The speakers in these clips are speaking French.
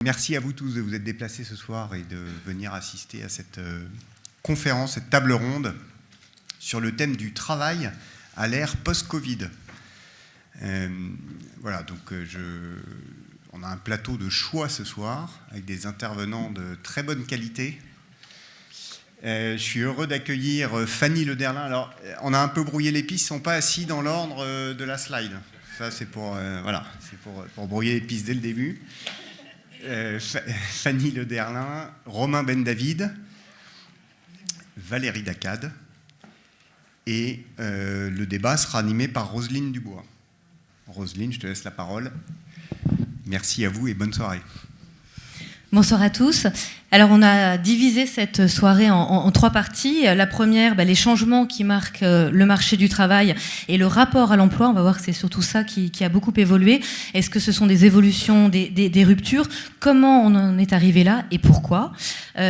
Merci à vous tous de vous être déplacés ce soir et de venir assister à cette conférence, cette table ronde sur le thème du travail à l'ère post-Covid. Voilà, donc on a un plateau de choix ce soir avec des intervenants de très bonne qualité. Je suis heureux d'accueillir Fanny Lederlin. Alors, on a un peu brouillé les pistes, ils ne sont pas assis dans l'ordre de la slide. Ça, c'est pour, pour brouiller les pistes dès le début. Fanny Lederlin, Romain Ben-David, Valérie Dacade, et le débat sera animé par Roselyne Dubois. Roselyne, je te laisse la parole. Merci à vous et bonne soirée. Bonsoir à tous. Alors on a divisé cette soirée en trois parties. La première, les changements qui marquent le marché du travail et le rapport à l'emploi. On va voir que c'est surtout ça qui a beaucoup évolué. Est-ce que ce sont des évolutions, des ruptures? Comment on en est arrivé là et pourquoi?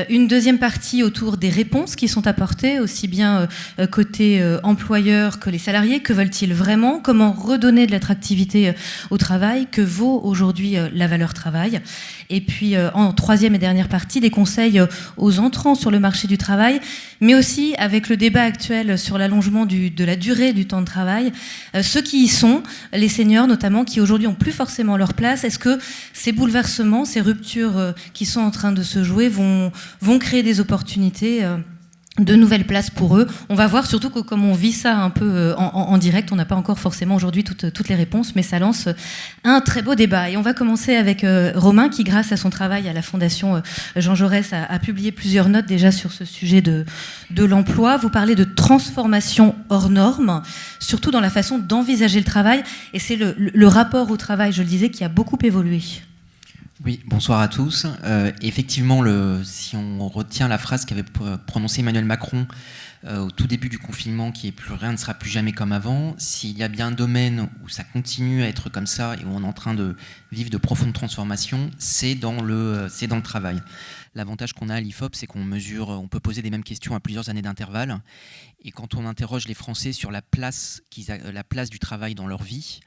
Une deuxième partie autour des réponses qui sont apportées, aussi bien côté employeur que les salariés. Que veulent-ils vraiment? Comment redonner de l'attractivité au travail? Que vaut aujourd'hui la valeur travail? Et puis en troisième et dernière partie, des conseils aux entrants sur le marché du travail, mais aussi avec le débat actuel sur l'allongement de la durée du temps de travail, ceux qui y sont, les seniors notamment, qui aujourd'hui n'ont plus forcément leur place. Est-ce que ces bouleversements, ces ruptures qui sont en train de se jouer vont créer des opportunités de nouvelles places pour eux? On va voir, surtout que comme on vit ça un peu en direct, on n'a pas encore forcément aujourd'hui toutes les réponses, mais ça lance un très beau débat. Et on va commencer avec Romain, qui grâce à son travail à la Fondation Jean Jaurès a publié plusieurs notes déjà sur ce sujet de l'emploi. Vous parlez de transformation hors norme, surtout dans la façon d'envisager le travail, et c'est le rapport au travail, je le disais, qui a beaucoup évolué. Oui, bonsoir à tous. Effectivement, si on retient la phrase qu'avait prononcée Emmanuel Macron au tout début du confinement, qui est plus rien ne sera plus jamais comme avant, s'il y a bien un domaine où ça continue à être comme ça et où on est en train de vivre de profondes transformations, c'est dans le travail. L'avantage qu'on a à l'IFOP, c'est on peut poser des mêmes questions à plusieurs années d'intervalle. Et quand on interroge les Français sur la place du travail dans leur vie,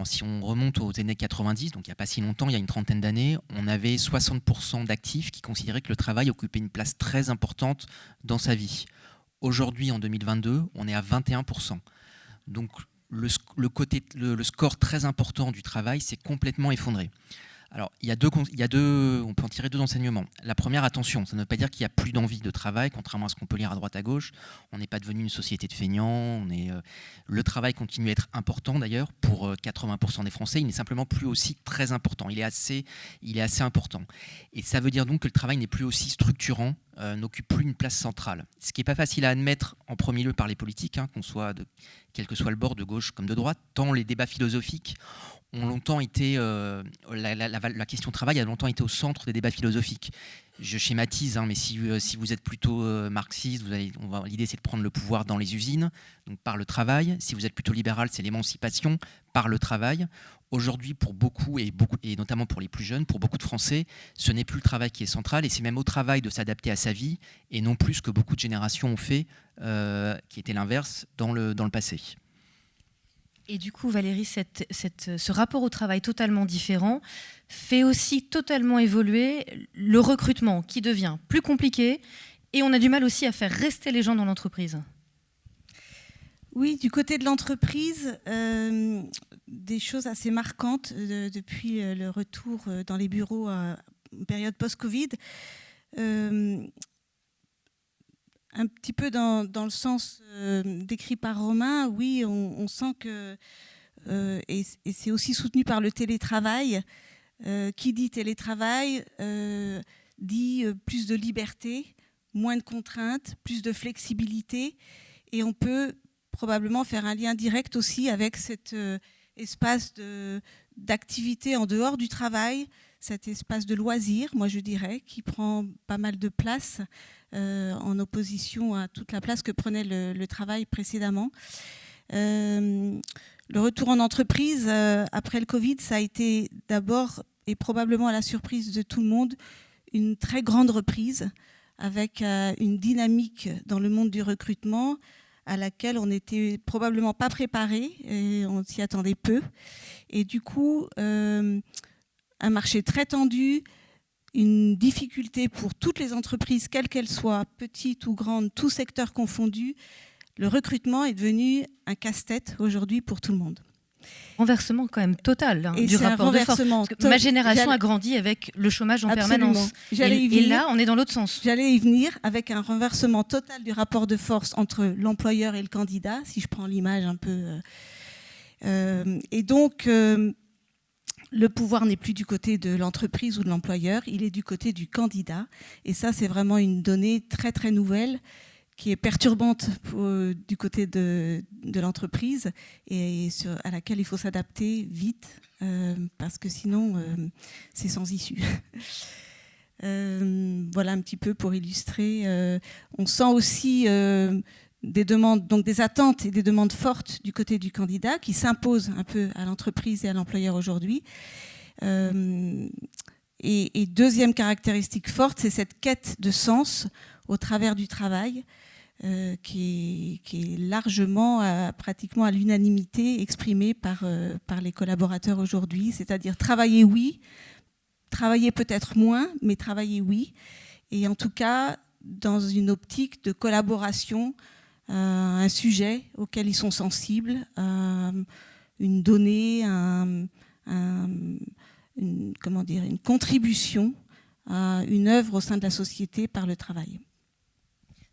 si on remonte aux années 90, donc il n'y a pas si longtemps, il y a une trentaine d'années, on avait 60% d'actifs qui considéraient que le travail occupait une place très importante dans sa vie. Aujourd'hui, en 2022, on est à 21%. Donc le score très important du travail s'est complètement effondré. Alors, on peut en tirer deux enseignements. La première, attention, ça ne veut pas dire qu'il n'y a plus d'envie de travail, contrairement à ce qu'on peut lire à droite à gauche. On n'est pas devenu une société de feignants. Le travail continue à être important d'ailleurs pour 80% des Français. Il n'est simplement plus aussi très important. Il est assez important. Et ça veut dire donc que le travail n'est plus aussi structurant, n'occupe plus une place centrale. Ce qui n'est pas facile à admettre en premier lieu par les politiques, quel que soit le bord de gauche comme de droite, tant les débats philosophiques ont longtemps été, la question travail a longtemps été au centre des débats philosophiques. Je schématise, mais si vous êtes plutôt marxiste, l'idée c'est de prendre le pouvoir dans les usines, donc par le travail. Si vous êtes plutôt libéral, c'est l'émancipation par le travail. Aujourd'hui, pour beaucoup, et notamment pour les plus jeunes, pour beaucoup de Français, ce n'est plus le travail qui est central, et c'est même au travail de s'adapter à sa vie, et non plus ce que beaucoup de générations ont fait, qui était l'inverse dans le passé. Et du coup, Valérie, ce rapport au travail totalement différent fait aussi totalement évoluer le recrutement, qui devient plus compliqué, et on a du mal aussi à faire rester les gens dans l'entreprise. Oui, du côté de l'entreprise, des choses assez marquantes depuis le retour dans les bureaux en période post-Covid. Un petit peu dans le sens décrit par Romain, oui, on sent que, et c'est aussi soutenu par le télétravail, qui dit télétravail dit plus de liberté, moins de contraintes, plus de flexibilité, et on peut probablement faire un lien direct aussi avec cet espace d'activité en dehors du travail, cet espace de loisir, moi je dirais, qui prend pas mal de place en opposition à toute la place que prenait le travail précédemment. Le retour en entreprise après le Covid, ça a été d'abord, et probablement à la surprise de tout le monde, une très grande reprise avec une dynamique dans le monde du recrutement à laquelle on n'était probablement pas préparé et on s'y attendait peu. Et du coup, un marché très tendu, une difficulté pour toutes les entreprises, quelles qu'elles soient, petites ou grandes, tous secteurs confondus. Le recrutement est devenu un casse-tête aujourd'hui pour tout le monde. Renversement quand même total Et du rapport de force. Parce que ma génération a grandi avec le chômage en permanence. Et là, on est dans l'autre sens. J'allais y venir avec un renversement total du rapport de force entre l'employeur et le candidat, si je prends l'image un peu. Et donc, le pouvoir n'est plus du côté de l'entreprise ou de l'employeur, il est du côté du candidat. Et ça, c'est vraiment une donnée très, très nouvelle qui est perturbante du côté de l'entreprise et à laquelle il faut s'adapter vite parce que sinon, c'est sans issue. Voilà un petit peu pour illustrer. On sent aussi des demandes, donc des attentes et des demandes fortes du côté du candidat qui s'imposent un peu à l'entreprise et à l'employeur aujourd'hui. Et deuxième caractéristique forte, c'est cette quête de sens au travers du travail qui est largement, pratiquement à l'unanimité exprimée par les collaborateurs aujourd'hui. C'est-à-dire travailler oui, travailler peut-être moins, mais travailler oui. Et en tout cas, dans une optique de collaboration, un sujet auquel ils sont sensibles, une donnée, une contribution à une œuvre au sein de la société par le travail.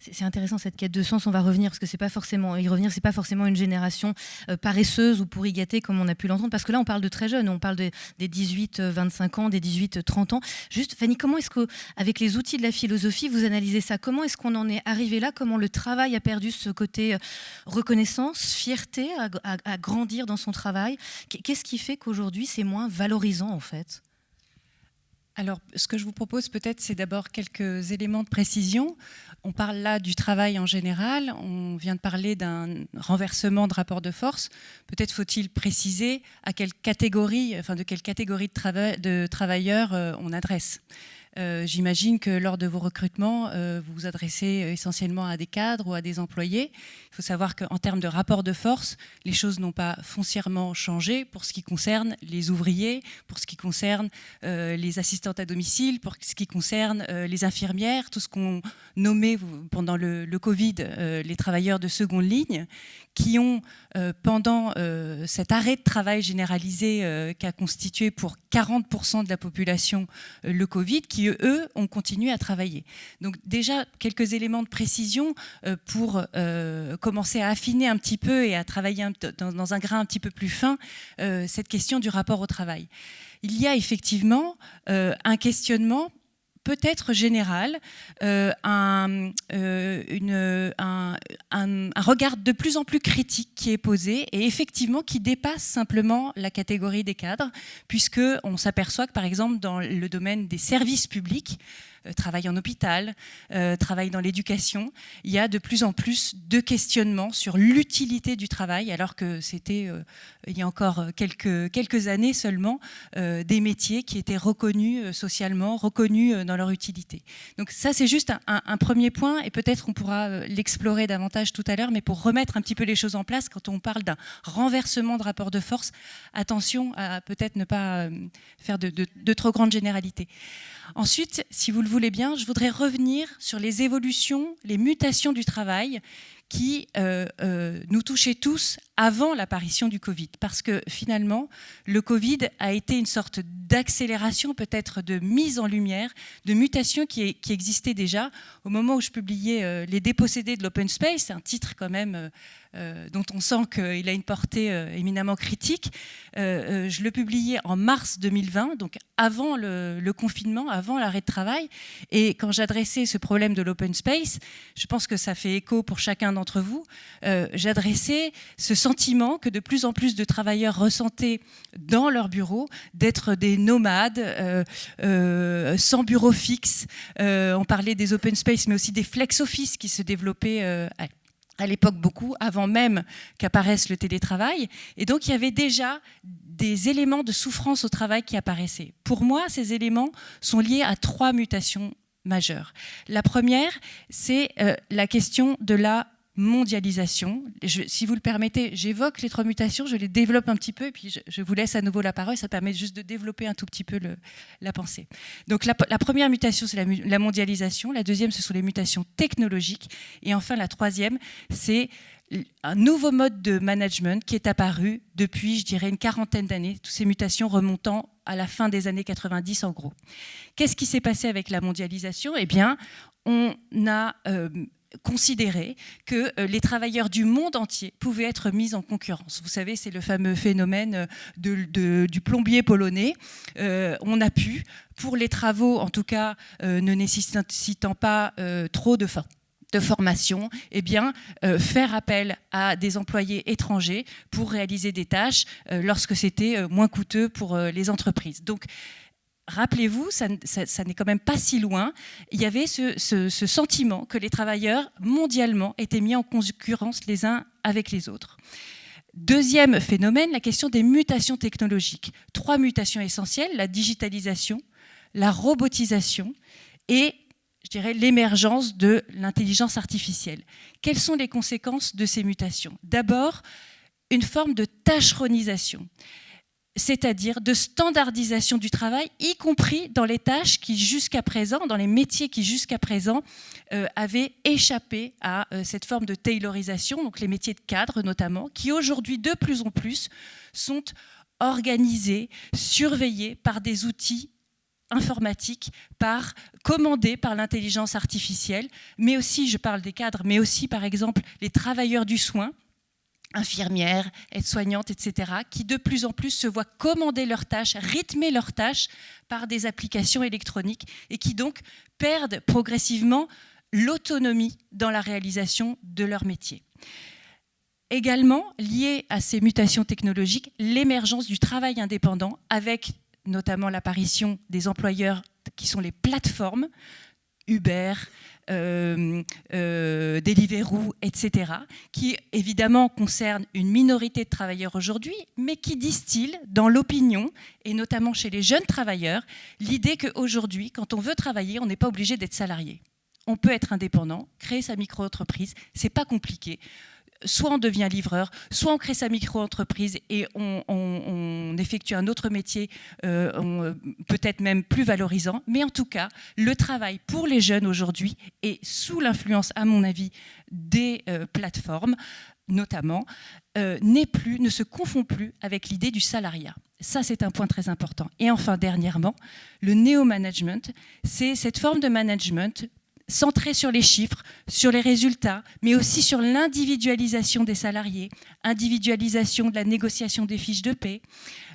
C'est intéressant cette quête de sens, on va revenir, parce que c'est pas forcément une génération paresseuse ou pourri gâtée comme on a pu l'entendre, parce que là on parle de très jeunes, on parle des 18-25 ans, des 18-30 ans. Juste Fanny, comment est-ce qu'avec les outils de la philosophie, vous analysez ça? Comment est-ce qu'on en est arrivé là? Comment le travail a perdu ce côté reconnaissance, fierté à grandir dans son travail? Qu'est-ce qui fait qu'aujourd'hui c'est moins valorisant en fait? Alors, ce que je vous propose peut-être, c'est d'abord quelques éléments de précision. On parle là du travail en général, on vient de parler d'un renversement de rapport de force. Peut-être faut-il préciser de quelle catégorie de travailleurs on adresse. J'imagine que lors de vos recrutements, vous vous adressez essentiellement à des cadres ou à des employés. Il faut savoir qu'en termes de rapport de force, les choses n'ont pas foncièrement changé pour ce qui concerne les ouvriers, pour ce qui concerne les assistantes à domicile, pour ce qui concerne les infirmières, tout ce qu'on nommait pendant le Covid, les travailleurs de seconde ligne, qui ont, pendant cet arrêt de travail généralisé qu'a constitué pour 40% de la population le Covid, qui eux ont continué à travailler. Donc déjà, quelques éléments de précision pour commencer à affiner un petit peu et à travailler dans un grain un petit peu plus fin cette question du rapport au travail. Il y a effectivement un questionnement peut-être général, un regard de plus en plus critique qui est posé et effectivement qui dépasse simplement la catégorie des cadres, puisqu'on s'aperçoit que par exemple dans le domaine des services publics, travail en hôpital, travail dans l'éducation, il y a de plus en plus de questionnements sur l'utilité du travail, alors que c'était, il y a encore quelques années seulement, des métiers qui étaient reconnus socialement, reconnus dans leur utilité. Donc ça, c'est juste un premier point, et peut-être on pourra l'explorer davantage tout à l'heure, mais pour remettre un petit peu les choses en place, quand on parle d'un renversement de rapport de force, attention à peut-être ne pas faire de trop grandes généralités. Ensuite, si vous le voulez bien, je voudrais revenir sur les évolutions, les mutations du travail qui nous touchaient tous avant l'apparition du Covid. Parce que finalement, le Covid a été une sorte d'accélération, peut-être de mise en lumière, de mutation qui existait déjà. Au moment où je publiais Les dépossédés de l'open space, un titre quand même dont on sent qu'il a une portée éminemment critique, je le publiais en mars 2020, donc avant le confinement, avant l'arrêt de travail. Et quand j'adressais ce problème de l'open space, je pense que ça fait écho pour chacun d'entre vous, j'adressais ce sentiment que de plus en plus de travailleurs ressentaient dans leur bureau d'être des nomades, sans bureau fixe. On parlait des open space, mais aussi des flex office qui se développaient à l'époque beaucoup, avant même qu'apparaisse le télétravail. Et donc, il y avait déjà des éléments de souffrance au travail qui apparaissaient. Pour moi, ces éléments sont liés à 3 mutations majeures. La première, c'est la question de la mondialisation. Si vous le permettez, j'évoque les 3 mutations, je les développe un petit peu et puis je vous laisse à nouveau la parole. Ça permet juste de développer un tout petit peu la pensée. Donc la première mutation, c'est la mondialisation. La deuxième, ce sont les mutations technologiques. Et enfin, la troisième, c'est un nouveau mode de management qui est apparu depuis, je dirais, une quarantaine d'années, toutes ces mutations remontant à la fin des années 90 en gros. Qu'est-ce qui s'est passé avec la mondialisation ? Eh bien, on a considéré que les travailleurs du monde entier pouvaient être mis en concurrence. Vous savez, c'est le fameux phénomène du plombier polonais. On a pu, pour les travaux, en tout cas, ne nécessitant pas trop de formation, eh bien, faire appel à des employés étrangers pour réaliser des tâches lorsque c'était moins coûteux pour les entreprises. Donc, rappelez-vous, ça n'est quand même pas si loin, il y avait ce sentiment que les travailleurs mondialement étaient mis en concurrence les uns avec les autres. Deuxième phénomène, la question des mutations technologiques. 3 mutations essentielles, la digitalisation, la robotisation et, je dirais, l'émergence de l'intelligence artificielle. Quelles sont les conséquences de ces mutations ? D'abord, une forme de tâcheronisation, c'est-à-dire de standardisation du travail, y compris dans les tâches qui jusqu'à présent, dans les métiers qui jusqu'à présent avaient échappé à cette forme de taylorisation, donc les métiers de cadre notamment, qui aujourd'hui de plus en plus sont organisés, surveillés par des outils informatiques, commandés par l'intelligence artificielle, mais aussi, je parle des cadres, mais aussi par exemple les travailleurs du soin, infirmières, aides-soignantes, etc., qui de plus en plus se voient commander leurs tâches, rythmer leurs tâches par des applications électroniques et qui donc perdent progressivement l'autonomie dans la réalisation de leur métier. Également, lié à ces mutations technologiques, l'émergence du travail indépendant avec notamment l'apparition des employeurs qui sont les plateformes, Uber, Deliveroo, etc., qui évidemment concernent une minorité de travailleurs aujourd'hui, mais qui distillent dans l'opinion, et notamment chez les jeunes travailleurs, l'idée qu'aujourd'hui, quand on veut travailler, on n'est pas obligé d'être salarié. On peut être indépendant, créer sa micro-entreprise, c'est pas compliqué. Soit on devient livreur, soit on crée sa micro-entreprise et on effectue un autre métier, peut-être même plus valorisant. Mais en tout cas, le travail pour les jeunes aujourd'hui est sous l'influence, à mon avis, des plateformes, notamment, ne se confond plus avec l'idée du salariat. Ça, c'est un point très important. Et enfin, dernièrement, le néo-management, c'est cette forme de management centré sur les chiffres, sur les résultats, mais aussi sur l'individualisation des salariés, individualisation de la négociation des fiches de paie,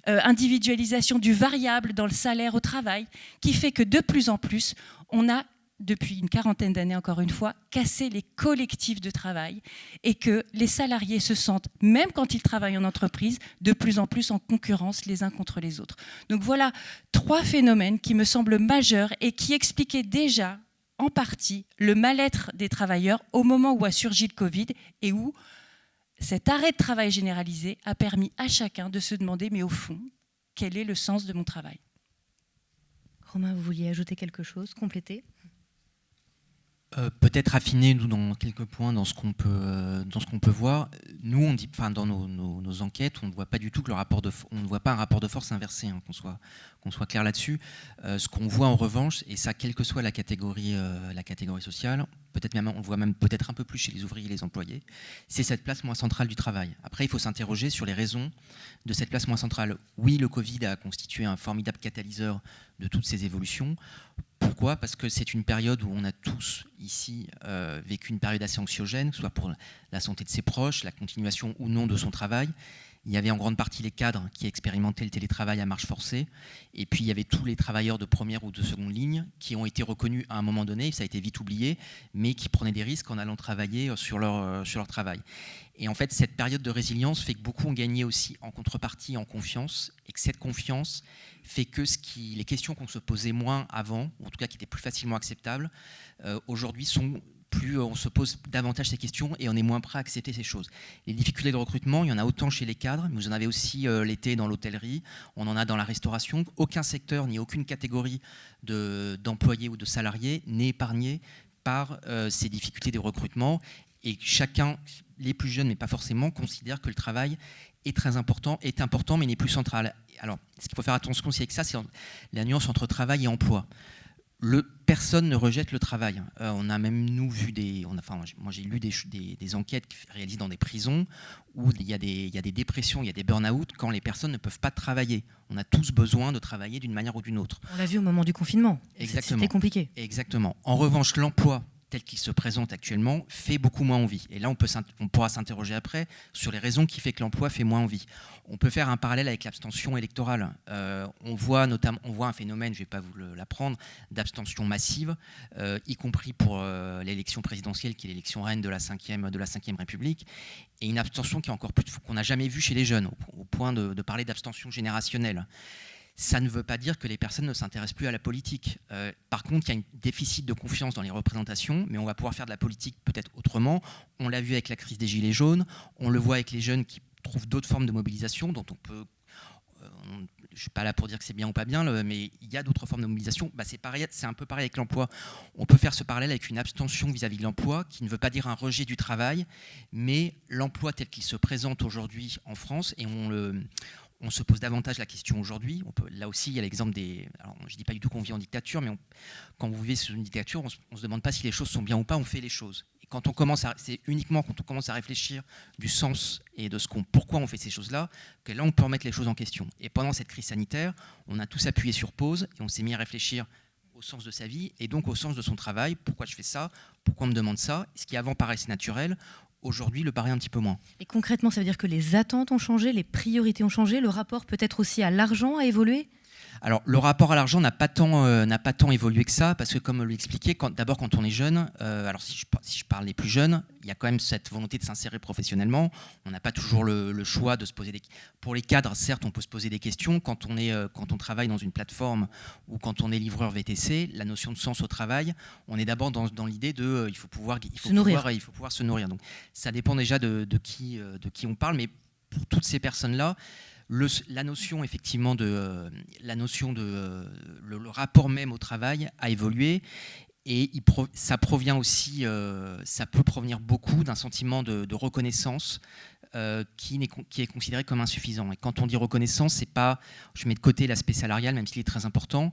individualisation du variable dans le salaire au travail, qui fait que de plus en plus, on a, depuis une quarantaine d'années encore une fois, cassé les collectifs de travail et que les salariés se sentent, même quand ils travaillent en entreprise, de plus en plus en concurrence les uns contre les autres. Donc voilà 3 phénomènes qui me semblent majeurs et qui expliquaient déjà en partie le mal-être des travailleurs au moment où a surgi le Covid et où cet arrêt de travail généralisé a permis à chacun de se demander, mais au fond, quel est le sens de mon travail ? Romain, vous vouliez ajouter quelque chose, compléter ? Peut-être affiner nous dans quelques points dans ce qu'on peut voir. Nous, on dit, enfin, dans nos enquêtes, on ne voit pas du tout que on ne voit pas un rapport de force inversé, hein, qu'on soit clair là-dessus. Ce qu'on voit en revanche, et ça, quelle que soit la catégorie sociale, peut-être même, on le voit même peut-être un peu plus chez les ouvriers et les employés, c'est cette place moins centrale du travail. Après, il faut s'interroger sur les raisons de cette place moins centrale. Oui, le Covid a constitué un formidable catalyseur de toutes ces évolutions. Pourquoi ? Parce que c'est une période où on a tous ici vécu une période assez anxiogène, que ce soit pour la santé de ses proches, la continuation ou non de son travail. Il y avait en grande partie les cadres qui expérimentaient le télétravail à marche forcée. Et puis il y avait tous les travailleurs de première ou de seconde ligne qui ont été reconnus à un moment donné, ça a été vite oublié, mais qui prenaient des risques en allant travailler sur leur travail. Et en fait, cette période de résilience fait que beaucoup ont gagné aussi en contrepartie, en confiance, et que cette confiance fait que les questions qu'on se posait moins avant, ou en tout cas qui étaient plus facilement acceptables, aujourd'hui on se pose davantage ces questions et on est moins prêt à accepter ces choses. Les difficultés de recrutement, il y en a autant chez les cadres, mais vous en avez aussi l'été dans l'hôtellerie, on en a dans la restauration. Aucun secteur ni aucune catégorie d'employés ou de salariés n'est épargné par ces difficultés de recrutement. Et chacun, les plus jeunes, mais pas forcément, considèrent que le travail est très important, mais n'est plus central. Alors, ce qu'il faut faire attention aussi avec ça, c'est la nuance entre travail et emploi. Personne ne rejette le travail. On a même, nous, vu moi j'ai lu des enquêtes réalisées dans des prisons où il y a des dépressions, il y a des burn-out quand les personnes ne peuvent pas travailler. On a tous besoin de travailler d'une manière ou d'une autre. On l'a vu au moment du confinement. Exactement. C'était compliqué. Exactement. En revanche, l'emploi tel qu'il se présente actuellement fait beaucoup moins envie. Et là, on pourra s'interroger après sur les raisons qui font que l'emploi fait moins envie. On peut faire un parallèle avec l'abstention électorale. On voit un phénomène, je ne vais pas vous l'apprendre, d'abstention massive, y compris pour l'élection présidentielle, qui est l'élection reine de la 5e République, et une abstention qui est encore plus qu'on n'a jamais vue chez les jeunes, au point de parler d'abstention générationnelle. Ça ne veut pas dire que les personnes ne s'intéressent plus à la politique. Par contre, il y a un déficit de confiance dans les représentations, mais on va pouvoir faire de la politique peut-être autrement. On l'a vu avec la crise des Gilets jaunes, on le voit avec les jeunes qui trouvent d'autres formes de mobilisation dont on peut... je ne suis pas là pour dire que c'est bien ou pas bien, mais il y a d'autres formes de mobilisation. C'est pareil, c'est un peu pareil avec l'emploi. On peut faire ce parallèle avec une abstention vis-à-vis de l'emploi, qui ne veut pas dire un rejet du travail, mais l'emploi tel qu'il se présente aujourd'hui en France, et on se pose davantage la question aujourd'hui. Là aussi, il y a l'exemple des... Alors, je ne dis pas du tout qu'on vit en dictature, mais quand vous vivez sous une dictature, on ne se demande pas si les choses sont bien ou pas, on fait les choses. Et c'est uniquement quand on commence à réfléchir du sens et de pourquoi on fait ces choses-là, que là, on peut remettre les choses en question. Et pendant cette crise sanitaire, on a tous appuyé sur pause et on s'est mis à réfléchir au sens de sa vie et donc au sens de son travail. Pourquoi je fais ça ? Pourquoi on me demande ça ? Ce qui avant paraissait naturel, aujourd'hui le paraît un petit peu moins. Et concrètement, ça veut dire que les attentes ont changé, les priorités ont changé, le rapport peut-être aussi à l'argent a évolué ? Alors, le rapport à l'argent n'a pas tant évolué que ça, parce que comme je l'expliquais, d'abord quand on est jeune, alors si je parle des plus jeunes, il y a quand même cette volonté de s'insérer professionnellement. On n'a pas toujours le choix de se poser des... Pour les cadres, certes, on peut se poser des questions. Quand on travaille dans une plateforme ou quand on est livreur VTC, la notion de sens au travail, on est d'abord dans l'idée de il faut pouvoir se nourrir. Donc, ça dépend déjà de qui on parle, mais pour toutes ces personnes-là, la notion effectivement le rapport même au travail a évolué et ça provient aussi, ça peut provenir beaucoup d'un sentiment de reconnaissance qui est considéré comme insuffisant. Et quand on dit reconnaissance, c'est pas, je mets de côté l'aspect salarial, même s'il est très important.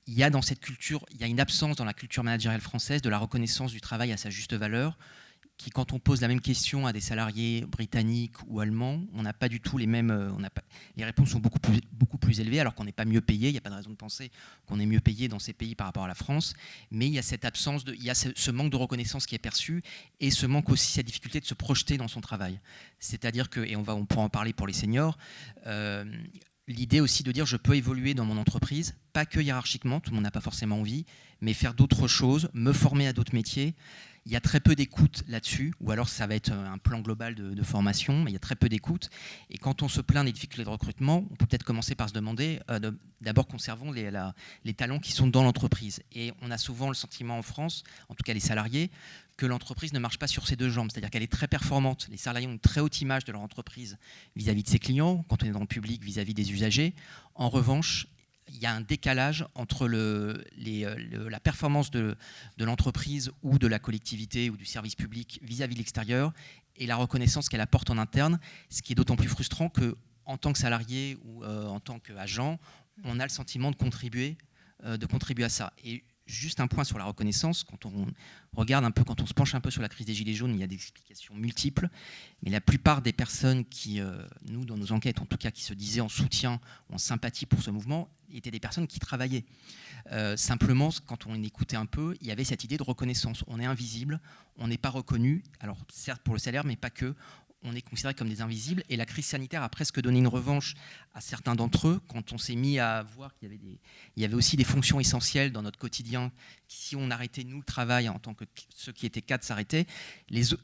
Il y a dans cette culture, il y a une absence dans la culture managériale française de la reconnaissance du travail à sa juste valeur. Qui, quand on pose la même question à des salariés britanniques ou allemands, on n'a pas du tout les mêmes... les réponses sont beaucoup plus élevées, alors qu'on n'est pas mieux payé. Il n'y a pas de raison de penser qu'on est mieux payé dans ces pays par rapport à la France. Mais il y a cette absence, il y a ce manque de reconnaissance qui est perçu, et ce manque aussi, cette difficulté de se projeter dans son travail. C'est-à-dire que, et on pourra en parler pour les seniors, l'idée aussi de dire je peux évoluer dans mon entreprise, pas que hiérarchiquement, tout le monde n'a pas forcément envie, mais faire d'autres choses, me former à d'autres métiers. Il y a très peu d'écoute là-dessus, ou alors ça va être un plan global de formation, mais il y a très peu d'écoute. Et quand on se plaint des difficultés de recrutement, on peut peut-être commencer par se demander, d'abord conservons les talents qui sont dans l'entreprise. Et on a souvent le sentiment en France, en tout cas les salariés, que l'entreprise ne marche pas sur ses deux jambes, c'est-à-dire qu'elle est très performante. Les salariés ont une très haute image de leur entreprise vis-à-vis de ses clients, quand on est dans le public, vis-à-vis des usagers. En revanche, il y a un décalage entre la performance de l'entreprise ou de la collectivité ou du service public vis-à-vis de l'extérieur et la reconnaissance qu'elle apporte en interne, ce qui est d'autant plus frustrant qu'en tant que salarié ou en tant qu'agent, on a le sentiment de contribuer à ça. Et juste un point sur la reconnaissance, quand on regarde un peu, quand on se penche un peu sur la crise des Gilets jaunes, il y a des explications multiples, mais la plupart des personnes qui, nous, dans nos enquêtes, en tout cas, qui se disaient en soutien ou en sympathie pour ce mouvement, étaient des personnes qui travaillaient. Simplement, quand on écoutait un peu, il y avait cette idée de reconnaissance. On est invisible, on n'est pas reconnu, alors certes pour le salaire, mais pas que. On est considérés comme des invisibles, et la crise sanitaire a presque donné une revanche à certains d'entre eux, quand on s'est mis à voir qu'il y avait aussi des fonctions essentielles dans notre quotidien, si on arrêtait, nous, le travail, en tant que ceux qui étaient cadres s'arrêtaient,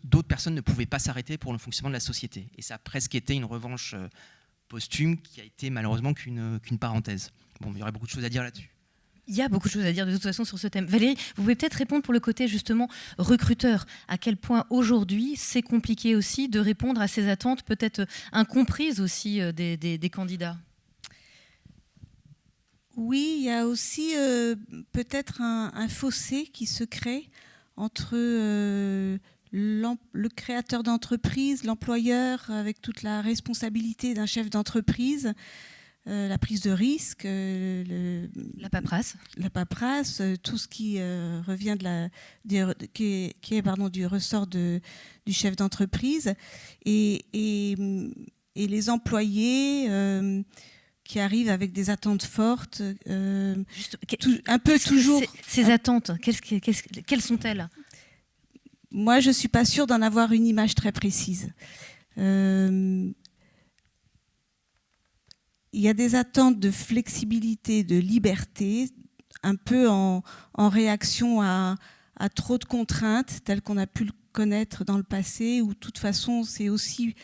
d'autres personnes ne pouvaient pas s'arrêter pour le fonctionnement de la société. Et ça a presque été une revanche posthume qui a été malheureusement qu'une parenthèse. Bon, il y aurait beaucoup de choses à dire là-dessus. Il y a beaucoup de choses à dire de toute façon sur ce thème. Valérie, vous pouvez peut-être répondre pour le côté justement recruteur. À quel point aujourd'hui c'est compliqué aussi de répondre à ces attentes peut-être incomprises aussi des candidats ? Oui, il y a aussi peut-être un fossé qui se crée entre le créateur d'entreprise, l'employeur, avec toute la responsabilité d'un chef d'entreprise, la prise de risque, la paperasse, tout ce qui revient qui est du ressort du chef d'entreprise, et les employés qui arrivent avec des attentes fortes, un peu toujours. Ces attentes, quelles sont-elles ? Moi, je ne suis pas sûre d'en avoir une image très précise. Il y a des attentes de flexibilité, de liberté, un peu en réaction à trop de contraintes, telles qu'on a pu le connaître dans le passé, où de toute façon, c'est aussi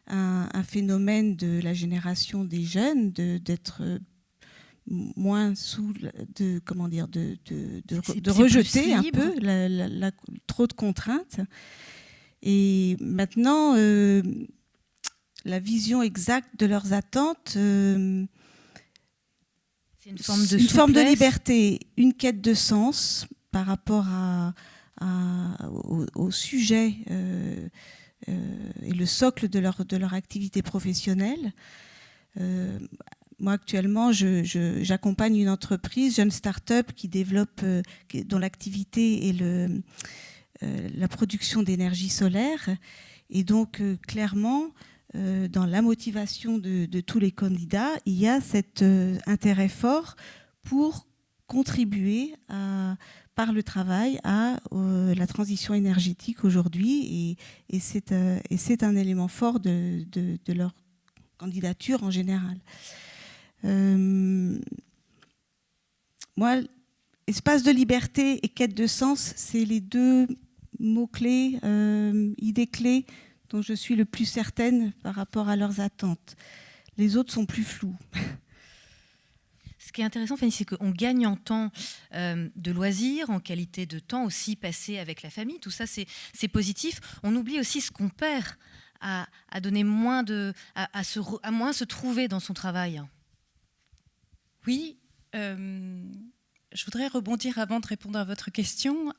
un phénomène de la génération des jeunes, d'être moins de rejeter un peu trop de contraintes. Et maintenant, la vision exacte de leurs attentes, c'est une forme de liberté, une quête de sens par rapport au sujet et le socle de leur activité professionnelle. Moi, actuellement, j'accompagne une entreprise, jeune start-up, qui développe, dont l'activité est la production d'énergie solaire. Et donc, clairement, dans la motivation de tous les candidats, il y a cet intérêt fort pour contribuer par le travail à la transition énergétique aujourd'hui. Et c'est un élément fort de leur candidature en général. Moi, espace de liberté et quête de sens, c'est les deux mots-clés, idées clés dont je suis le plus certaine par rapport à leurs attentes. Les autres sont plus flous. Ce qui est intéressant, Fanny, c'est qu'on gagne en temps de loisirs, en qualité de temps aussi passé avec la famille. Tout ça, c'est positif. On oublie aussi ce qu'on perd à donner moins à moins se trouver dans son travail. Oui, je voudrais rebondir avant de répondre à votre question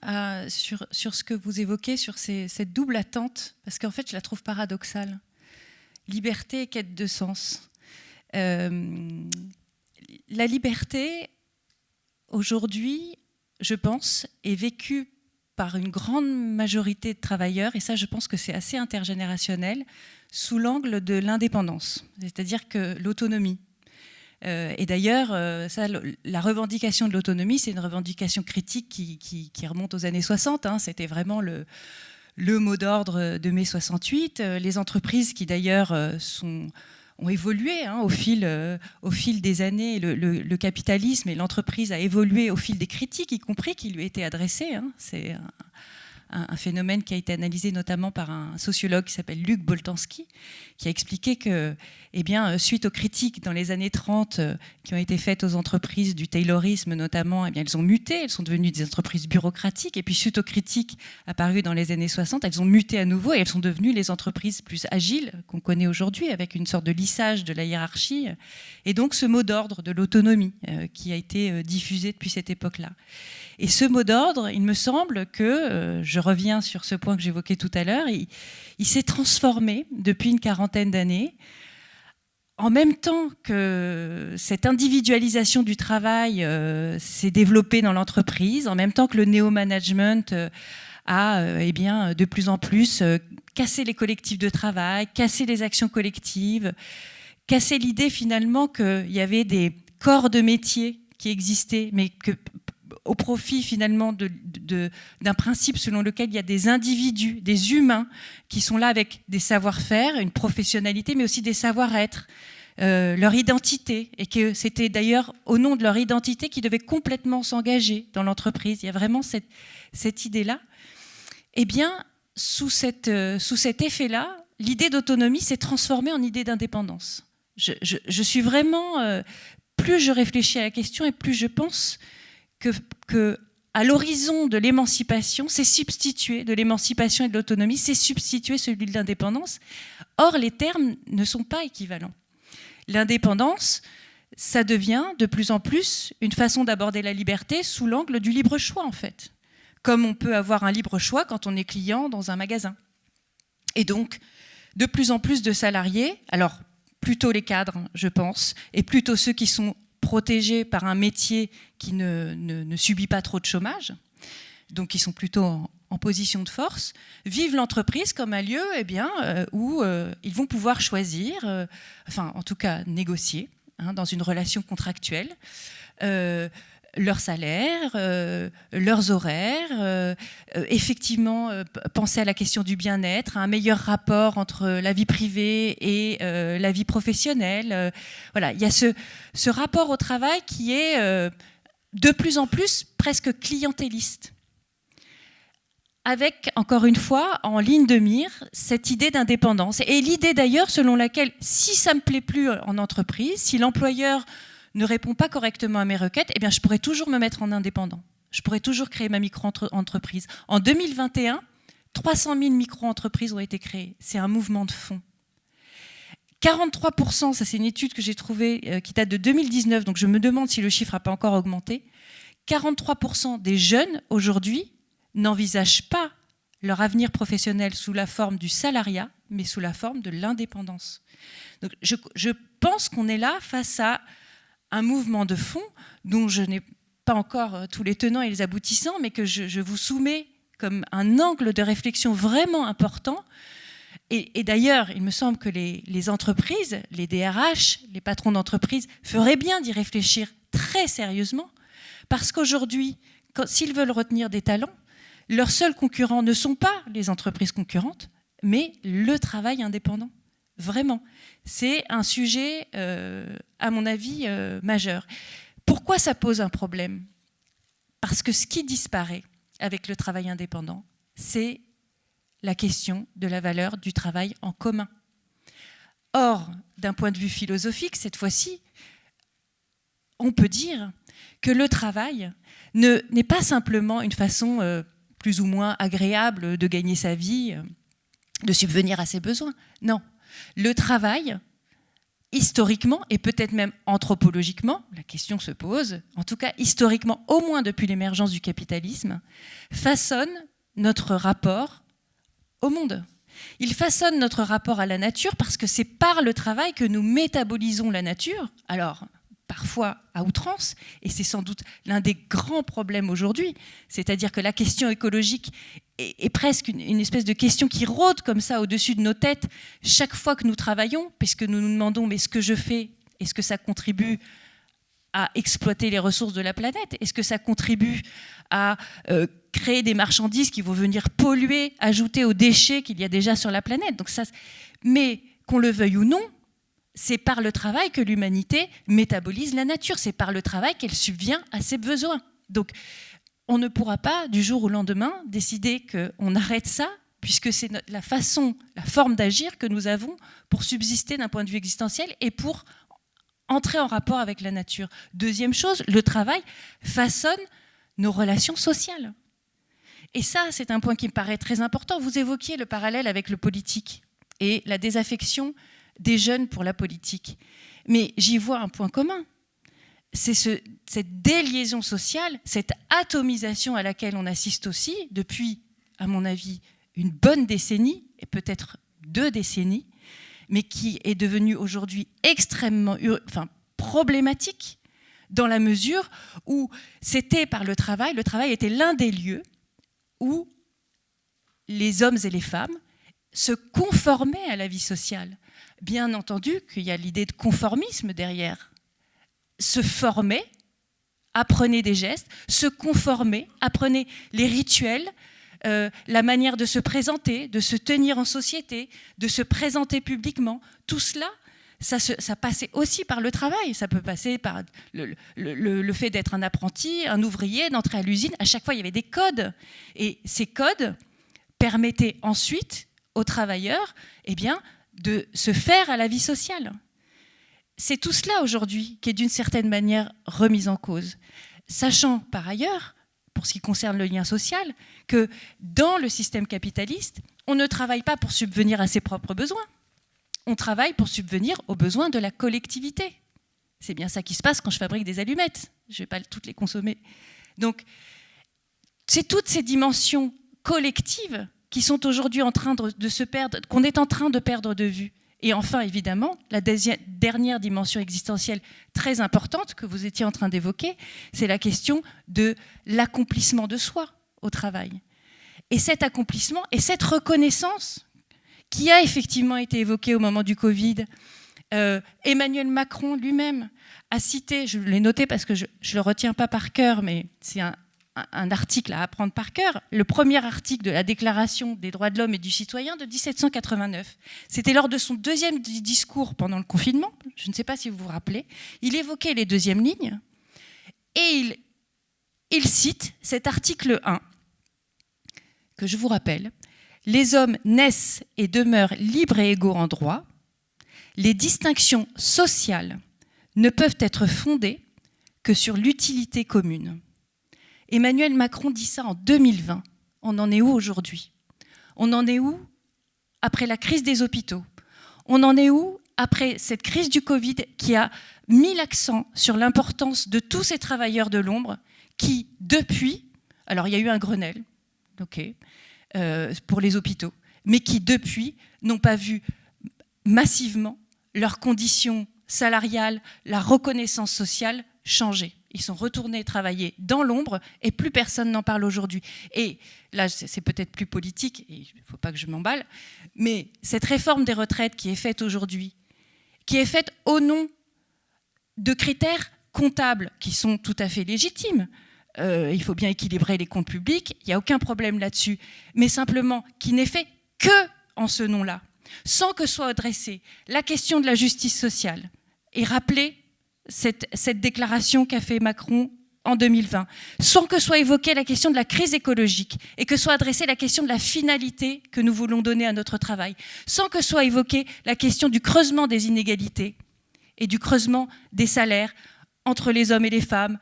sur ce que vous évoquez, sur cette double attente, parce qu'en fait, je la trouve paradoxale. Liberté et quête de sens. La liberté, aujourd'hui, je pense, est vécue par une grande majorité de travailleurs, et ça, je pense que c'est assez intergénérationnel, sous l'angle de l'indépendance, c'est-à-dire que l'autonomie. Et d'ailleurs, la revendication de l'autonomie, c'est une revendication critique qui remonte aux années 60. C'était vraiment le mot d'ordre de mai 68. Les entreprises qui d'ailleurs ont évolué au fil des années. Le capitalisme et l'entreprise a évolué au fil des critiques, y compris qui lui étaient adressées. C'est un phénomène qui a été analysé notamment par un sociologue qui s'appelle Luc Boltanski, qui a expliqué que, suite aux critiques dans les années 30 qui ont été faites aux entreprises du taylorisme notamment, elles ont muté, elles sont devenues des entreprises bureaucratiques, et puis suite aux critiques apparues dans les années 60, elles ont muté à nouveau et elles sont devenues les entreprises plus agiles qu'on connaît aujourd'hui, avec une sorte de lissage de la hiérarchie, et donc ce mot d'ordre de l'autonomie qui a été diffusé depuis cette époque-là. Et ce mot d'ordre, il me semble que, je reviens sur ce point que j'évoquais tout à l'heure, il s'est transformé depuis une quarantaine d'années. En même temps que cette individualisation du travail s'est développée dans l'entreprise, en même temps que le néo-management a de plus en plus cassé les collectifs de travail, cassé les actions collectives, cassé l'idée finalement qu'il y avait des corps de métier qui existaient, mais que au profit finalement d'un principe selon lequel il y a des individus, des humains qui sont là avec des savoir-faire, une professionnalité, mais aussi des savoir-être, leur identité, et que c'était d'ailleurs au nom de leur identité qu'ils devaient complètement s'engager dans l'entreprise. Il y a vraiment cette idée-là. Eh bien, sous cet effet-là, l'idée d'autonomie s'est transformée en idée d'indépendance. Je suis vraiment... plus je réfléchis à la question et plus je pense que à l'horizon de l'émancipation, c'est substitué, de l'émancipation et de l'autonomie, c'est substitué celui de l'indépendance. Or, les termes ne sont pas équivalents. L'indépendance, ça devient de plus en plus une façon d'aborder la liberté sous l'angle du libre choix, en fait. comme on peut avoir un libre choix quand on est client dans un magasin. Et donc, de plus en plus de salariés, alors plutôt les cadres, je pense, et plutôt ceux qui sont protégés par un métier qui ne subit pas trop de chômage, donc qui sont plutôt en position de force, vivent l'entreprise comme un lieu où ils vont pouvoir choisir, enfin en tout cas négocier, dans une relation contractuelle, leur salaire, leurs horaires, effectivement penser à la question du bien-être, à un meilleur rapport entre la vie privée et la vie professionnelle. Voilà, il y a ce rapport au travail qui est de plus en plus presque clientéliste. Avec, encore une fois, en ligne de mire, cette idée d'indépendance. Et l'idée d'ailleurs selon laquelle, si ça ne me plaît plus en entreprise, si l'employeur ne répond pas correctement à mes requêtes, eh bien, je pourrais toujours me mettre en indépendant. Je pourrais toujours créer ma micro-entreprise. En 2021, 300 000 micro-entreprises ont été créées. C'est un mouvement de fond. 43%, ça c'est une étude que j'ai trouvée qui date de 2019, donc je me demande si le chiffre n'a pas encore augmenté. 43% des jeunes aujourd'hui n'envisagent pas leur avenir professionnel sous la forme du salariat, mais sous la forme de l'indépendance. Donc je pense qu'on est là face à un mouvement de fond dont je n'ai pas encore tous les tenants et les aboutissants, mais que je vous soumets comme un angle de réflexion vraiment important. Et d'ailleurs, il me semble que les entreprises, les DRH, les patrons d'entreprise feraient bien d'y réfléchir très sérieusement, parce qu'aujourd'hui, s'ils veulent retenir des talents, leurs seuls concurrents ne sont pas les entreprises concurrentes, mais le travail indépendant. Vraiment. C'est un sujet, à mon avis, majeur. Pourquoi ça pose un problème ? Parce que ce qui disparaît avec le travail indépendant, c'est la question de la valeur du travail en commun. Or, d'un point de vue philosophique, cette fois-ci, on peut dire que le travail n'est pas simplement une façon plus ou moins agréable de gagner sa vie, de subvenir à ses besoins. Non. Le travail, historiquement, et peut-être même anthropologiquement, la question se pose, en tout cas historiquement, au moins depuis l'émergence du capitalisme, façonne notre rapport au monde. Il façonne notre rapport à la nature parce que c'est par le travail que nous métabolisons la nature, alors parfois à outrance, et c'est sans doute l'un des grands problèmes aujourd'hui, c'est-à-dire que la question écologique est presque une espèce de question qui rôde comme ça au-dessus de nos têtes chaque fois que nous travaillons, puisque nous nous demandons, mais ce que je fais, est-ce que ça contribue à exploiter les ressources de la planète ? Est-ce que ça contribue à créer des marchandises qui vont venir polluer, ajouter aux déchets qu'il y a déjà sur la planète ? Donc ça, mais qu'on le veuille ou non, c'est par le travail que l'humanité métabolise la nature, c'est par le travail qu'elle subvient à ses besoins. Donc on ne pourra pas du jour au lendemain décider qu'on arrête ça, puisque c'est la forme d'agir que nous avons pour subsister d'un point de vue existentiel et pour entrer en rapport avec la nature. Deuxième chose, le travail façonne nos relations sociales. Et ça, c'est un point qui me paraît très important. Vous évoquiez le parallèle avec le politique et la désaffection des jeunes pour la politique. Mais j'y vois un point commun. C'est cette déliaison sociale, cette atomisation à laquelle on assiste aussi depuis, à mon avis, une bonne décennie, et peut-être 2 décennies, mais qui est devenue aujourd'hui extrêmement problématique dans la mesure où c'était par le travail était l'un des lieux où les hommes et les femmes se conformaient à la vie sociale. Bien entendu qu'il y a l'idée de conformisme derrière. Se former, apprenez des gestes, se conformer, apprenez les rituels, la manière de se présenter, de se tenir en société, de se présenter publiquement. Tout cela, ça passait aussi par le travail. Ça peut passer par le fait d'être un apprenti, un ouvrier, d'entrer à l'usine. À chaque fois, il y avait des codes. Et ces codes permettaient ensuite aux travailleurs de se faire à la vie sociale. C'est tout cela aujourd'hui qui est d'une certaine manière remis en cause. Sachant par ailleurs, pour ce qui concerne le lien social, que dans le système capitaliste, on ne travaille pas pour subvenir à ses propres besoins. On travaille pour subvenir aux besoins de la collectivité. C'est bien ça qui se passe quand je fabrique des allumettes. Je ne vais pas toutes les consommer. Donc, c'est toutes ces dimensions collectives qui sont aujourd'hui en train de se perdre, qu'on est en train de perdre de vue. Et enfin, évidemment, la dernière dimension existentielle très importante que vous étiez en train d'évoquer, c'est la question de l'accomplissement de soi au travail. Et cet accomplissement et cette reconnaissance qui a effectivement été évoquée au moment du Covid, Emmanuel Macron lui-même a cité, je l'ai noté parce que je ne le retiens pas par cœur, mais c'est un article à apprendre par cœur, le premier article de la Déclaration des droits de l'homme et du citoyen de 1789. C'était lors de son deuxième discours pendant le confinement, je ne sais pas si vous vous rappelez, il évoquait les deuxièmes lignes et il cite cet article 1, que je vous rappelle. Les hommes naissent et demeurent libres et égaux en droit. Les distinctions sociales ne peuvent être fondées que sur l'utilité commune. Emmanuel Macron dit ça en 2020. On en est où aujourd'hui? On en est où après la crise des hôpitaux? On en est où après cette crise du Covid qui a mis l'accent sur l'importance de tous ces travailleurs de l'ombre qui, depuis, alors il y a eu un Grenelle, pour les hôpitaux, mais qui, depuis, n'ont pas vu massivement leurs conditions salariales, la reconnaissance sociale changer. Ils sont retournés travailler dans l'ombre et plus personne n'en parle aujourd'hui. Et là, c'est peut-être plus politique, et il ne faut pas que je m'emballe, mais cette réforme des retraites qui est faite aujourd'hui, qui est faite au nom de critères comptables qui sont tout à fait légitimes, il faut bien équilibrer les comptes publics, il n'y a aucun problème là-dessus, mais simplement qui n'est fait que en ce nom-là, sans que soit adressée la question de la justice sociale et rappeler cette déclaration qu'a fait Macron en 2020, sans que soit évoquée la question de la crise écologique et que soit adressée la question de la finalité que nous voulons donner à notre travail, sans que soit évoquée la question du creusement des inégalités et du creusement des salaires entre les hommes et les femmes,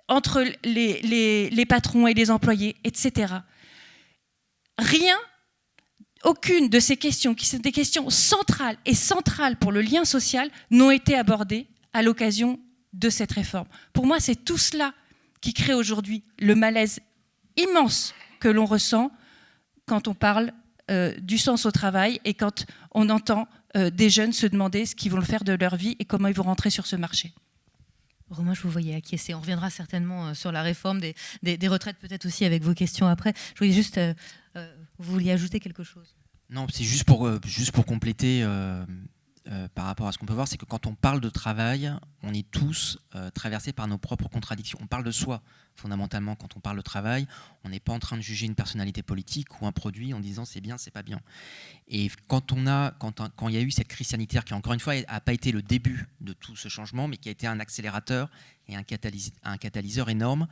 entre les patrons et les employés, etc. Rien, aucune de ces questions, qui sont des questions centrales pour le lien social, n'ont été abordées à l'occasion de cette réforme. Pour moi, c'est tout cela qui crée aujourd'hui le malaise immense que l'on ressent quand on parle du sens au travail et quand on entend des jeunes se demander ce qu'ils vont faire de leur vie et comment ils vont rentrer sur ce marché. Romain, je vous voyais acquiescer. On reviendra certainement sur la réforme des retraites, peut-être aussi avec vos questions après. Je voulais juste... vous vouliez ajouter quelque chose? Non, c'est juste pour compléter par rapport à ce qu'on peut voir, c'est que quand on parle de travail, on est tous traversés par nos propres contradictions. On parle de soi, fondamentalement, quand on parle de travail. On n'est pas en train de juger une personnalité politique ou un produit en disant c'est bien, c'est pas bien. Et quand il y a eu cette crise sanitaire qui, encore une fois, n'a pas été le début de tout ce changement, mais qui a été un accélérateur et un catalyseur énorme.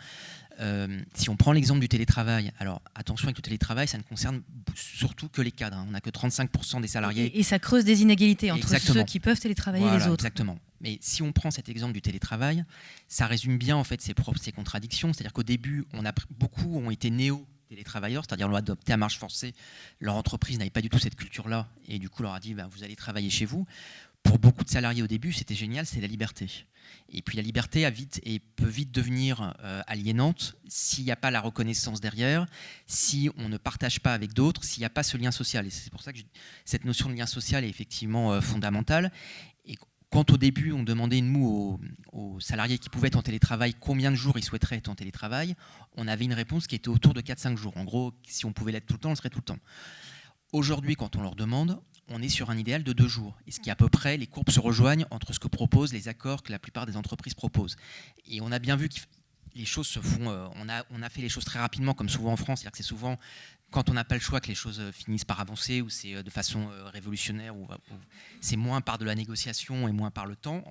Si on prend l'exemple du télétravail, alors attention avec le télétravail, ça ne concerne surtout que les cadres. On n'a que 35% des salariés. Et ça creuse des inégalités entre Exactement. ceux qui peuvent télétravailler et les autres. Exactement. Mais si on prend cet exemple du télétravail, ça résume bien en fait ces contradictions. C'est-à-dire qu'au début, beaucoup ont été néo-télétravailleurs, c'est-à-dire l'ont adopté à marche forcée. Leur entreprise n'avait pas du tout cette culture-là, et du coup leur a dit vous allez travailler chez vous. Pour beaucoup de salariés au début, c'était génial, c'est la liberté. Et puis la liberté peut vite devenir aliénante s'il n'y a pas la reconnaissance derrière, si on ne partage pas avec d'autres, s'il n'y a pas ce lien social. Et c'est pour ça que cette notion de lien social est effectivement fondamentale. Et quand au début, on demandait nous aux salariés qui pouvaient être en télétravail combien de jours ils souhaiteraient être en télétravail, on avait une réponse qui était autour de 4-5 jours. En gros, si on pouvait l'être tout le temps, on le serait tout le temps. Aujourd'hui, quand on leur demande, on est sur un idéal de 2 jours. Et ce qui est à peu près, les courbes se rejoignent entre ce que proposent les accords que la plupart des entreprises proposent. Et on a bien vu que les choses se font... on a fait les choses très rapidement, comme souvent en France. C'est-à-dire que c'est souvent, quand on n'a pas le choix, que les choses finissent par avancer, ou c'est de façon révolutionnaire, ou c'est moins par de la négociation et moins par le temps.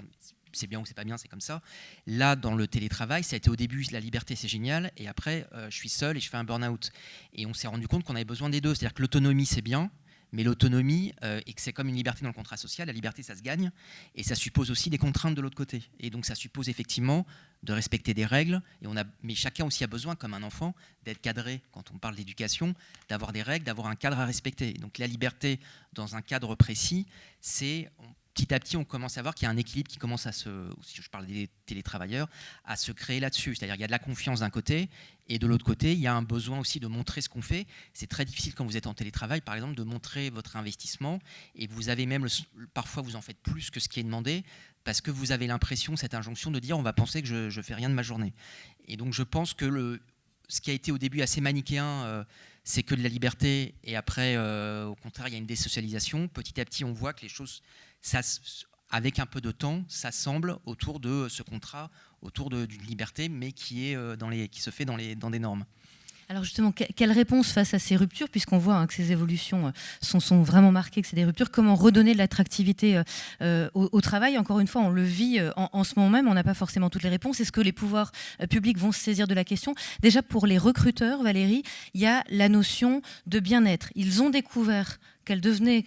C'est bien ou c'est pas bien, c'est comme ça. Là, dans le télétravail, ça a été au début, la liberté, c'est génial. Et après, je suis seul et je fais un burn-out. Et on s'est rendu compte qu'on avait besoin des deux. C'est-à-dire que l'autonomie, c'est bien. Mais l'autonomie, et que c'est comme une liberté dans le contrat social, la liberté, ça se gagne, et ça suppose aussi des contraintes de l'autre côté. Et donc ça suppose effectivement de respecter des règles, mais chacun aussi a besoin, comme un enfant, d'être cadré, quand on parle d'éducation, d'avoir des règles, d'avoir un cadre à respecter. Et donc la liberté, dans un cadre précis, c'est petit à petit, on commence à voir qu'il y a un équilibre qui commence si je parle des télétravailleurs, à se créer là-dessus. C'est-à-dire qu'il y a de la confiance d'un côté, et de l'autre côté, il y a un besoin aussi de montrer ce qu'on fait. C'est très difficile quand vous êtes en télétravail, par exemple, de montrer votre investissement, et vous avez même, parfois, vous en faites plus que ce qui est demandé, parce que vous avez l'impression, cette injonction de dire on va penser que je ne fais rien de ma journée. Et donc je pense que ce qui a été au début assez manichéen, c'est que de la liberté, et après, au contraire, il y a une désocialisation. Petit à petit, on voit que les choses, avec un peu de temps, s'assemblent autour de ce contrat, autour d'une liberté, mais qui se fait dans des normes. Alors justement, quelle réponse face à ces ruptures, puisqu'on voit que ces évolutions sont vraiment marquées, que c'est des ruptures, comment redonner de l'attractivité au travail? Encore une fois, on le vit en ce moment même, on n'a pas forcément toutes les réponses. Est-ce que les pouvoirs publics vont se saisir de la question? Déjà, pour les recruteurs, Valérie, il y a la notion de bien-être. Ils ont découvert qu'elle devenait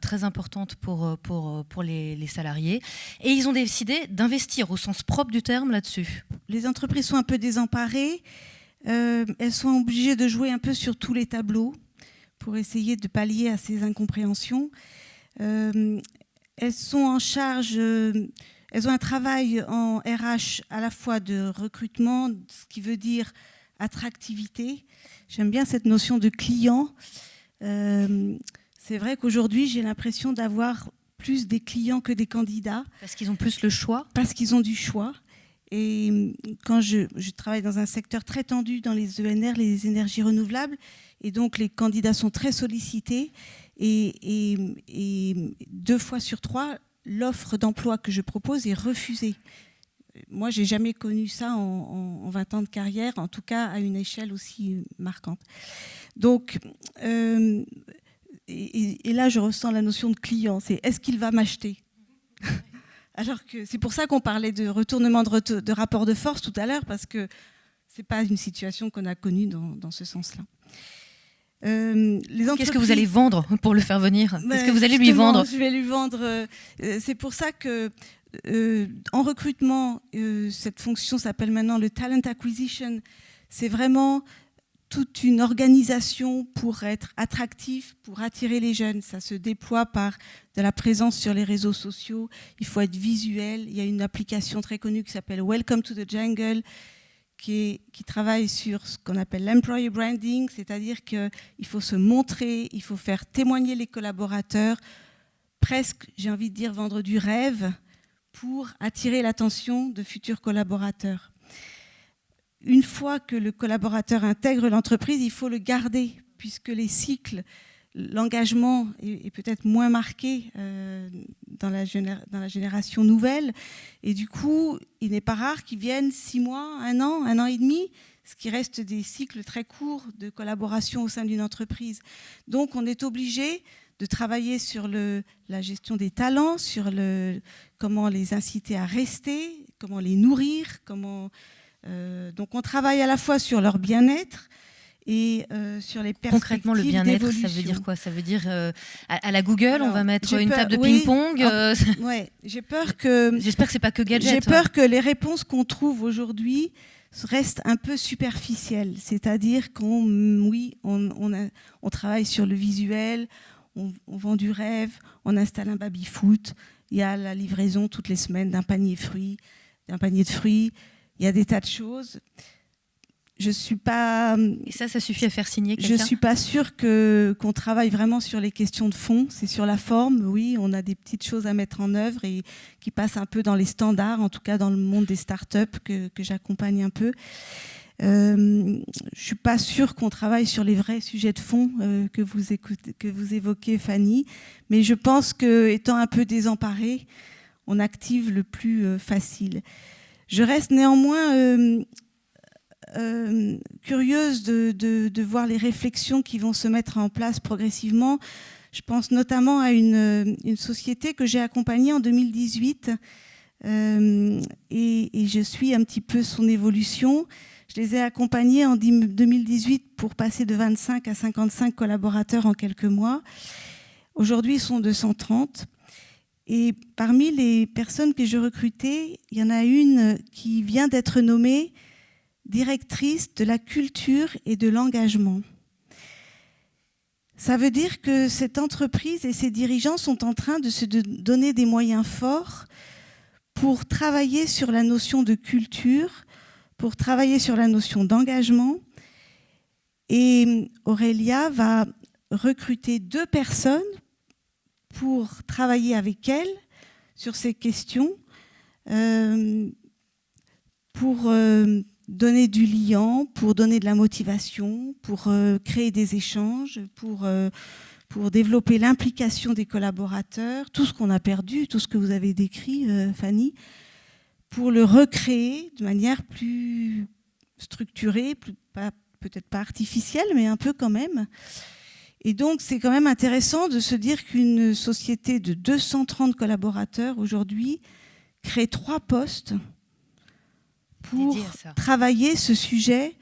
très importante pour les salariés, et ils ont décidé d'investir au sens propre du terme là-dessus. Les entreprises sont un peu désemparées. Elles sont obligées de jouer un peu sur tous les tableaux pour essayer de pallier à ces incompréhensions. Elles sont en charge, elles ont un travail en RH à la fois de recrutement, ce qui veut dire attractivité. J'aime bien cette notion de client. C'est vrai qu'aujourd'hui, j'ai l'impression d'avoir plus des clients que des candidats. Parce qu'ils ont plus le choix. Parce qu'ils ont du choix. Et quand je travaille dans un secteur très tendu dans les ENR, les énergies renouvelables, et donc les candidats sont très sollicités, et 2 fois sur 3, l'offre d'emploi que je propose est refusée. Moi, je n'ai jamais connu ça en 20 ans de carrière, en tout cas à une échelle aussi marquante. Donc, et là, je ressens la notion de client, c'est est-ce qu'il va m'acheter ? Alors que c'est pour ça qu'on parlait de retournement de rapport de force tout à l'heure, parce que ce n'est pas une situation qu'on a connue dans ce sens-là. Qu'est-ce que vous allez vendre pour le faire venir? Qu'est-ce que vous allez lui vendre? Je vais lui vendre. C'est pour ça que en recrutement, cette fonction s'appelle maintenant le talent acquisition. C'est vraiment toute une organisation pour être attractif, pour attirer les jeunes. Ça se déploie par de la présence sur les réseaux sociaux. Il faut être visuel. Il y a une application très connue qui s'appelle Welcome to the Jungle, qui travaille sur ce qu'on appelle l'employer branding, c'est-à-dire qu'il faut se montrer, il faut faire témoigner les collaborateurs, presque, j'ai envie de dire, vendre du rêve pour attirer l'attention de futurs collaborateurs. Une fois que le collaborateur intègre l'entreprise, il faut le garder, puisque les cycles, l'engagement est peut-être moins marqué dans la génération nouvelle. Et du coup, il n'est pas rare qu'ils viennent 6 mois, 1 an et demi, ce qui reste des cycles très courts de collaboration au sein d'une entreprise. Donc, on est obligé de travailler sur la gestion des talents, sur comment les inciter à rester, comment les nourrir, donc on travaille à la fois sur leur bien-être et sur les perspectives. Concrètement, le bien-être, ça veut dire quoi? Ça veut dire à la Google, alors, on va mettre une table de ping-pong. Ouais, j'ai peur que. J'espère que c'est pas que gadget. J'ai peur que les réponses qu'on trouve aujourd'hui restent un peu superficielles. C'est-à-dire qu'on travaille sur le visuel, on vend du rêve, on installe un baby-foot, il y a la livraison toutes les semaines d'un panier de fruits. Il y a des tas de choses. Je suis pas. Et ça suffit à faire signer quelqu'un? Je suis pas sûre qu'on travaille vraiment sur les questions de fond. C'est sur la forme. Oui, on a des petites choses à mettre en œuvre et qui passent un peu dans les standards, en tout cas dans le monde des startups que j'accompagne un peu. Je suis pas sûre qu'on travaille sur les vrais sujets de fond que vous évoquez, Fanny. Mais je pense que, étant un peu désemparée, on active le plus facile. Je reste néanmoins curieuse de voir les réflexions qui vont se mettre en place progressivement. Je pense notamment à une société que j'ai accompagnée en 2018 et je suis un petit peu son évolution. Je les ai accompagnés en 2018 pour passer de 25 à 55 collaborateurs en quelques mois. Aujourd'hui, ils sont 230. Et parmi les personnes que je recrutais, il y en a une qui vient d'être nommée directrice de la culture et de l'engagement. Ça veut dire que cette entreprise et ses dirigeants sont en train de se donner des moyens forts pour travailler sur la notion de culture, pour travailler sur la notion d'engagement. Et Aurélia va recruter 2 personnes pour travailler avec elle sur ces questions, pour donner du liant, pour donner de la motivation, pour créer des échanges, pour développer l'implication des collaborateurs, tout ce qu'on a perdu, tout ce que vous avez décrit, Fanny, pour le recréer de manière plus structurée, peut-être pas artificielle, mais un peu quand même. Et donc, c'est quand même intéressant de se dire qu'une société de 230 collaborateurs aujourd'hui crée 3 postes pour travailler ce sujet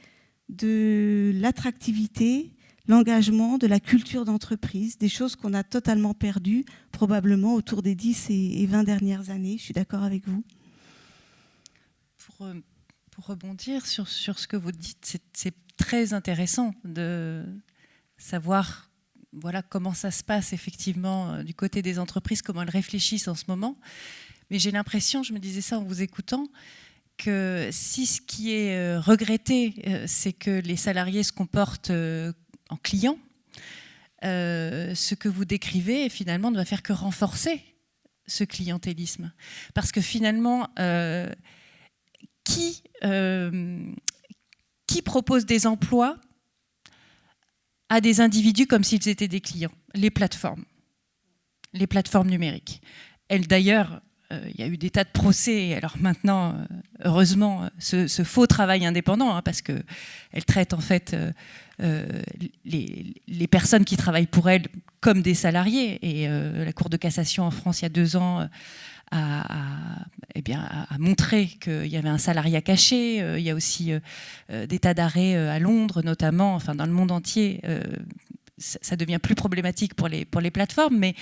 de l'attractivité, l'engagement, de la culture d'entreprise, des choses qu'on a totalement perdues probablement autour des 10 et 20 dernières années. Je suis d'accord avec vous. Pour rebondir sur ce que vous dites, c'est très intéressant de savoir comment ça se passe effectivement du côté des entreprises, comment elles réfléchissent en ce moment. Mais j'ai l'impression, je me disais ça en vous écoutant, que si ce qui est regretté, c'est que les salariés se comportent en clients, ce que vous décrivez finalement ne va faire que renforcer ce clientélisme. Parce que finalement, qui propose des emplois à des individus comme s'ils étaient des clients? Les plateformes numériques. Elles, d'ailleurs, il y a eu des tas de procès, alors maintenant, heureusement, ce faux travail indépendant, parce qu'elles traitent en fait les personnes qui travaillent pour elles comme des salariés. Et la Cour de cassation en France, il y a 2 ans, a montré qu'il y avait un salariat caché. Il y a aussi des tas d'arrêts à Londres, notamment, enfin dans le monde entier. Ça devient plus problématique pour les plateformes, mais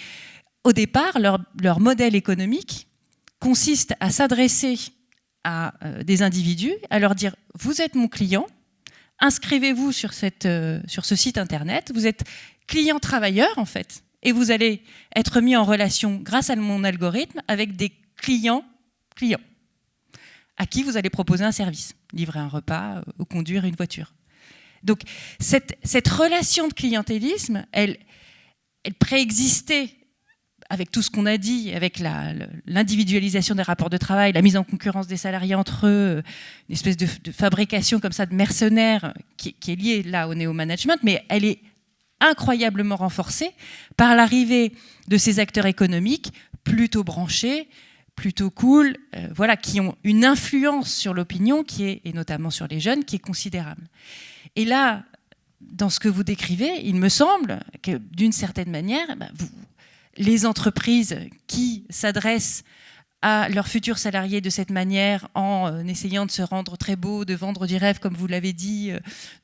au départ, leur modèle économique consiste à s'adresser à des individus, à leur dire « vous êtes mon client, inscrivez-vous sur ce site internet, vous êtes client travailleur en fait, et vous allez être mis en relation grâce à mon algorithme avec des clients à qui vous allez proposer un service, livrer un repas ou conduire une voiture. » Donc cette relation de clientélisme, elle préexistait avec tout ce qu'on a dit, avec l'individualisation des rapports de travail, la mise en concurrence des salariés entre eux, une espèce de fabrication comme ça de mercenaires qui est liée là au néo-management, mais elle est incroyablement renforcée par l'arrivée de ces acteurs économiques plutôt branchés, plutôt cool, qui ont une influence sur l'opinion et notamment sur les jeunes, qui est considérable. Et là, dans ce que vous décrivez, il me semble que d'une certaine manière, les entreprises qui s'adressent à leurs futurs salariés de cette manière, en essayant de se rendre très beau, de vendre du rêve, comme vous l'avez dit,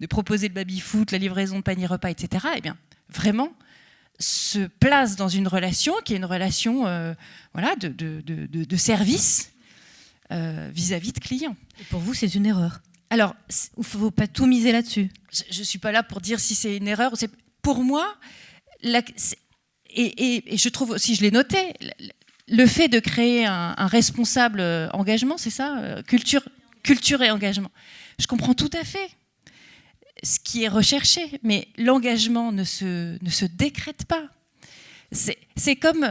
de proposer le baby-foot, la livraison de panier repas, etc., eh bien, vraiment, se placent dans une relation qui est une relation de service vis-à-vis de clients. Et pour vous, c'est une erreur? Alors, il ne faut pas tout miser là-dessus. Je ne suis pas là pour dire si c'est une erreur. Pour moi, et je trouve aussi, je l'ai noté, le fait de créer un responsable engagement, c'est ça, culture et engagement. Je comprends tout à fait ce qui est recherché, mais l'engagement ne se décrète pas. C'est comme,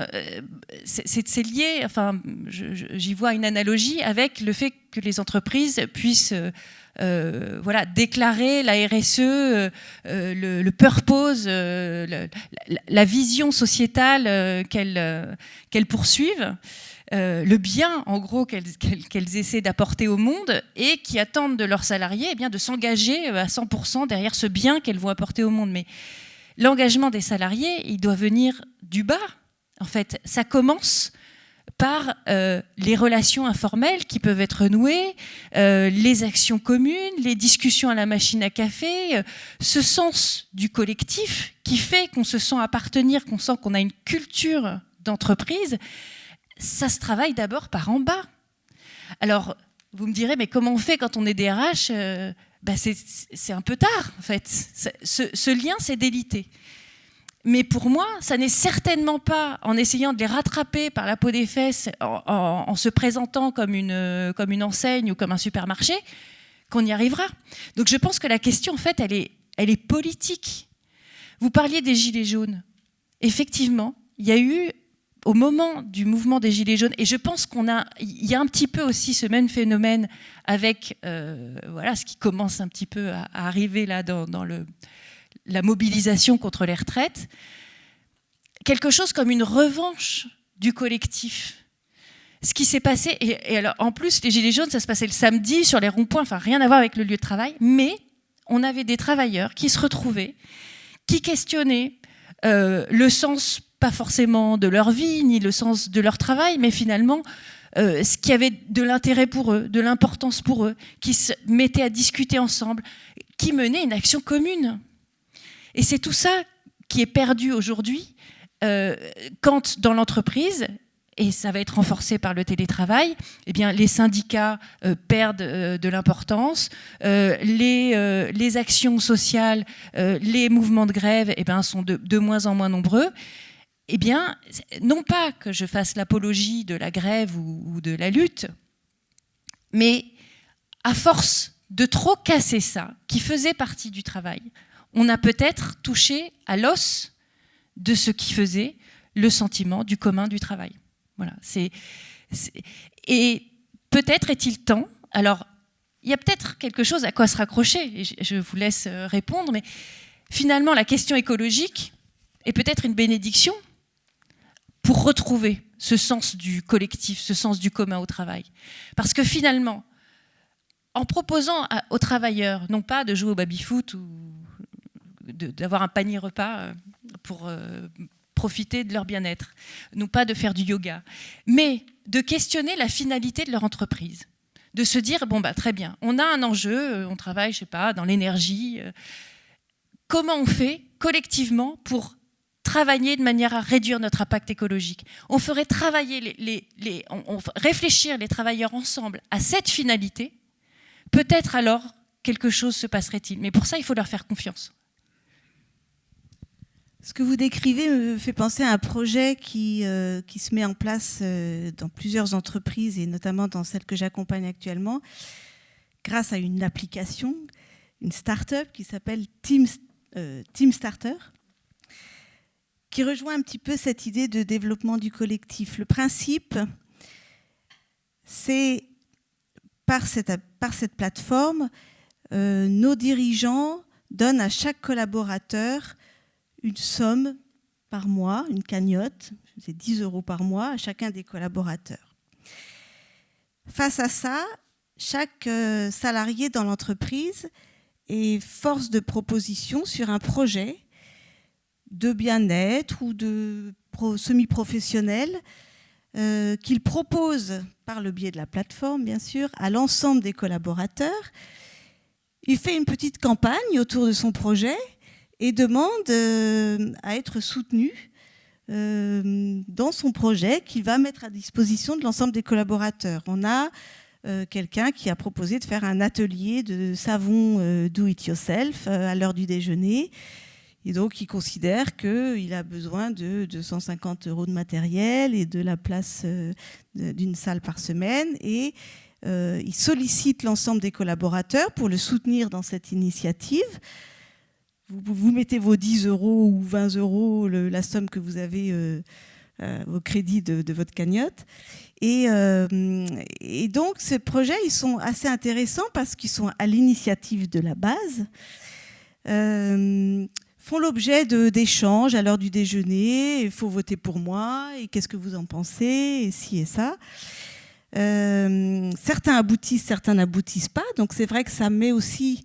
c'est lié, enfin, j'y vois une analogie avec le fait que les entreprises puissent déclarer la RSE, le purpose, la vision sociétale qu'elles poursuivent, le bien, en gros, qu'elles essaient d'apporter au monde et qui attendent de leurs salariés de s'engager à 100% derrière ce bien qu'elles vont apporter au monde. Mais l'engagement des salariés, il doit venir du bas. En fait, ça commence par les relations informelles qui peuvent être nouées, les actions communes, les discussions à la machine à café, ce sens du collectif qui fait qu'on se sent appartenir, qu'on sent qu'on a une culture d'entreprise. Ça se travaille d'abord par en bas. Alors, vous me direz, mais comment on fait quand on est DRH? C'est un peu tard, en fait. Ce lien s'est délité. Mais pour moi, ça n'est certainement pas en essayant de les rattraper par la peau des fesses, en se présentant comme une enseigne ou comme un supermarché, qu'on y arrivera. Donc je pense que la question, en fait, elle est politique. Vous parliez des Gilets jaunes. Effectivement, il y a eu, au moment du mouvement des Gilets jaunes, et je pense qu'il y a un petit peu aussi ce même phénomène avec voilà, ce qui commence un petit peu à arriver là dans la mobilisation contre les retraites, quelque chose comme une revanche du collectif. Ce qui s'est passé, et alors, en plus, les Gilets jaunes, ça se passait le samedi sur les ronds-points, enfin rien à voir avec le lieu de travail, mais on avait des travailleurs qui se retrouvaient, qui questionnaient le sens, pas forcément de leur vie, ni le sens de leur travail, mais finalement, ce qui avait de l'intérêt pour eux, de l'importance pour eux, qui se mettaient à discuter ensemble, qui menaient une action commune. Et c'est tout ça qui est perdu aujourd'hui quand dans l'entreprise, et ça va être renforcé par le télétravail, eh bien, les syndicats perdent de l'importance, les actions sociales, les mouvements de grève eh bien, sont de moins en moins nombreux. Eh bien, non pas que je fasse l'apologie de la grève ou de la lutte, mais à force de trop casser ça, qui faisait partie du travail, on a peut-être touché à l'os de ce qui faisait le sentiment du commun du travail. Voilà. Et peut-être est-il temps, alors il y a peut-être quelque chose à quoi se raccrocher, et je vous laisse répondre, mais finalement la question écologique est peut-être une bénédiction pour retrouver ce sens du collectif, ce sens du commun au travail. Parce que finalement, en proposant aux travailleurs, non pas de jouer au baby-foot ou d'avoir un panier repas pour profiter de leur bien-être, non pas de faire du yoga, mais de questionner la finalité de leur entreprise. De se dire, bon, bah, très bien, on a un enjeu, on travaille, je sais pas, dans l'énergie. Comment on fait collectivement pour travailler de manière à réduire notre impact écologique? On ferait travailler on réfléchir les travailleurs ensemble à cette finalité. Peut-être alors quelque chose se passerait-il. Mais pour ça, il faut leur faire confiance. Ce que vous décrivez me fait penser à un projet qui se met en place dans plusieurs entreprises et notamment dans celle que j'accompagne actuellement grâce à une application, une start-up qui s'appelle Team Starter, qui rejoint un petit peu cette idée de développement du collectif. Le principe, c'est par cette plateforme, nos dirigeants donnent à chaque collaborateur une somme par mois, une cagnotte, c'est 10 € par mois à chacun des collaborateurs. Face à ça, chaque salarié dans l'entreprise est force de proposition sur un projet de bien-être ou de semi-professionnel qu'il propose par le biais de la plateforme, bien sûr, à l'ensemble des collaborateurs. Il fait une petite campagne autour de son projet et demande à être soutenu dans son projet qu'il va mettre à disposition de l'ensemble des collaborateurs. On a quelqu'un qui a proposé de faire un atelier de savon do-it-yourself à l'heure du déjeuner. Et donc, il considère qu'il a besoin de 250 € de matériel et de la place d'une salle par semaine. Et il sollicite l'ensemble des collaborateurs pour le soutenir dans cette initiative. Vous mettez vos 10 € ou 20 €, la somme que vous avez au crédit de votre cagnotte. Et donc, ces projets, ils sont assez intéressants parce qu'ils sont à l'initiative de la base, font l'objet d'échanges à l'heure du déjeuner. Il faut voter pour moi, et qu'est-ce que vous en pensez, et ci et ça. Certains aboutissent, certains n'aboutissent pas. Donc, c'est vrai que ça met aussi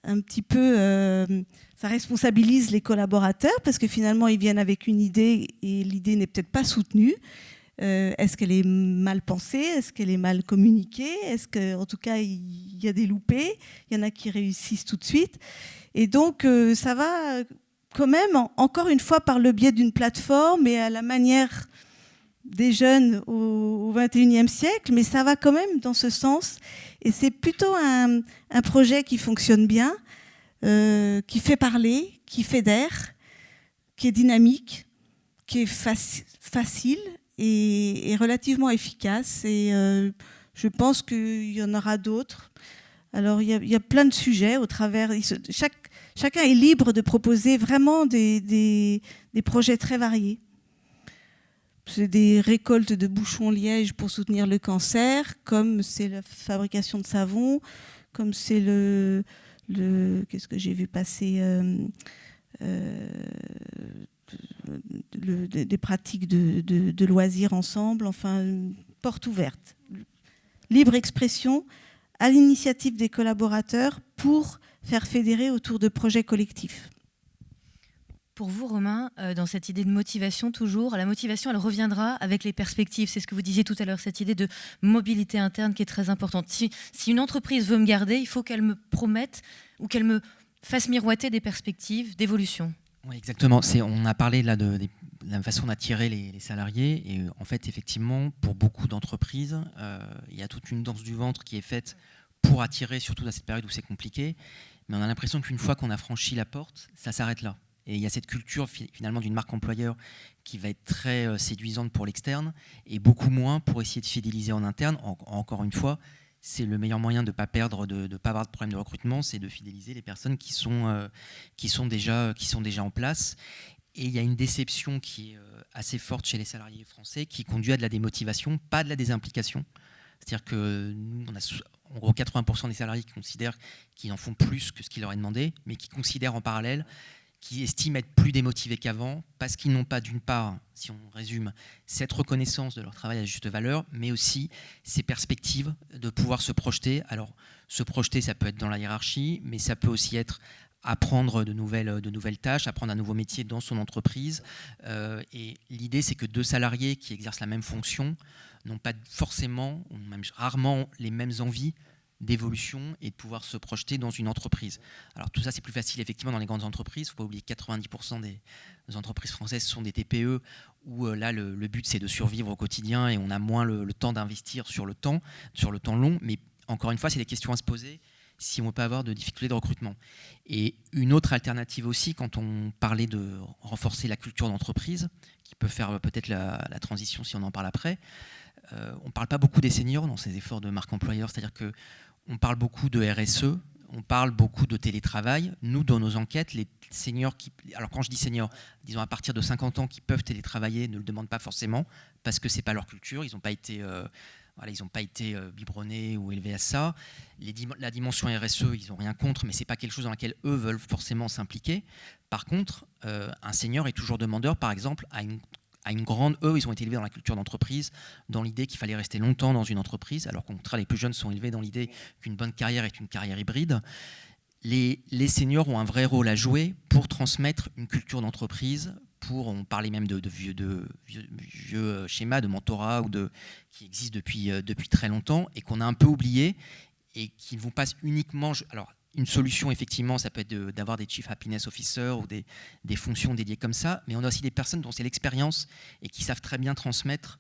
un petit peu... ça responsabilise les collaborateurs parce que finalement, ils viennent avec une idée et l'idée n'est peut-être pas soutenue. Est-ce qu'elle est mal pensée? Est-ce qu'elle est mal communiquée? Est-ce qu'en tout cas, il y a des loupés? Il y en a qui réussissent tout de suite. Et donc, ça va quand même, encore une fois, par le biais d'une plateforme et à la manière des jeunes au XXIe siècle, mais ça va quand même dans ce sens. Et c'est plutôt un projet qui fonctionne bien, qui fait parler, qui fédère, qui est dynamique, qui est facile et relativement efficace. Et je pense qu'il y en aura d'autres. Alors, il y a plein de sujets au travers. Chacun est libre de proposer vraiment des projets très variés. C'est des récoltes de bouchons-liège pour soutenir le cancer, comme c'est la fabrication de savon, comme c'est qu'est-ce que j'ai vu passer des pratiques de loisirs ensemble, enfin, porte ouverte. Libre expression à l'initiative des collaborateurs pour faire fédérer autour de projets collectifs. Pour vous, Romain, dans cette idée de motivation toujours, la motivation, elle reviendra avec les perspectives. C'est ce que vous disiez tout à l'heure, cette idée de mobilité interne qui est très importante. Si une entreprise veut me garder, il faut qu'elle me promette ou qu'elle me fasse miroiter des perspectives d'évolution. Oui, exactement. On a parlé là de la façon d'attirer les salariés. Et en fait, effectivement, pour beaucoup d'entreprises, il y a toute une danse du ventre qui est faite pour attirer, surtout dans cette période où c'est compliqué. Mais on a l'impression qu'une fois qu'on a franchi la porte, ça s'arrête là. Et il y a cette culture finalement d'une marque employeur qui va être très séduisante pour l'externe et beaucoup moins pour essayer de fidéliser en interne. Encore une fois, c'est le meilleur moyen de ne pas perdre, de ne pas avoir de problème de recrutement, c'est de fidéliser les personnes qui sont déjà en place. Et il y a une déception qui est assez forte chez les salariés français qui conduit à de la démotivation, pas de la désimplication. C'est-à-dire que nous, en gros 80% des salariés qui considèrent qu'ils en font plus que ce qui leur est demandé, mais qui considèrent en parallèle qui estiment être plus démotivés qu'avant parce qu'ils n'ont pas, d'une part, si on résume, cette reconnaissance de leur travail à juste valeur, mais aussi ces perspectives de pouvoir se projeter. Alors, se projeter, ça peut être dans la hiérarchie, mais ça peut aussi être apprendre de nouvelles tâches, apprendre un nouveau métier dans son entreprise. Et l'idée, c'est que deux salariés qui exercent la même fonction n'ont pas forcément, ou même rarement, les mêmes envies d'évolution et de pouvoir se projeter dans une entreprise. Alors tout ça, c'est plus facile effectivement dans les grandes entreprises. Il ne faut pas oublier que 90% des entreprises françaises sont des TPE où là, le but, c'est de survivre au quotidien et on a moins le temps d'investir sur le temps long. Mais encore une fois, c'est des questions à se poser si on ne veut pas avoir de difficultés de recrutement. Et une autre alternative aussi, quand on parlait de renforcer la culture d'entreprise, qui peut faire peut-être la transition si on en parle après, on ne parle pas beaucoup des seniors dans ces efforts de marque employeur, c'est-à-dire qu'on parle beaucoup de RSE, on parle beaucoup de télétravail. Nous, dans nos enquêtes, les seniors alors quand je dis seniors, disons à partir de 50 ans qui peuvent télétravailler, ne le demandent pas forcément parce que ce n'est pas leur culture, ils n'ont pas été... ils n'ont pas été biberonnés ou élevés à ça. La dimension RSE, ils n'ont rien contre, mais ce n'est pas quelque chose dans laquelle eux veulent forcément s'impliquer. Par contre, un senior est toujours demandeur, par exemple, à une grande... Eux, ils ont été élevés dans la culture d'entreprise, dans l'idée qu'il fallait rester longtemps dans une entreprise, alors qu'au contraire, les plus jeunes sont élevés dans l'idée qu'une bonne carrière est une carrière hybride. Les seniors ont un vrai rôle à jouer pour transmettre une culture d'entreprise. On parlait même de vieux schémas de mentorat qui existent depuis très longtemps et qu'on a un peu oublié et qui ne vont pas uniquement... Alors, une solution, effectivement, ça peut être d'avoir des Chief Happiness Officers ou des fonctions dédiées comme ça, mais on a aussi des personnes dont c'est l'expérience et qui savent très bien transmettre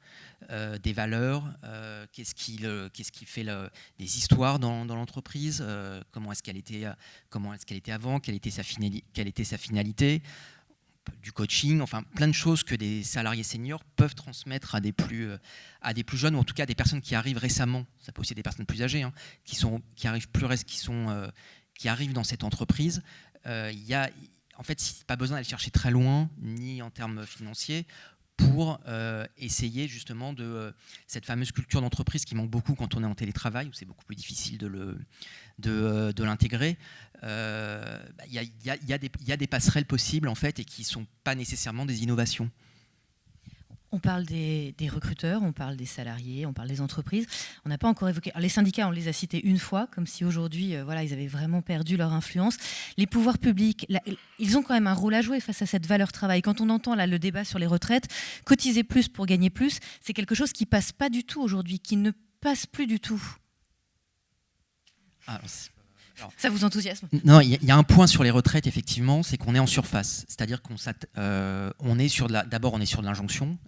des valeurs, qu'est-ce qui fait des histoires dans l'entreprise, comment est-ce qu'elle était avant, quelle était sa finalité, du coaching, enfin plein de choses que des salariés seniors peuvent transmettre à des plus jeunes, ou en tout cas à des personnes qui arrivent récemment. Ça peut aussi être des personnes plus âgées, qui arrivent dans cette entreprise. En fait, pas besoin d'aller chercher très loin, ni en termes financiers, pour essayer justement de cette fameuse culture d'entreprise qui manque beaucoup quand on est en télétravail, où c'est beaucoup plus difficile de l'intégrer. Il y a des passerelles possibles en fait et qui ne sont pas nécessairement des innovations. On parle des recruteurs, on parle des salariés, on parle des entreprises. On n'a pas encore évoqué... Alors les syndicats, on les a cités une fois, comme si aujourd'hui, ils avaient vraiment perdu leur influence. Les pouvoirs publics, ils ont quand même un rôle à jouer face à cette valeur travail. Quand on entend là, le débat sur les retraites, cotiser plus pour gagner plus, c'est quelque chose qui ne passe pas du tout aujourd'hui, qui ne passe plus du tout. Ça vous enthousiasme ? Non, il y a un point sur les retraites, effectivement, c'est qu'on est en surface. C'est-à-dire qu'on est sur de l'injonction.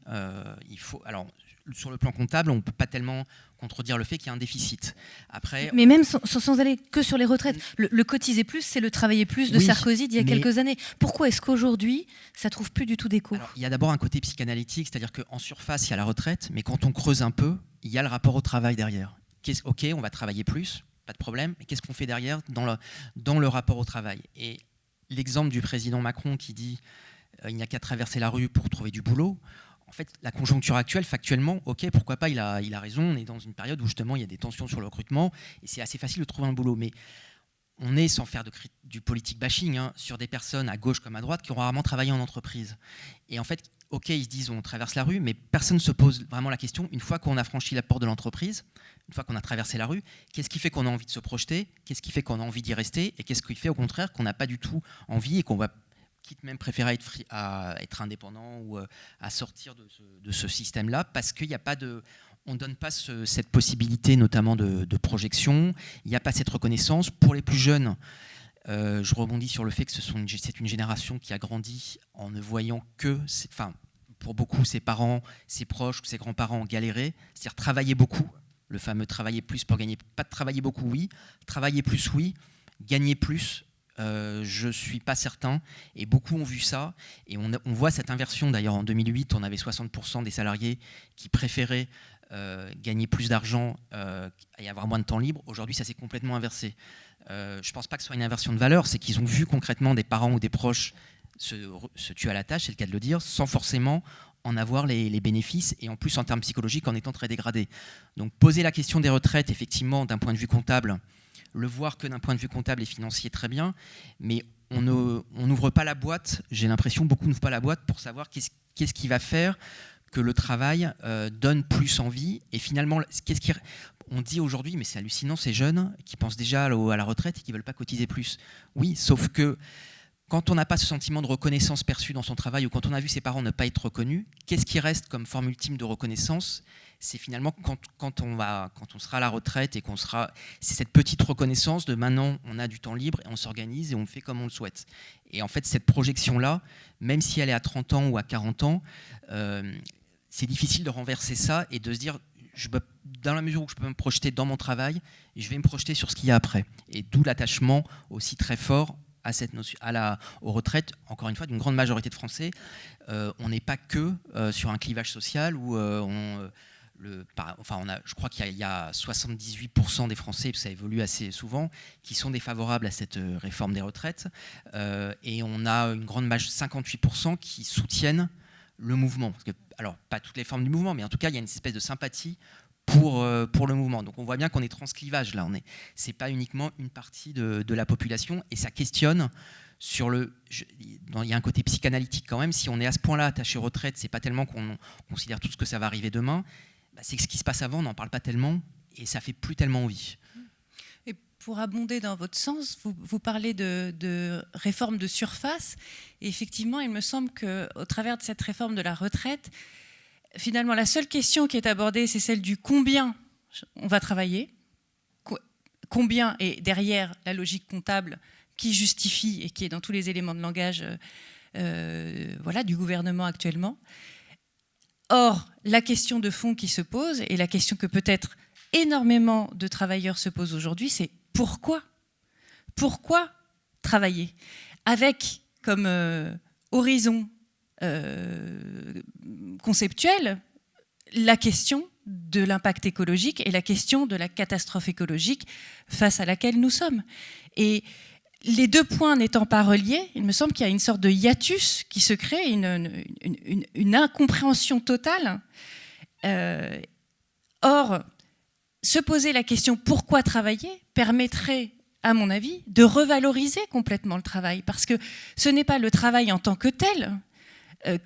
sur le plan comptable, on ne peut pas tellement contredire le fait qu'il y a un déficit. Après, mais même sans aller que sur les retraites, le cotiser plus, c'est le travailler plus de Sarkozy d'il y a quelques années. Pourquoi est-ce qu'aujourd'hui, ça ne trouve plus du tout d'écho? Alors, il y a d'abord un côté psychanalytique, c'est-à-dire qu'en surface, il y a la retraite, mais quand on creuse un peu, il y a le rapport au travail derrière. Ok, on va travailler plus, pas de problème, mais qu'est-ce qu'on fait derrière dans le rapport au travail? Et l'exemple du président Macron qui dit il n'y a qu'à traverser la rue pour trouver du boulot. En fait, la conjoncture actuelle, factuellement, ok, pourquoi pas, il a raison, on est dans une période où justement il y a des tensions sur le recrutement et c'est assez facile de trouver un boulot. Mais on est, sans faire du politique bashing, sur des personnes à gauche comme à droite qui ont rarement travaillé en entreprise. Et en fait, ok, ils se disent on traverse la rue, mais personne ne se pose vraiment la question, une fois qu'on a franchi la porte de l'entreprise, une fois qu'on a traversé la rue, qu'est-ce qui fait qu'on a envie de se projeter? Qu'est-ce qui fait qu'on a envie d'y rester? Et qu'est-ce qui fait au contraire qu'on n'a pas du tout envie et qu'on va quitte même préférer à être indépendant ou à sortir de ce système-là, parce qu'il n'y a pas de... On ne donne pas cette possibilité notamment de projection, il n'y a pas cette reconnaissance. Pour les plus jeunes, je rebondis sur le fait que c'est une génération qui a grandi en ne voyant que... Enfin, pour beaucoup, ses parents, ses proches, ses grands-parents galérer, c'est-à-dire travailler beaucoup, le fameux travailler plus pour gagner... Pas de travailler beaucoup, oui. Travailler plus, oui. Gagner plus, je ne suis pas certain, et beaucoup ont vu ça, et on voit cette inversion. D'ailleurs, en 2008, on avait 60% des salariés qui préféraient gagner plus d'argent et avoir moins de temps libre. Aujourd'hui, ça s'est complètement inversé. Je ne pense pas que ce soit une inversion de valeur, c'est qu'ils ont vu concrètement des parents ou des proches se tuer à la tâche, c'est le cas de le dire, sans forcément en avoir les bénéfices, et en plus en termes psychologiques en étant très dégradés. Donc poser la question des retraites, effectivement, d'un point de vue comptable, le voir que d'un point de vue comptable et financier, très bien, mais on n'ouvre pas la boîte, j'ai l'impression, beaucoup n'ouvrent pas la boîte pour savoir qu'est-ce qui va faire que le travail donne plus envie. Et finalement, on dit aujourd'hui, mais c'est hallucinant, ces jeunes qui pensent déjà à la retraite et qui ne veulent pas cotiser plus. Oui, sauf que quand on n'a pas ce sentiment de reconnaissance perçue dans son travail, ou quand on a vu ses parents ne pas être reconnus, qu'est-ce qui reste comme forme ultime de reconnaissance? C'est finalement quand on sera à la retraite et c'est cette petite reconnaissance de maintenant on a du temps libre et on s'organise et on le fait comme on le souhaite. Et en fait, cette projection-là, même si elle est à 30 ans ou à 40 ans, c'est difficile de renverser ça et de se dire, dans la mesure où je peux me projeter dans mon travail, je vais me projeter sur ce qu'il y a après. Et d'où l'attachement aussi très fort à cette notion, aux retraites, encore une fois, d'une grande majorité de Français. On n'est pas que sur un clivage social où je crois qu'il y a 78% des Français, ça évolue assez souvent, qui sont défavorables à cette réforme des retraites. Et on a une grande majorité, 58%, qui soutiennent le mouvement. Parce que, alors, pas toutes les formes du mouvement, mais en tout cas, il y a une espèce de sympathie pour le mouvement. Donc on voit bien qu'on est transclivage là. C'est pas uniquement une partie de la population, et ça questionne sur il y a un côté psychanalytique quand même. Si on est à ce point-là attaché aux retraites, c'est pas tellement qu'on considère tout ce que ça va arriver demain, c'est que ce qui se passe avant, on n'en parle pas tellement, et ça fait plus tellement envie. Et pour abonder dans votre sens, vous parlez de réforme de surface, et effectivement, il me semble qu'au travers de cette réforme de la retraite, finalement, la seule question qui est abordée, c'est celle du combien on va travailler, combien est derrière la logique comptable qui justifie et qui est dans tous les éléments de langage du gouvernement actuellement. Or, la question de fond qui se pose, et la question que peut-être énormément de travailleurs se posent aujourd'hui, c'est pourquoi ? Pourquoi travailler ? Avec comme horizon conceptuel la question de l'impact écologique et la question de la catastrophe écologique face à laquelle nous sommes. Et les deux points n'étant pas reliés, il me semble qu'il y a une sorte de hiatus qui se crée, une incompréhension totale. Or, se poser la question pourquoi travailler permettrait, à mon avis, de revaloriser complètement le travail, parce que ce n'est pas le travail en tant que tel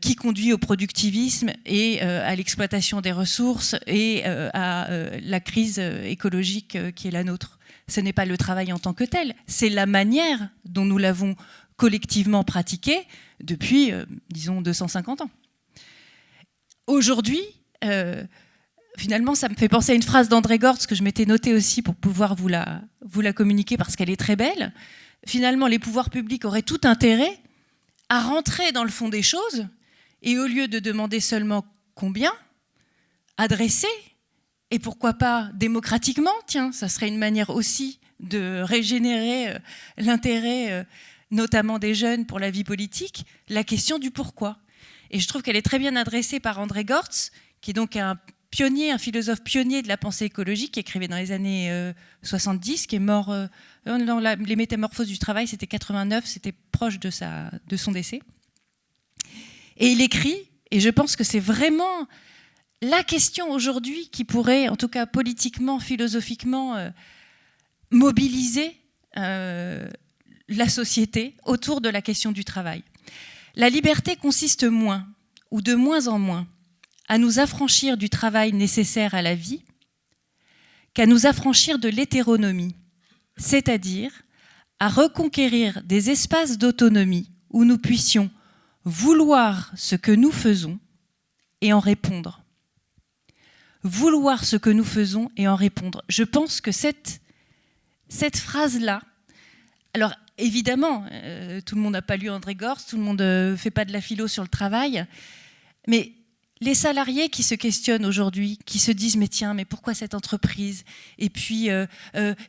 qui conduit au productivisme et à l'exploitation des ressources et à la crise écologique qui est la nôtre. Ce n'est pas le travail en tant que tel, c'est la manière dont nous l'avons collectivement pratiqué depuis, disons, 250 ans. Aujourd'hui, finalement, ça me fait penser à une phrase d'André Gortz que je m'étais notée aussi pour pouvoir vous la communiquer parce qu'elle est très belle. Finalement, les pouvoirs publics auraient tout intérêt à rentrer dans le fond des choses et au lieu de demander seulement combien, adresser, et pourquoi pas démocratiquement, tiens, ça serait une manière aussi de régénérer l'intérêt, notamment des jeunes, pour la vie politique, la question du pourquoi. Et je trouve qu'elle est très bien adressée par André Gortz, qui est donc un philosophe pionnier de la pensée écologique, qui écrivait dans les années 70, qui est mort dans les Métamorphoses du travail, c'était 89, c'était proche de son décès. Et il écrit, et je pense que c'est vraiment la question aujourd'hui qui pourrait, en tout cas politiquement, philosophiquement, mobiliser la société autour de la question du travail. La liberté consiste moins, ou de moins en moins, à nous affranchir du travail nécessaire à la vie qu'à nous affranchir de l'hétéronomie, c'est-à-dire à reconquérir des espaces d'autonomie où nous puissions vouloir ce que nous faisons et en répondre. Vouloir ce que nous faisons et en répondre. Je pense que cette phrase-là, alors évidemment, tout le monde n'a pas lu André Gortz, tout le monde ne fait pas de la philo sur le travail, mais les salariés qui se questionnent aujourd'hui, qui se disent « mais tiens, mais pourquoi cette entreprise ?» Et puis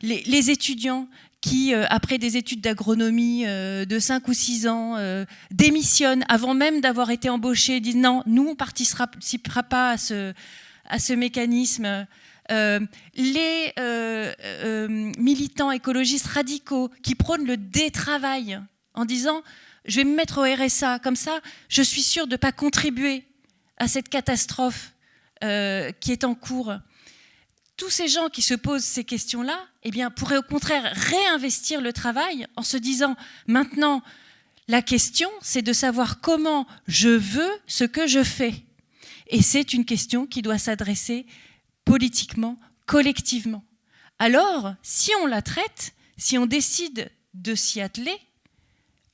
les étudiants qui, après des études d'agronomie de 5 ou 6 ans, démissionnent avant même d'avoir été embauchés, disent « non, nous, on ne participera pas à ce mécanisme ». Les militants écologistes radicaux qui prônent le détravail en disant « je vais me mettre au RSA, comme ça, je suis sûr de ne pas contribuer à cette catastrophe qui est en cours ». Tous ces gens qui se posent ces questions-là, eh bien, pourraient au contraire réinvestir le travail en se disant « maintenant, la question, c'est de savoir comment je veux ce que je fais ». Et c'est une question qui doit s'adresser politiquement, collectivement. Alors, si on la traite, si on décide de s'y atteler,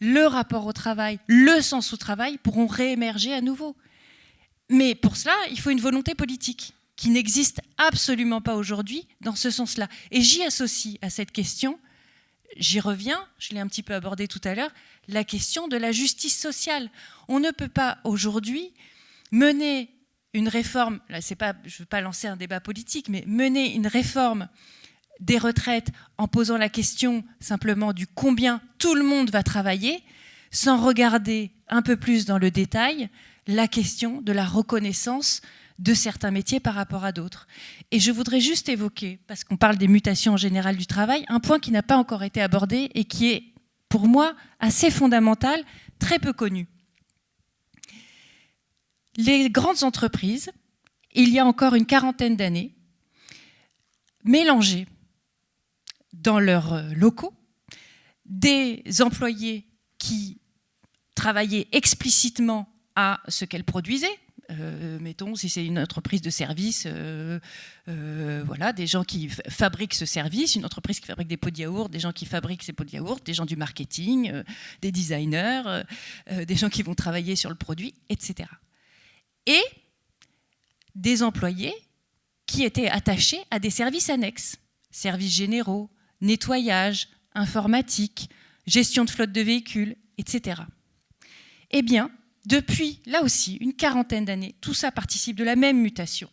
le rapport au travail, le sens au travail pourront réémerger à nouveau. Mais pour cela, il faut une volonté politique qui n'existe absolument pas aujourd'hui dans ce sens-là. Et j'y associe à cette question, j'y reviens, je l'ai un petit peu abordé tout à l'heure, la question de la justice sociale. On ne peut pas aujourd'hui mener une réforme, là, je ne veux pas lancer un débat politique, mais mener une réforme des retraites en posant la question simplement du combien tout le monde va travailler, sans regarder un peu plus dans le détail la question de la reconnaissance de certains métiers par rapport à d'autres. Et je voudrais juste évoquer, parce qu'on parle des mutations en général du travail, un point qui n'a pas encore été abordé et qui est, pour moi, assez fondamental, très peu connu. Les grandes entreprises, il y a encore une quarantaine d'années, mélangeaient dans leurs locaux des employés qui travaillaient explicitement à ce qu'elles produisaient. Mettons, si c'est une entreprise de service, voilà, des gens qui fabriquent ce service, une entreprise qui fabrique des pots de yaourt, des gens qui fabriquent ces pots de yaourt, des gens du marketing, des designers, des gens qui vont travailler sur le produit, etc. Et des employés qui étaient attachés à des services annexes, services généraux, nettoyage, informatique, gestion de flotte de véhicules, etc. Eh bien, depuis, là aussi, une quarantaine d'années, tout ça participe de la même mutation.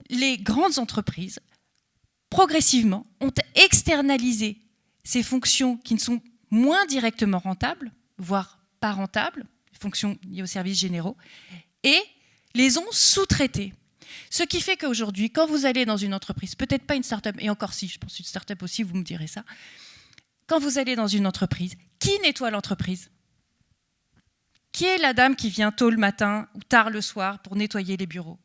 Les grandes entreprises, progressivement, ont externalisé ces fonctions qui ne sont moins directement rentables, voire pas rentables, fonctions liées aux services généraux, et les ont sous-traitées. Ce qui fait qu'aujourd'hui, quand vous allez dans une entreprise, peut-être pas une start-up, et encore si, je pense une start-up aussi, vous me direz ça, quand vous allez dans une entreprise, qui nettoie l'entreprise ? Qui est la dame qui vient tôt le matin ou tard le soir pour nettoyer les bureaux ?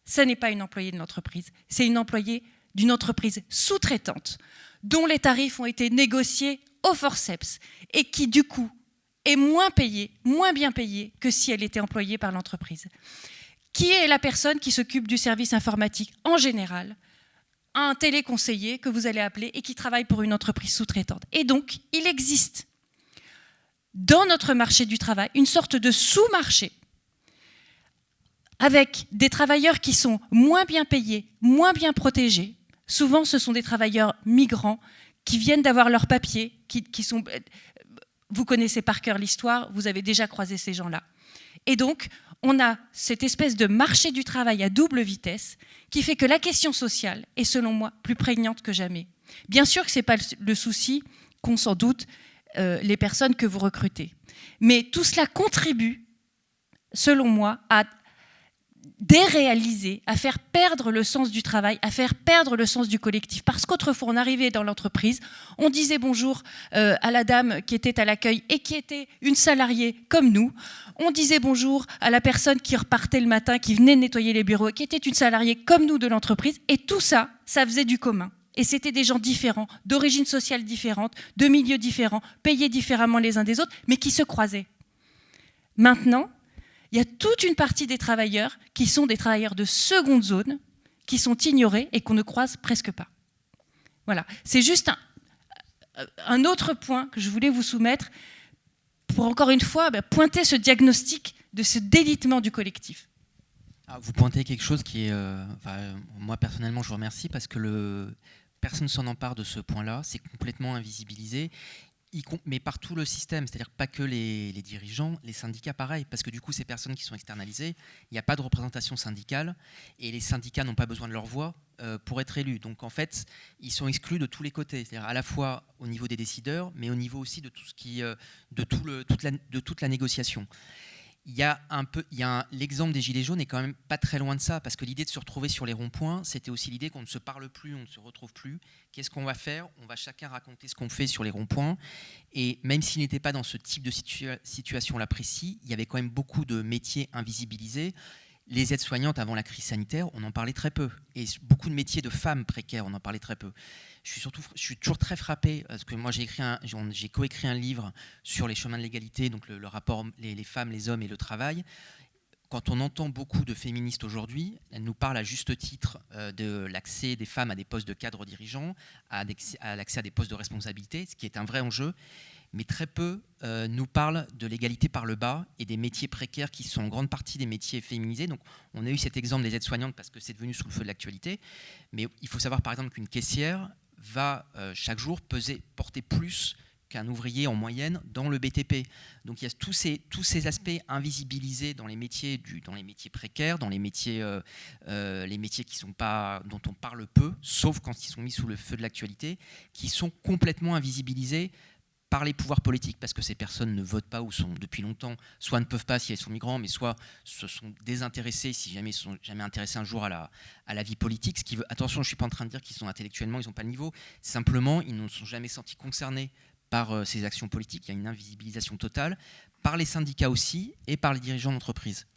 Ce n'est pas une employée de l'entreprise, c'est une employée d'une entreprise sous-traitante dont les tarifs ont été négociés au forceps et qui, du coup, est moins payée, moins bien payée que si elle était employée par l'entreprise. Qui est la personne qui s'occupe du service informatique en général ? Un téléconseiller que vous allez appeler et qui travaille pour une entreprise sous-traitante. Et donc, il existe dans notre marché du travail une sorte de sous-marché avec des travailleurs qui sont moins bien payés, moins bien protégés. Souvent, ce sont des travailleurs migrants qui viennent d'avoir leurs papiers, qui sont... Vous connaissez par cœur l'histoire, vous avez déjà croisé ces gens-là. Et donc, on a cette espèce de marché du travail à double vitesse qui fait que la question sociale est, selon moi, plus prégnante que jamais. Bien sûr que ce n'est pas le souci qu'ont sans doute les personnes que vous recrutez. Mais tout cela contribue, selon moi, à déréaliser, à faire perdre le sens du travail, à faire perdre le sens du collectif. Parce qu'autrefois, on arrivait dans l'entreprise, on disait bonjour à la dame qui était à l'accueil et qui était une salariée comme nous. On disait bonjour à la personne qui repartait le matin, qui venait nettoyer les bureaux, qui était une salariée comme nous de l'entreprise. Et tout ça, ça faisait du commun. Et c'était des gens différents, d'origines sociales différentes, de milieux différents, payés différemment les uns des autres, mais qui se croisaient. Maintenant, il y a toute une partie des travailleurs qui sont des travailleurs de seconde zone, qui sont ignorés et qu'on ne croise presque pas. Voilà, c'est juste un autre point que je voulais vous soumettre pour, encore une fois, pointer ce diagnostic de ce délitement du collectif. Alors, vous pointez quelque chose qui est... moi, personnellement, je vous remercie parce que personne ne s'en empare de ce point-là. C'est complètement invisibilisé. Mais par tout le système, c'est-à-dire pas que les dirigeants, les syndicats pareil, parce que du coup ces personnes qui sont externalisées, il n'y a pas de représentation syndicale et les syndicats n'ont pas besoin de leur voix pour être élus. Donc en fait, ils sont exclus de tous les côtés, c'est-à-dire à la fois au niveau des décideurs, mais au niveau aussi de tout ce qui, de toute la négociation. L'exemple des Gilets jaunes n'est quand même pas très loin de ça, parce que l'idée de se retrouver sur les ronds-points, c'était aussi l'idée qu'on ne se parle plus, on ne se retrouve plus. Qu'est-ce qu'on va faire ? On va chacun raconter ce qu'on fait sur les ronds-points. Et même s'il n'était pas dans ce type de situation-là précis, il y avait quand même beaucoup de métiers invisibilisés. Les aides-soignantes, avant la crise sanitaire, on en parlait très peu. Et beaucoup de métiers de femmes précaires, on en parlait très peu. Je suis toujours très frappé, parce que moi j'ai coécrit un livre sur les chemins de l'égalité, donc le rapport les femmes, les hommes et le travail. Quand on entend beaucoup de féministes aujourd'hui, elles nous parlent à juste titre de l'accès des femmes à des postes de cadres dirigeants, à l'accès à des postes de responsabilité, ce qui est un vrai enjeu. Mais très peu nous parlent de l'égalité par le bas et des métiers précaires qui sont en grande partie des métiers féminisés. Donc on a eu cet exemple des aides-soignantes parce que c'est devenu sous le feu de l'actualité. Mais il faut savoir par exemple qu'une caissière va chaque jour porter plus qu'un ouvrier en moyenne dans le BTP. Donc il y a tous ces aspects invisibilisés dans les métiers précaires, dans les métiers qui sont pas, dont on parle peu, sauf quand ils sont mis sous le feu de l'actualité, qui sont complètement invisibilisés par les pouvoirs politiques, parce que ces personnes ne votent pas ou sont depuis longtemps, soit ne peuvent pas si elles sont migrants, mais soit se sont désintéressés si jamais ils ne sont jamais intéressés un jour à la vie politique. Attention, je ne suis pas en train de dire qu'ils sont intellectuellement, ils n'ont pas le niveau. Simplement, ils ne se sont jamais sentis concernés par ces actions politiques. Il y a une invisibilisation totale, par les syndicats aussi, et par les dirigeants d'entreprise.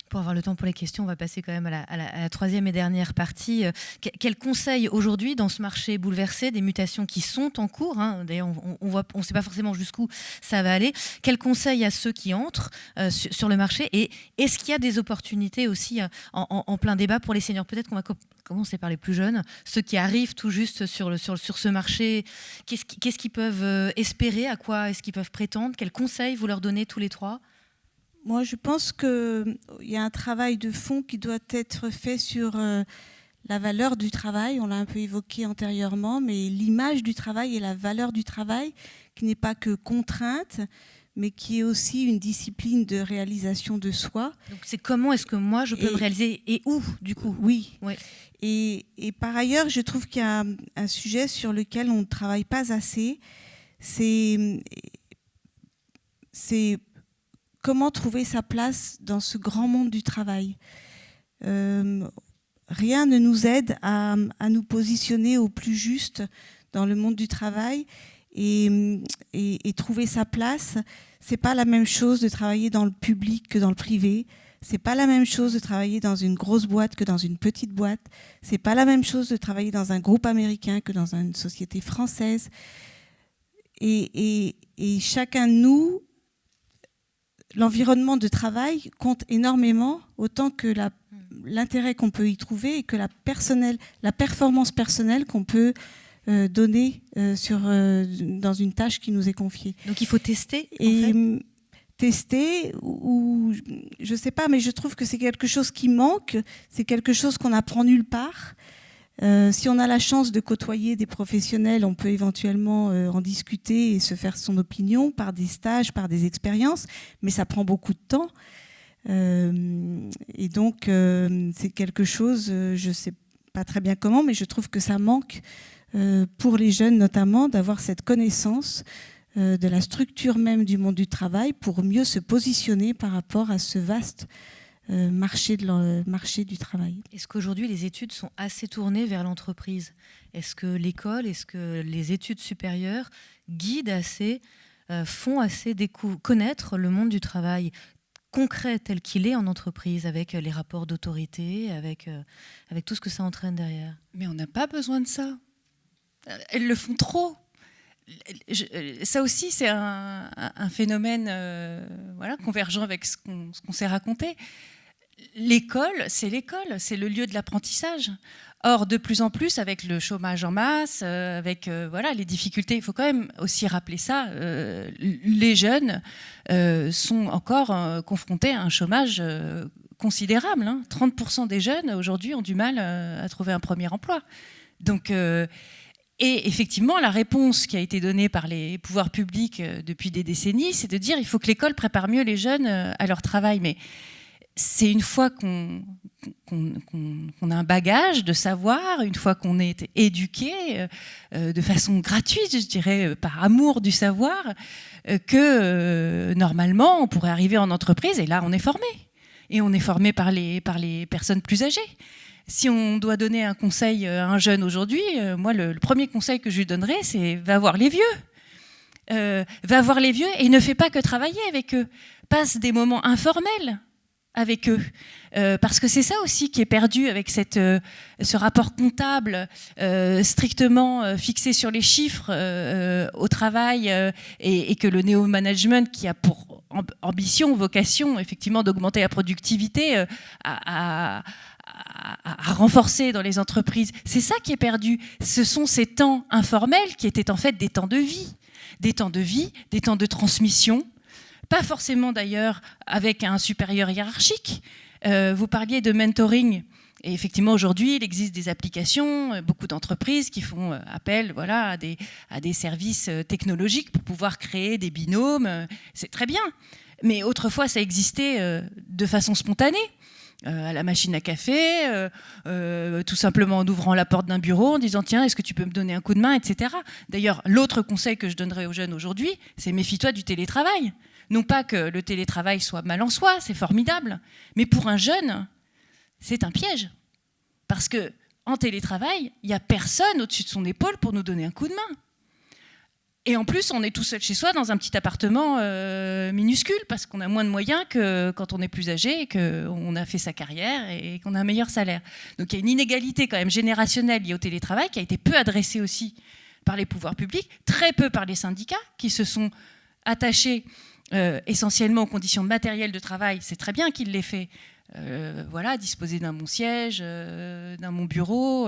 Pour avoir le temps pour les questions, on va passer quand même à la troisième et dernière partie. Quel conseil aujourd'hui dans ce marché bouleversé, des mutations qui sont en cours, hein, d'ailleurs on ne sait pas forcément jusqu'où ça va aller, quel conseil à ceux qui entrent sur le marché, et est-ce qu'il y a des opportunités aussi en plein débat pour les seniors ? Peut-être qu'on va commencer par les plus jeunes, ceux qui arrivent tout juste sur ce marché. Qu'est-ce qu'ils peuvent espérer ? À quoi est-ce qu'ils peuvent prétendre ? Quels conseils vous leur donnez tous les trois ? Moi, je pense qu'il y a un travail de fond qui doit être fait sur la valeur du travail. On l'a un peu évoqué antérieurement, mais l'image du travail et la valeur du travail, qui n'est pas que contrainte, mais qui est aussi une discipline de réalisation de soi. Donc c'est comment est-ce que moi je peux me réaliser et où, du coup ? Oui. Ouais. Et par ailleurs, je trouve qu'il y a un sujet sur lequel on ne travaille pas assez. C'est comment trouver sa place dans ce grand monde du travail. Rien ne nous aide à nous positionner au plus juste dans le monde du travail et trouver sa place. C'est pas la même chose de travailler dans le public que dans le privé. C'est pas la même chose de travailler dans une grosse boîte que dans une petite boîte. C'est pas la même chose de travailler dans un groupe américain que dans une société française. Et chacun de nous, l'environnement de travail compte énormément, autant que l'intérêt qu'on peut y trouver et que la performance personnelle qu'on peut donner dans une tâche qui nous est confiée. Donc il faut tester, tester, ou je ne sais pas, mais je trouve que c'est quelque chose qui manque, c'est quelque chose qu'on n'apprend nulle part. Si on a la chance de côtoyer des professionnels, on peut éventuellement en discuter et se faire son opinion par des stages, par des expériences, mais ça prend beaucoup de temps. Et donc, c'est quelque chose, je ne sais pas très bien comment, mais je trouve que ça manque pour les jeunes notamment d'avoir cette connaissance de la structure même du monde du travail pour mieux se positionner par rapport à ce vaste marché du travail. Est-ce qu'aujourd'hui les études sont assez tournées vers l'entreprise ? Est-ce que l'école, est-ce que les études supérieures guident assez, font assez connaître le monde du travail concret tel qu'il est en entreprise, avec les rapports d'autorité, avec tout ce que ça entraîne derrière ? Mais on n'a pas besoin de ça. Elles le font trop. Ça aussi, c'est un phénomène convergent avec ce qu'on s'est raconté. L'école, c'est le lieu de l'apprentissage. Or, de plus en plus, avec le chômage en masse, avec les difficultés, il faut quand même aussi rappeler ça, les jeunes sont encore confrontés à un chômage considérable. 30% des jeunes, aujourd'hui, ont du mal à trouver un premier emploi. Donc, et effectivement, la réponse qui a été donnée par les pouvoirs publics depuis des décennies, c'est de dire qu'il faut que l'école prépare mieux les jeunes à leur travail. Mais c'est une fois qu'on a un bagage de savoir, une fois qu'on est éduqué de façon gratuite, je dirais, par amour du savoir, que normalement, on pourrait arriver en entreprise et là, on est formé. Et on est formé par les personnes plus âgées. Si on doit donner un conseil à un jeune aujourd'hui, moi, le premier conseil que je lui donnerais, c'est va voir les vieux. Va voir les vieux et ne fais pas que travailler avec eux. Passe des moments informels avec eux. Parce que c'est ça aussi qui est perdu avec ce rapport comptable strictement fixé sur les chiffres au travail et que le néo-management qui a pour ambition, vocation, effectivement, d'augmenter la productivité à renforcer dans les entreprises. C'est ça qui est perdu. Ce sont ces temps informels qui étaient en fait des temps de vie, des temps de transmission, pas forcément d'ailleurs avec un supérieur hiérarchique. Vous parliez de mentoring. Et effectivement, aujourd'hui, il existe des applications, beaucoup d'entreprises qui font appel à des services technologiques pour pouvoir créer des binômes. C'est très bien. Mais autrefois, ça existait de façon spontanée. À la machine à café, tout simplement en ouvrant la porte d'un bureau, en disant « Tiens, est-ce que tu peux me donner un coup de main ?» etc. D'ailleurs, l'autre conseil que je donnerais aux jeunes aujourd'hui, c'est « Méfie-toi du télétravail ». Non pas que le télétravail soit mal en soi, c'est formidable, mais pour un jeune, c'est un piège. Parce qu'en télétravail, il n'y a personne au-dessus de son épaule pour nous donner un coup de main. Et en plus, on est tout seul chez soi dans un petit appartement minuscule parce qu'on a moins de moyens que quand on est plus âgé et qu'on a fait sa carrière et qu'on a un meilleur salaire. Donc il y a une inégalité quand même générationnelle liée au télétravail qui a été peu adressée aussi par les pouvoirs publics, très peu par les syndicats qui se sont attachés essentiellement aux conditions matérielles de travail. C'est très bien qu'il l'ait fait. Disposer d'un bon siège, d'un bon bureau,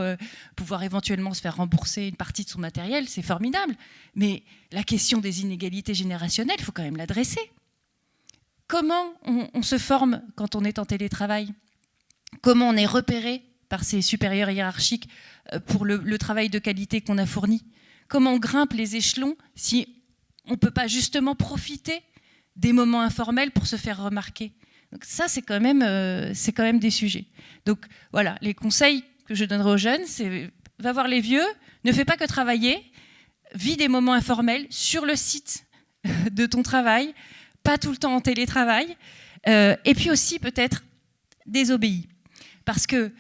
pouvoir éventuellement se faire rembourser une partie de son matériel, c'est formidable. Mais la question des inégalités générationnelles, il faut quand même l'adresser. Comment on se forme quand on est en télétravail ? Comment on est repéré par ses supérieurs hiérarchiques pour le travail de qualité qu'on a fourni ? Comment on grimpe les échelons si on ne peut pas justement profiter des moments informels pour se faire remarquer ? Donc ça, c'est quand même des sujets. Donc voilà, les conseils que je donnerai aux jeunes, c'est va voir les vieux, ne fais pas que travailler, vis des moments informels sur le site de ton travail, pas tout le temps en télétravail, et puis aussi peut-être désobéis. Parce que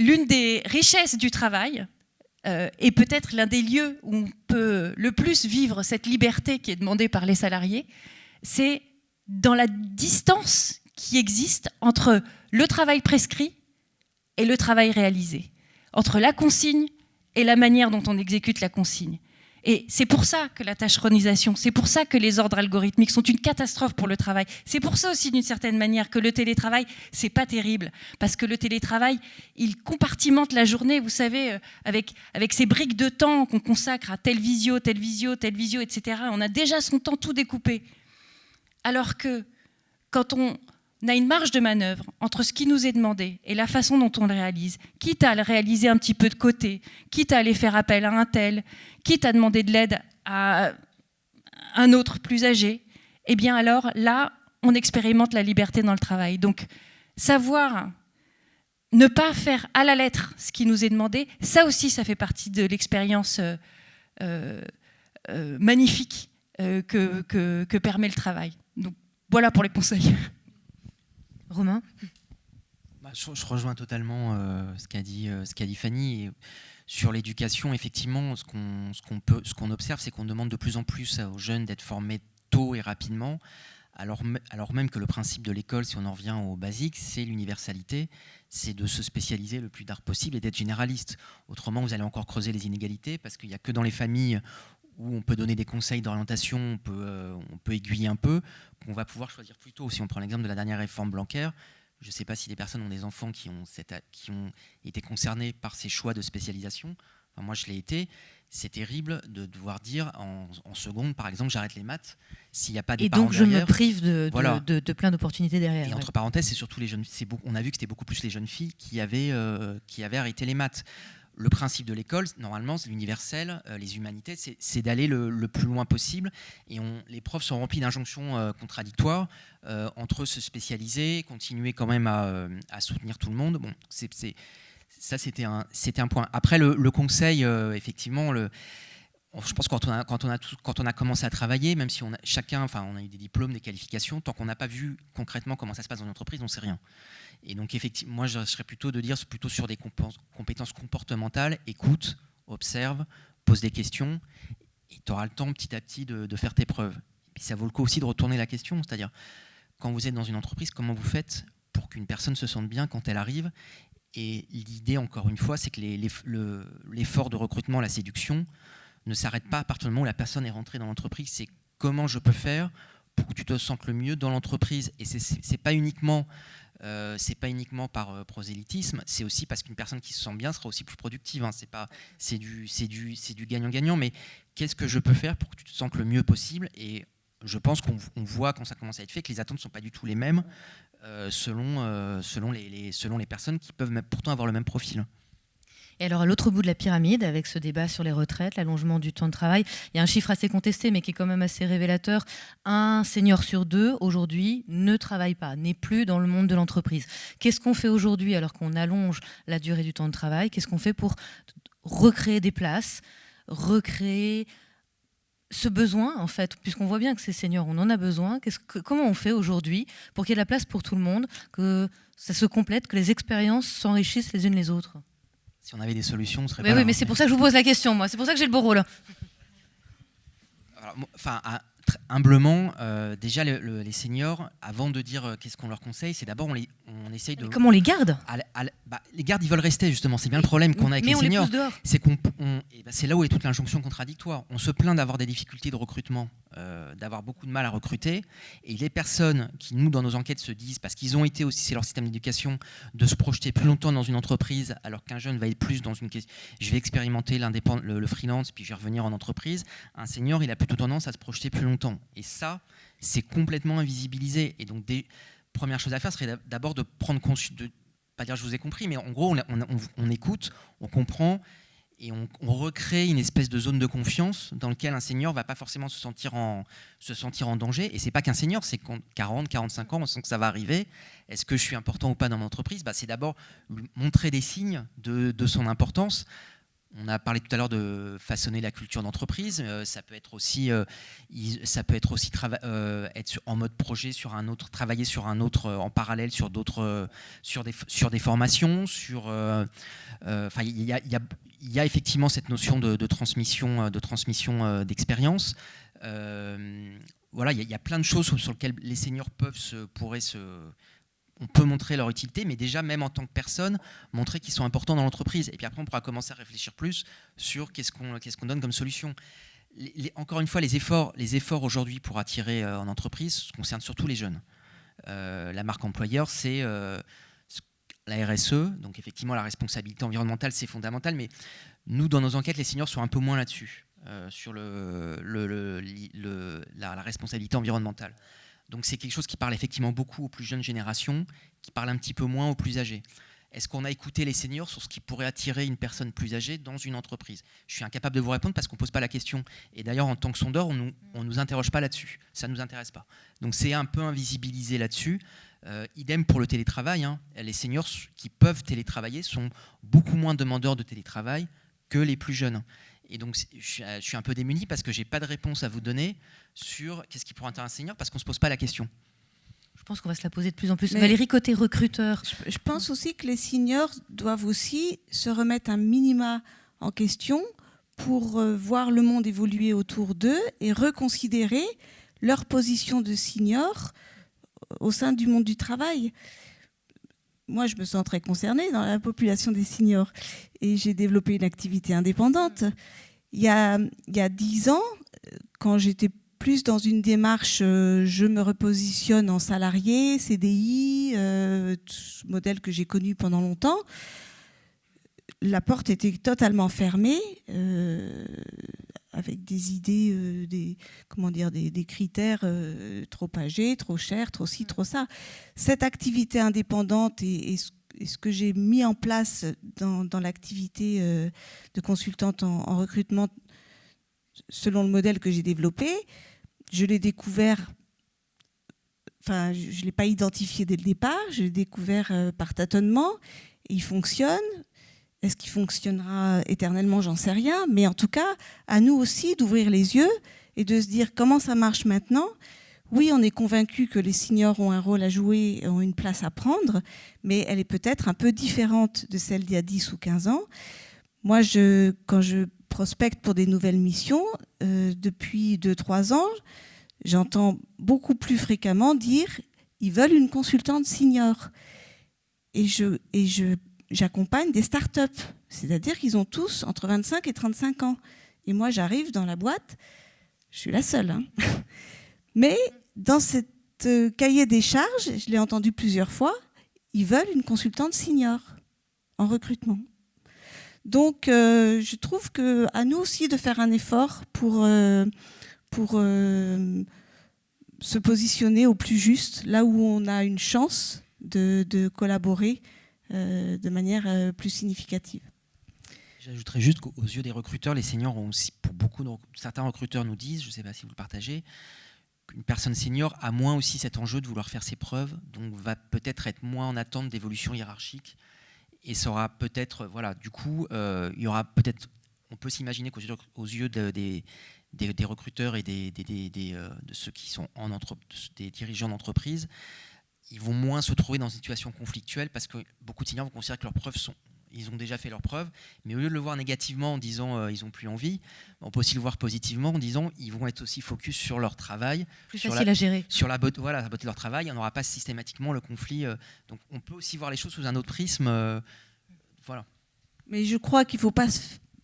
l'une des richesses du travail, et peut-être l'un des lieux où on peut le plus vivre cette liberté qui est demandée par les salariés, c'est dans la distance qui existe entre le travail prescrit et le travail réalisé, entre la consigne et la manière dont on exécute la consigne. Et c'est pour ça que la tâcheronisation, c'est pour ça que les ordres algorithmiques sont une catastrophe pour le travail. C'est pour ça aussi, d'une certaine manière, que le télétravail, c'est pas terrible. Parce que le télétravail, il compartimente la journée, vous savez, avec ces briques de temps qu'on consacre à telle visio, etc. On a déjà son temps tout découpé. Alors que quand on a une marge de manœuvre entre ce qui nous est demandé et la façon dont on le réalise, quitte à le réaliser un petit peu de côté, quitte à aller faire appel à un tel, quitte à demander de l'aide à un autre plus âgé, eh bien alors là, on expérimente la liberté dans le travail. Donc, savoir ne pas faire à la lettre ce qui nous est demandé, ça aussi, ça fait partie de l'expérience magnifique que permet le travail. Donc, voilà pour les conseils. Romain ? Je rejoins totalement ce qu'a dit Fanny. Et sur l'éducation, effectivement, ce qu'on observe, c'est qu'on demande de plus en plus aux jeunes d'être formés tôt et rapidement, alors même que le principe de l'école, si on en revient au basique, c'est l'universalité, c'est de se spécialiser le plus tard possible et d'être généraliste. Autrement, vous allez encore creuser les inégalités, parce qu'il n'y a que dans les familles où on peut donner des conseils d'orientation, on peut aiguiller un peu, qu'on va pouvoir choisir plus tôt. Si on prend l'exemple de la dernière réforme Blanquer, je ne sais pas si des personnes ont des enfants qui ont été concernés par ces choix de spécialisation. Enfin, moi, je l'ai été. C'est terrible de devoir dire en seconde, par exemple, j'arrête les maths s'il n'y a pas des parents derrière. Et donc, je me prive Voilà. de plein d'opportunités derrière. Et entre parenthèses, c'est surtout les jeunes. On a vu que c'était beaucoup plus les jeunes filles qui avaient arrêté les maths. Le principe de l'école, normalement, c'est l'universel, les humanités, c'est d'aller le plus loin possible. Et les profs sont remplis d'injonctions contradictoires entre se spécialiser, continuer quand même à soutenir tout le monde. Bon, ça, c'était un point. Après, le conseil, effectivement, je pense que quand on a commencé à travailler, même si on a eu des diplômes, des qualifications, tant qu'on n'a pas vu concrètement comment ça se passe dans une entreprise, on ne sait rien. Et donc, effectivement, moi, je serais plutôt sur des compétences comportementales, écoute, observe, pose des questions, et tu auras le temps petit à petit de faire tes preuves. Et puis, ça vaut le coup aussi de retourner la question, c'est-à-dire, quand vous êtes dans une entreprise, comment vous faites pour qu'une personne se sente bien quand elle arrive ? Et l'idée, encore une fois, c'est que l'effort de recrutement, la séduction, ne s'arrête pas à partir du moment où la personne est rentrée dans l'entreprise. C'est comment je peux faire pour que tu te sentes le mieux dans l'entreprise. Et c'est pas uniquement par prosélytisme, c'est aussi parce qu'une personne qui se sent bien sera aussi plus productive. Hein. C'est du gagnant-gagnant. Mais qu'est-ce que je peux faire pour que tu te sentes le mieux possible ? Et je pense qu'on voit quand ça commence à être fait que les attentes ne sont pas du tout les mêmes selon les personnes qui peuvent pourtant avoir le même profil. Et alors, à l'autre bout de la pyramide, avec ce débat sur les retraites, l'allongement du temps de travail, il y a un chiffre assez contesté, mais qui est quand même assez révélateur. Un senior sur 2, aujourd'hui, ne travaille pas, n'est plus dans le monde de l'entreprise. Qu'est-ce qu'on fait aujourd'hui, alors qu'on allonge la durée du temps de travail ? Qu'est-ce qu'on fait pour recréer des places, recréer ce besoin, en fait, puisqu'on voit bien que ces seniors, on en a besoin. Comment on fait aujourd'hui pour qu'il y ait de la place pour tout le monde, que ça se complète, que les expériences s'enrichissent les unes les autres ? Si on avait des solutions, on serait pas oui, là. Mais c'est pour ça que je vous pose la question, moi. C'est pour ça que j'ai le beau rôle. Alors, humblement, déjà les seniors, avant de dire qu'est-ce qu'on leur conseille, c'est d'abord on essaye de. Mais comment on les garde ? Les gardes, ils veulent rester justement. C'est bien le problème qu'on a avec les seniors. Mais on les pousse dehors. C'est là où est toute l'injonction contradictoire. On se plaint d'avoir des difficultés de recrutement, d'avoir beaucoup de mal à recruter. Et les personnes qui, nous, dans nos enquêtes, se disent, parce qu'ils ont été aussi, c'est leur système d'éducation, de se projeter plus longtemps dans une entreprise, alors qu'un jeune va être plus dans une question. Je vais expérimenter le freelance, puis je vais revenir en entreprise. Un senior, il a plutôt tendance à se projeter plus longtemps. Et ça, c'est complètement invisibilisé. Et donc, première chose à faire serait d'abord de prendre conscience, de pas dire je vous ai compris, mais en gros, on écoute, on comprend. Et on recrée une espèce de zone de confiance dans laquelle un senior ne va pas forcément se sentir en danger. Et ce n'est pas qu'un senior, c'est 40, 45 ans, on sent que ça va arriver. Est-ce que je suis important ou pas dans mon entreprise ? C'est d'abord lui montrer des signes de son importance. On a parlé tout à l'heure de façonner la culture d'entreprise. Ça peut être aussi, être en mode projet sur un autre, travailler sur un autre en parallèle sur des formations. Il y a effectivement cette notion de transmission d'expérience. Voilà, il y a plein de choses sur lesquelles les seniors on peut montrer leur utilité, mais déjà, même en tant que personne, montrer qu'ils sont importants dans l'entreprise. Et puis après, on pourra commencer à réfléchir plus sur qu'est-ce qu'on donne comme solution. Encore une fois, les efforts aujourd'hui pour attirer en entreprise concernent surtout les jeunes. La marque employeur, c'est la RSE, donc effectivement, la responsabilité environnementale, c'est fondamental, mais nous, dans nos enquêtes, les seniors sont un peu moins là-dessus, sur la responsabilité environnementale. Donc c'est quelque chose qui parle effectivement beaucoup aux plus jeunes générations, qui parle un petit peu moins aux plus âgés. Est-ce qu'on a écouté les seniors sur ce qui pourrait attirer une personne plus âgée dans une entreprise? Je suis incapable de vous répondre parce qu'on ne pose pas la question. Et d'ailleurs, en tant que sondeur, on nous interroge pas là-dessus. Ça ne nous intéresse pas. Donc c'est un peu invisibilisé là-dessus. Idem pour le télétravail. Les seniors qui peuvent télétravailler sont beaucoup moins demandeurs de télétravail que les plus jeunes. Et donc je suis un peu démuni parce que je n'ai pas de réponse à vous donner sur qu'est-ce qui pourrait intéresser un senior parce qu'on ne se pose pas la question. Je pense qu'on va se la poser de plus en plus. Mais Valérie, côté recruteur. Je pense aussi que les seniors doivent aussi se remettre un minima en question pour voir le monde évoluer autour d'eux et reconsidérer leur position de senior au sein du monde du travail. Moi, je me sens très concernée dans la population des seniors et j'ai développé une activité indépendante. Il y a 10 ans, quand j'étais plus dans une démarche, je me repositionne en salarié, CDI, ce modèle que j'ai connu pendant longtemps. La porte était totalement fermée, avec des idées, des critères trop âgés, trop chers, trop ci, trop ça. Cette activité indépendante et ce que j'ai mis en place dans l'activité de consultante en recrutement, selon le modèle que j'ai développé, je l'ai découvert, enfin, je ne l'ai pas identifié dès le départ, je l'ai découvert par tâtonnement, et il fonctionne. Est-ce qu'il fonctionnera éternellement? J'en sais rien, mais en tout cas, à nous aussi d'ouvrir les yeux et de se dire comment ça marche maintenant. Oui, on est convaincu que les seniors ont un rôle à jouer, ont une place à prendre, mais elle est peut-être un peu différente de celle d'il y a 10 ou 15 ans. Moi, quand je prospecte pour des nouvelles missions, depuis 2-3 ans, j'entends beaucoup plus fréquemment dire ils veulent une consultante senior. Et j'accompagne des startups, c'est-à-dire qu'ils ont tous entre 25 et 35 ans. Et moi, j'arrive dans la boîte, je suis la seule. Mais dans cette cahier des charges, je l'ai entendu plusieurs fois, ils veulent une consultante senior en recrutement. Donc, je trouve qu'à nous aussi de faire un effort pour se positionner au plus juste, là où on a une chance de collaborer de manière plus significative. J'ajouterais juste qu'aux yeux des recruteurs, les seniors ont aussi, certains recruteurs nous disent, je ne sais pas si vous le partagez, qu'une personne senior a moins aussi cet enjeu de vouloir faire ses preuves, donc va peut-être être moins en attente d'évolution hiérarchique. Et ça aura peut-être, voilà, du coup, il y aura peut-être, on peut s'imaginer qu'aux yeux des recruteurs et de ceux qui sont des dirigeants d'entreprise, ils vont moins se trouver dans une situation conflictuelle parce que beaucoup de seniors vont considérer que leurs preuves ils ont déjà fait leurs preuves, mais au lieu de le voir négativement en disant ils n'ont plus envie, on peut aussi le voir positivement en disant ils vont être aussi focus sur leur travail, plus facile à gérer, sur la beauté de leur travail. Il n'y aura pas systématiquement le conflit. Donc on peut aussi voir les choses sous un autre prisme. Voilà. Mais je crois qu'il faut pas,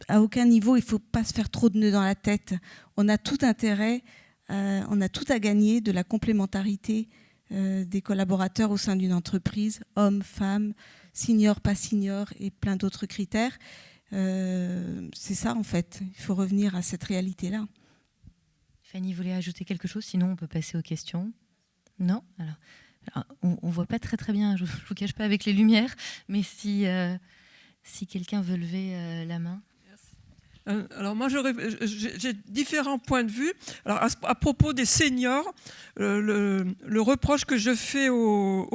à aucun niveau, il ne faut pas se faire trop de nœuds dans la tête. On a tout intérêt, on a tout à gagner de la complémentarité des collaborateurs au sein d'une entreprise, hommes, femmes, seniors, pas seniors et plein d'autres critères. C'est ça en fait, il faut revenir à cette réalité-là. Fanny voulait ajouter quelque chose, sinon on peut passer aux questions. Non ? Alors on ne voit pas très bien, je ne vous cache pas avec les lumières, mais si quelqu'un veut lever la main. Alors moi, j'ai différents points de vue. Alors à propos des seniors, le reproche que je fais au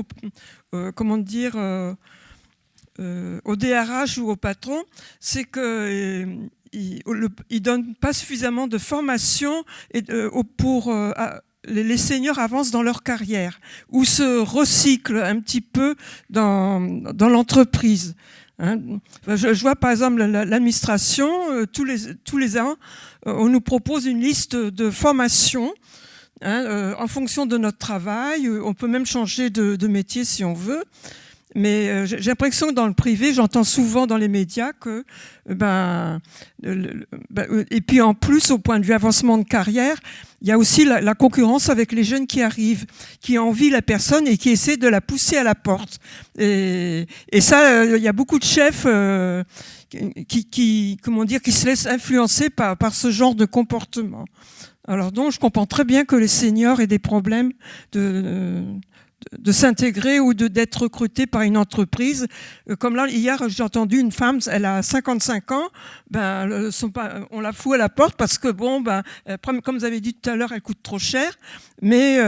DRH ou au patron, c'est qu'ils ne donnent pas suffisamment de formation pour les seniors avancent dans leur carrière ou se recyclent un petit peu dans l'entreprise. Je vois par exemple l'administration, tous les ans, on nous propose une liste de formations en fonction de notre travail. On peut même changer de métier si on veut. Mais j'ai l'impression que dans le privé, j'entends souvent dans les médias que, et puis en plus, au point de vue avancement de carrière, il y a aussi la concurrence avec les jeunes qui arrivent, qui envient la personne et qui essaient de la pousser à la porte. Et ça, il y a beaucoup de chefs qui se laissent influencer par ce genre de comportement. Alors donc, je comprends très bien que les seniors aient des problèmes de s'intégrer ou d'être recruté par une entreprise. Comme là, hier, j'ai entendu une femme, elle a 55 ans, on la fout à la porte parce que, comme vous avez dit tout à l'heure, elle coûte trop cher, mais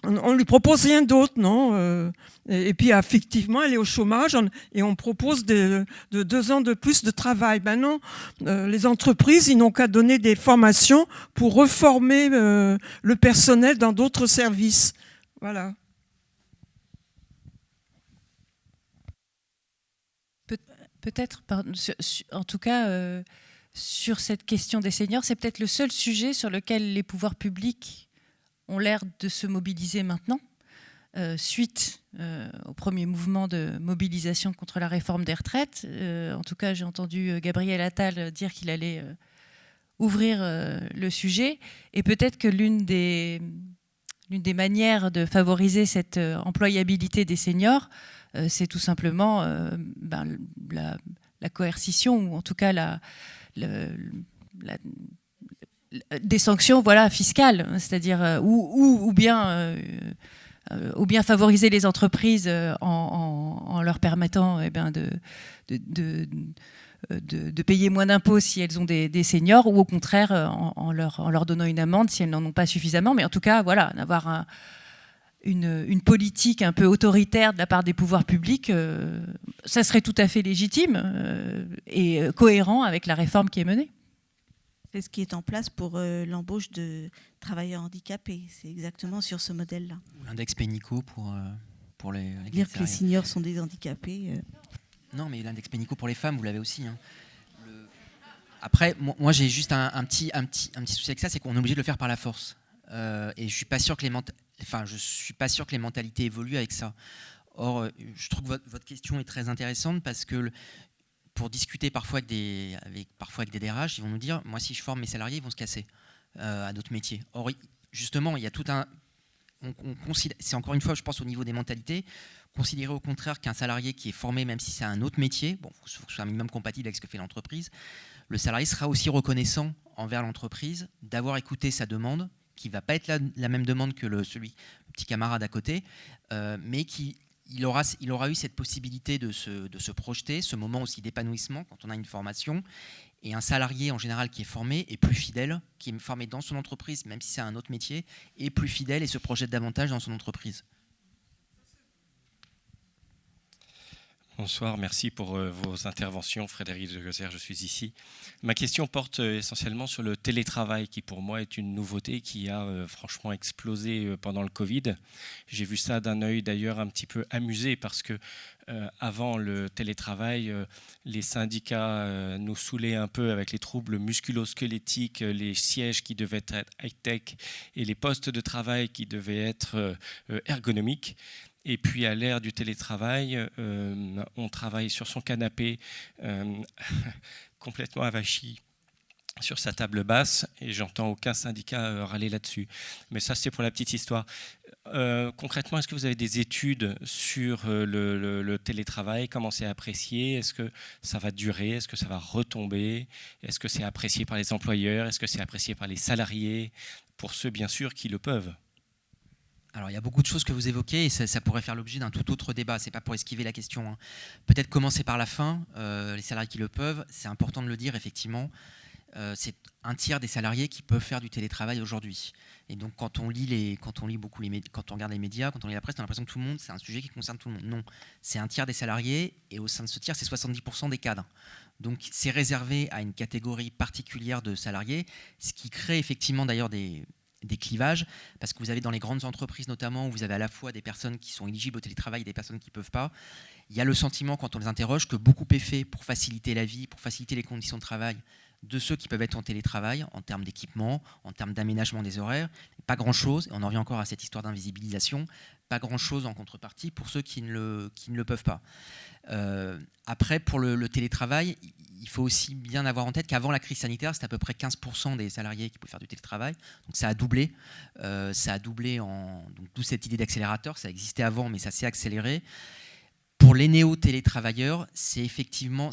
on lui propose rien d'autre, non et puis, effectivement, elle est au chômage et on propose de 2 ans de plus de travail. Ben non, les entreprises, ils n'ont qu'à donner des formations pour reformer le personnel dans d'autres services. Voilà. Peut-être, en tout cas, sur cette question des seniors, c'est peut-être le seul sujet sur lequel les pouvoirs publics ont l'air de se mobiliser maintenant, suite au premier mouvement de mobilisation contre la réforme des retraites. En tout cas, j'ai entendu Gabriel Attal dire qu'il allait ouvrir le sujet. Et peut-être que l'une des manières de favoriser cette employabilité des seniors, c'est tout simplement la coercition, ou en tout cas des sanctions, voilà, fiscales, c'est-à-dire ou bien favoriser les entreprises en leur permettant de payer moins d'impôts si elles ont des seniors, ou au contraire en leur donnant une amende si elles n'en ont pas suffisamment. Mais en tout cas, voilà, d'avoir une politique un peu autoritaire de la part des pouvoirs publics, ça serait tout à fait légitime et cohérent avec la réforme qui est menée. C'est ce qui est en place pour l'embauche de travailleurs handicapés. C'est exactement sur ce modèle-là. L'index Pénicaud pour les dire que les seniors sont des handicapés. Non, mais l'index Pénicaud pour les femmes, vous l'avez aussi. Hein. Après, moi j'ai juste un petit souci avec ça, c'est qu'on est obligé de le faire par la force. Et je suis pas sûr que les mentalités évoluent avec ça. Or, je trouve que votre question est très intéressante parce que pour discuter parfois avec des DRH, ils vont nous dire, moi si je forme mes salariés, ils vont se casser à d'autres métiers. Or, justement, il y a tout un... c'est encore une fois, je pense, au niveau des mentalités, considérer au contraire qu'un salarié qui est formé, même si c'est un autre métier, il faut que ce soit un minimum compatible avec ce que fait l'entreprise, le salarié sera aussi reconnaissant envers l'entreprise d'avoir écouté sa demande, qui ne va pas être la même demande que le petit camarade à côté, mais il aura eu cette possibilité de se projeter, ce moment aussi d'épanouissement quand on a une formation. Et un salarié en général qui est formé est plus fidèle, qui est formé dans son entreprise, même si c'est un autre métier, est plus fidèle et se projette davantage dans son entreprise. Bonsoir, merci pour vos interventions. Frédéric de Gosser, je suis ici. Ma question porte essentiellement sur le télétravail, qui pour moi est une nouveauté qui a franchement explosé pendant le Covid. J'ai vu ça d'un œil d'ailleurs un petit peu amusé parce que avant le télétravail, les syndicats nous saoulaient un peu avec les troubles musculo-squelettiques, les sièges qui devaient être high-tech et les postes de travail qui devaient être ergonomiques. Et puis à l'ère du télétravail, on travaille sur son canapé complètement avachi sur sa table basse et j'entends aucun syndicat râler là-dessus. Mais ça, c'est pour la petite histoire. Concrètement, est-ce que vous avez des études sur le télétravail? Comment c'est apprécié? Est-ce que ça va durer? Est-ce que ça va retomber? Est-ce que c'est apprécié par les employeurs? Est-ce que c'est apprécié par les salariés? Pour ceux, bien sûr, qui le peuvent. Alors, il y a beaucoup de choses que vous évoquez et ça pourrait faire l'objet d'un tout autre débat. Ce n'est pas pour esquiver la question. Hein. Peut-être commencer par la fin. Les salariés qui le peuvent, c'est important de le dire, effectivement. C'est un tiers des salariés qui peuvent faire du télétravail aujourd'hui. Et donc, quand on regarde les médias, quand on lit la presse, on a l'impression que tout le monde, c'est un sujet qui concerne tout le monde. Non, c'est un tiers des salariés et au sein de ce tiers, c'est 70% des cadres. Donc, c'est réservé à une catégorie particulière de salariés, ce qui crée effectivement d'ailleurs des clivages, parce que vous avez dans les grandes entreprises notamment, où vous avez à la fois des personnes qui sont éligibles au télétravail et des personnes qui ne peuvent pas, il y a le sentiment, quand on les interroge, que beaucoup est fait pour faciliter la vie, pour faciliter les conditions de travail de ceux qui peuvent être en télétravail, en termes d'équipement, en termes d'aménagement des horaires. Pas grand-chose, et on en revient encore à cette histoire d'invisibilisation, pas grand-chose en contrepartie pour ceux qui ne le peuvent pas. Après, pour le télétravail, il faut aussi bien avoir en tête qu'avant la crise sanitaire, c'était à peu près 15% des salariés qui pouvaient faire du télétravail. Donc ça a doublé. D'où cette idée d'accélérateur. Ça existait avant, mais ça s'est accéléré. Pour les néo-télétravailleurs, c'est effectivement,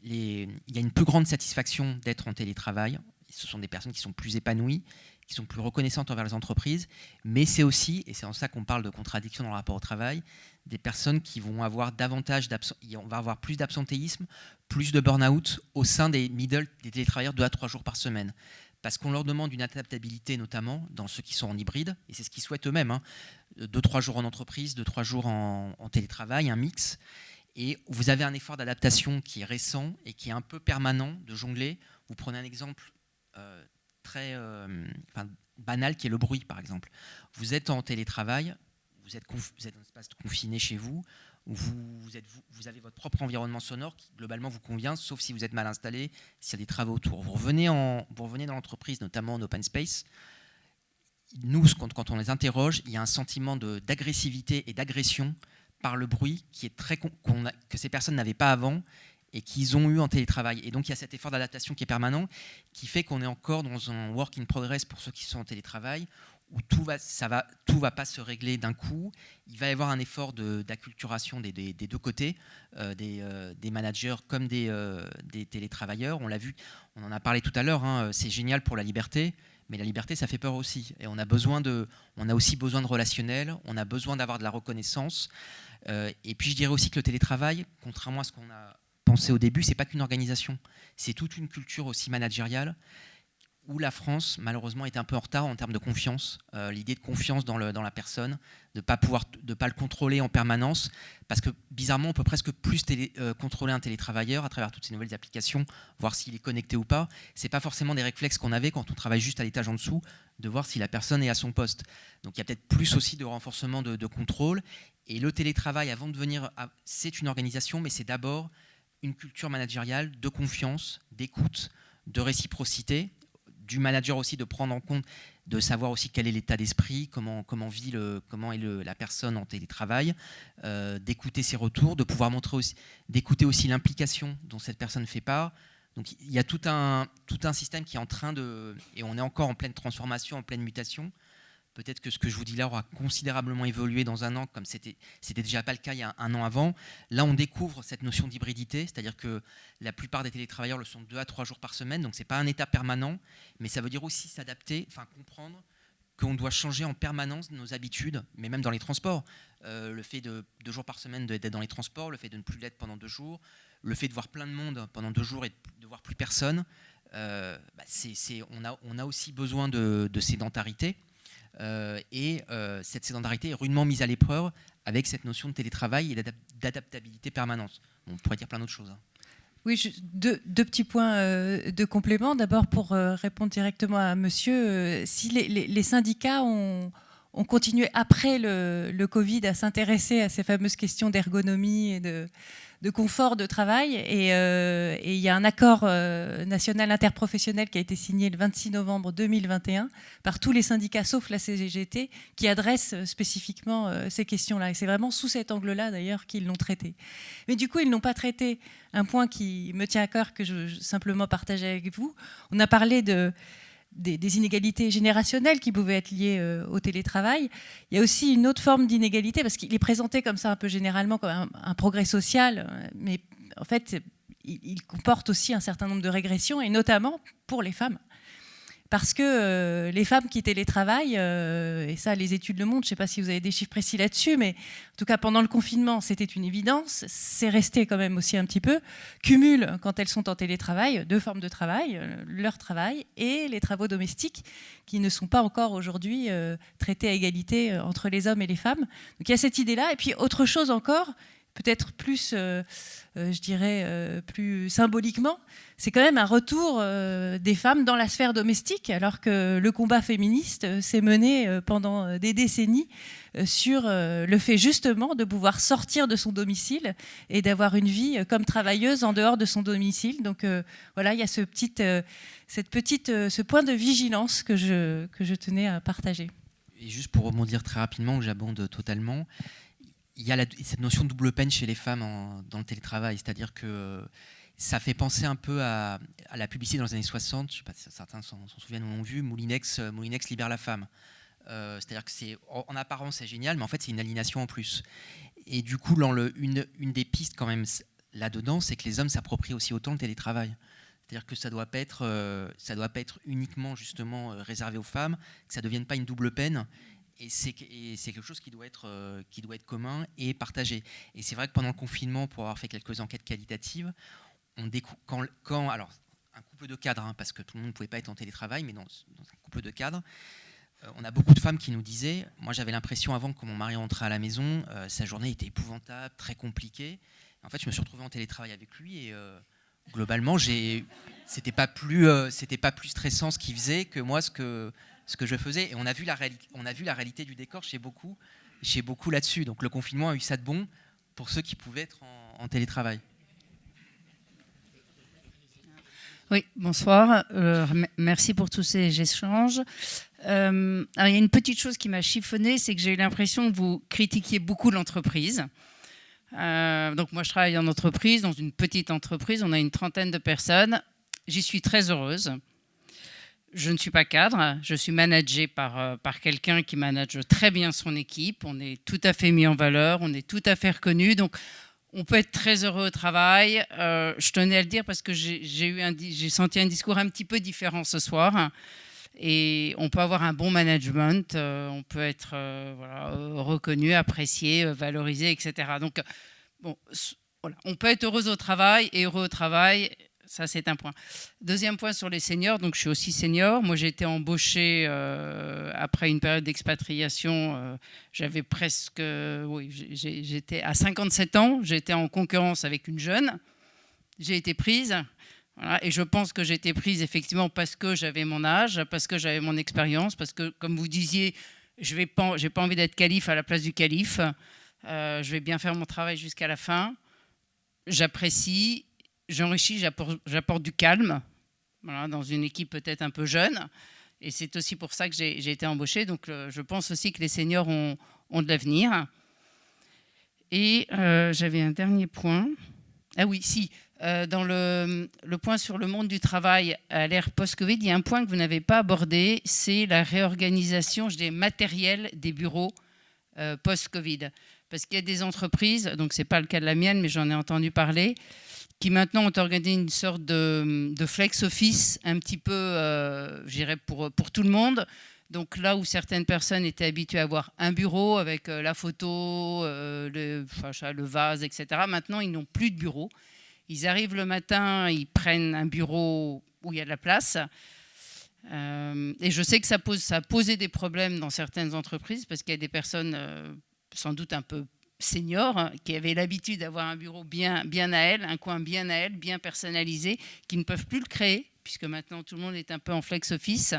il y a une plus grande satisfaction d'être en télétravail. Ce sont des personnes qui sont plus épanouies, qui sont plus reconnaissantes envers les entreprises, mais c'est aussi, et c'est en ça qu'on parle de contradiction dans le rapport au travail, des personnes qui vont avoir on va avoir plus d'absentéisme, plus de burn-out au sein des télétravailleurs 2 à 3 jours par semaine. Parce qu'on leur demande une adaptabilité, notamment dans ceux qui sont en hybride, et c'est ce qu'ils souhaitent eux-mêmes, 2-3 jours en entreprise, 2-3 jours en télétravail, un mix. Et vous avez un effort d'adaptation qui est récent et qui est un peu permanent, de jongler. Vous prenez un exemple très banal qui est le bruit, par exemple. Vous êtes en télétravail, vous êtes dans un espace confiné chez vous, où vous avez votre propre environnement sonore qui globalement vous convient, sauf si vous êtes mal installé, s'il y a des travaux autour. Vous revenez dans l'entreprise, notamment en open space. Nous, quand on les interroge, il y a un sentiment d'agressivité et d'agression par le bruit qui est que ces personnes n'avaient pas avant et qu'ils ont eu en télétravail. Et donc il y a cet effort d'adaptation qui est permanent, qui fait qu'on est encore dans un work in progress pour ceux qui sont en télétravail, où tout va pas se régler d'un coup. Il va y avoir un effort d'acculturation des deux côtés, des managers comme des télétravailleurs. On l'a vu, on en a parlé tout à l'heure, c'est génial pour la liberté, mais la liberté, ça fait peur aussi. Et on a aussi besoin de relationnel, on a besoin d'avoir de la reconnaissance. Et puis je dirais aussi que le télétravail, contrairement à ce qu'on a pensé au début, c'est pas qu'une organisation, c'est toute une culture aussi managériale, où la France, malheureusement, est un peu en retard en termes de confiance. L'idée de confiance dans la personne, de pas le contrôler en permanence, parce que bizarrement, on peut presque plus contrôler un télétravailleur à travers toutes ces nouvelles applications, voir s'il est connecté ou pas. C'est pas forcément des réflexes qu'on avait quand on travaille juste à l'étage en dessous, de voir si la personne est à son poste. Donc il y a peut-être plus aussi de renforcement de contrôle. Et le télétravail, avant de venir, c'est une organisation, mais c'est d'abord une culture managériale de confiance, d'écoute, de réciprocité, du manager aussi de prendre en compte, de savoir aussi quel est l'état d'esprit, comment est la personne en télétravail, d'écouter ses retours, de pouvoir d'écouter aussi l'implication dont cette personne fait part. Donc il y a tout un système qui est en train et on est encore en pleine transformation, en pleine mutation. Peut-être que ce que je vous dis là aura considérablement évolué dans un an, comme c'était déjà pas le cas il y a un an avant. Là, on découvre cette notion d'hybridité, c'est-à-dire que la plupart des télétravailleurs le sont 2 à 3 jours par semaine, donc c'est pas un état permanent, mais ça veut dire aussi s'adapter, comprendre qu'on doit changer en permanence nos habitudes, mais même dans les transports. Le fait de 2 jours par semaine d'être dans les transports, le fait de ne plus l'être pendant 2 jours, le fait de voir plein de monde pendant 2 jours et de voir plus personne, on a aussi besoin de sédentarité. Cette sédentarité est rudement mise à l'épreuve avec cette notion de télétravail et d'adaptabilité permanente. On pourrait dire plein d'autres choses. Oui, deux petits points de complément. D'abord, pour répondre directement à monsieur, si les syndicats ont continué après le Covid à s'intéresser à ces fameuses questions d'ergonomie et de confort de travail. Et il y a un accord national interprofessionnel qui a été signé le 26 novembre 2021 par tous les syndicats, sauf la CGT, qui adresse spécifiquement ces questions-là. Et c'est vraiment sous cet angle-là, d'ailleurs, qu'ils l'ont traité. Mais du coup, ils n'ont pas traité un point qui me tient à cœur, que je simplement partager avec vous. On a parlé des inégalités générationnelles qui pouvaient être liées au télétravail. Il y a aussi une autre forme d'inégalité, parce qu'il est présenté comme ça un peu généralement comme un progrès social, mais en fait, il comporte aussi un certain nombre de régressions, et notamment pour les femmes. Parce que les femmes qui télétravaillent, et ça les études le montrent, je ne sais pas si vous avez des chiffres précis là-dessus, mais en tout cas pendant le confinement c'était une évidence, c'est resté quand même aussi un petit peu, cumulent quand elles sont en télétravail 2 formes de travail, leur travail et les travaux domestiques qui ne sont pas encore aujourd'hui traités à égalité entre les hommes et les femmes. Donc il y a cette idée-là, et puis autre chose encore, peut-être plus, je dirais, plus symboliquement, c'est quand même un retour des femmes dans la sphère domestique, alors que le combat féministe s'est mené pendant des décennies sur le fait justement de pouvoir sortir de son domicile et d'avoir une vie comme travailleuse en dehors de son domicile. Donc voilà, il y a ce point de vigilance que je tenais à partager. Et juste pour rebondir très rapidement, que j'abonde totalement, il y a cette notion de double peine chez les femmes dans le télétravail, c'est-à-dire que ça fait penser un peu à la publicité dans les années 60, je ne sais pas si certains s'en souviennent ou l'ont vu, Moulinex libère la femme. C'est-à-dire que en apparence c'est génial, mais en fait c'est une aliénation en plus. Et du coup, une des pistes quand même là-dedans, c'est que les hommes s'approprient aussi autant le télétravail. C'est-à-dire que ça doit pas être uniquement justement réservé aux femmes, que ça ne devienne pas une double peine. Et c'est quelque chose qui doit être commun et partagé. Et c'est vrai que pendant le confinement, pour avoir fait quelques enquêtes qualitatives, on découvre alors un couple de cadres, parce que tout le monde ne pouvait pas être en télétravail, mais dans un couple de cadres, on a beaucoup de femmes qui nous disaient, moi j'avais l'impression avant que mon mari rentrait à la maison, sa journée était épouvantable, très compliquée. En fait, je me suis retrouvé en télétravail avec lui et globalement, c'était pas plus stressant ce qu'il faisait que moi ce que je faisais. Et on a vu la réalité du décor chez beaucoup là-dessus. Donc le confinement a eu ça de bon pour ceux qui pouvaient être en télétravail. Oui, bonsoir. Merci pour tous ces échanges. Alors, il y a une petite chose qui m'a chiffonné, c'est que j'ai eu l'impression que vous critiquiez beaucoup l'entreprise. Donc moi, je travaille en entreprise, dans une petite entreprise. On a une 30aine de personnes. J'y suis très heureuse. Je ne suis pas cadre. Je suis managée par quelqu'un qui manage très bien son équipe. On est tout à fait mis en valeur. On est tout à fait reconnu. Donc, on peut être très heureux au travail. Je tenais à le dire parce que j'ai senti un discours un petit peu différent ce soir. Et on peut avoir un bon management, on peut être reconnu, apprécié, valorisé, etc. Donc, bon, voilà. On peut être heureux au travail et heureux au travail, ça c'est un point. Deuxième point sur les seniors, donc je suis aussi senior. Moi j'ai été embauchée après une période d'expatriation, j'avais j'étais à 57 ans, j'étais en concurrence avec une jeune, j'ai été prise. Voilà, et je pense que j'ai été prise effectivement parce que j'avais mon âge, parce que j'avais mon expérience, parce que, comme vous disiez, je n'ai pas envie d'être calife à la place du calife. Je vais bien faire mon travail jusqu'à la fin. J'apprécie, j'enrichis, j'apporte du calme, voilà, dans une équipe peut-être un peu jeune. Et c'est aussi pour ça que j'ai été embauchée. Donc je pense aussi que les seniors ont de l'avenir. Et j'avais un dernier point. Ah oui, si. Dans le point sur le monde du travail à l'ère post-Covid, il y a un point que vous n'avez pas abordé, c'est la réorganisation matérielle des bureaux post-Covid. Parce qu'il y a des entreprises, donc ce n'est pas le cas de la mienne, mais j'en ai entendu parler, qui maintenant ont organisé une sorte de flex office un petit peu, je dirais, pour tout le monde. Donc là où certaines personnes étaient habituées à avoir un bureau avec la photo, le vase, etc., maintenant ils n'ont plus de bureau. Ils arrivent le matin, ils prennent un bureau où il y a de la place. Et je sais que ça a posé des problèmes dans certaines entreprises parce qu'il y a des personnes sans doute un peu seniors qui avaient l'habitude d'avoir un bureau bien à elles, un coin bien à elles, bien personnalisé, qui ne peuvent plus le créer puisque maintenant tout le monde est un peu en flex office.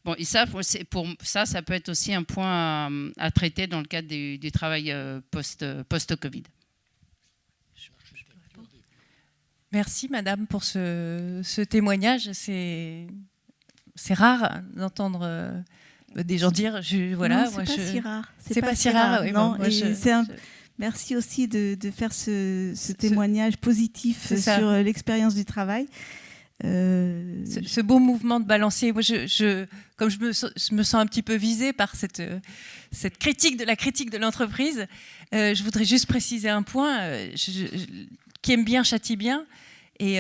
Bon, et ça, ça peut être aussi un point à traiter dans le cadre du travail post-Covid. Merci Madame pour ce témoignage. C'est rare d'entendre des gens dire voilà. Non, c'est pas si rare. C'est pas si rare. Oui, non. Merci aussi de faire ce témoignage positif sur l'expérience du travail. Ce beau mouvement de balancier. Moi, comme je me sens un petit peu visée par cette critique de l'entreprise, je voudrais juste préciser un point. Qui aime bien châtie bien. Et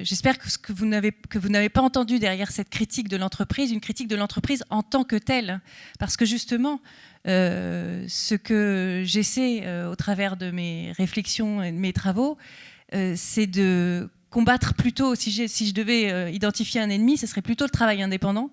j'espère que vous n'avez pas entendu derrière cette critique de l'entreprise, une critique de l'entreprise en tant que telle. Parce que justement, ce que j'essaie au travers de mes réflexions et de mes travaux, c'est de combattre plutôt, si je devais identifier un ennemi, ce serait plutôt le travail indépendant,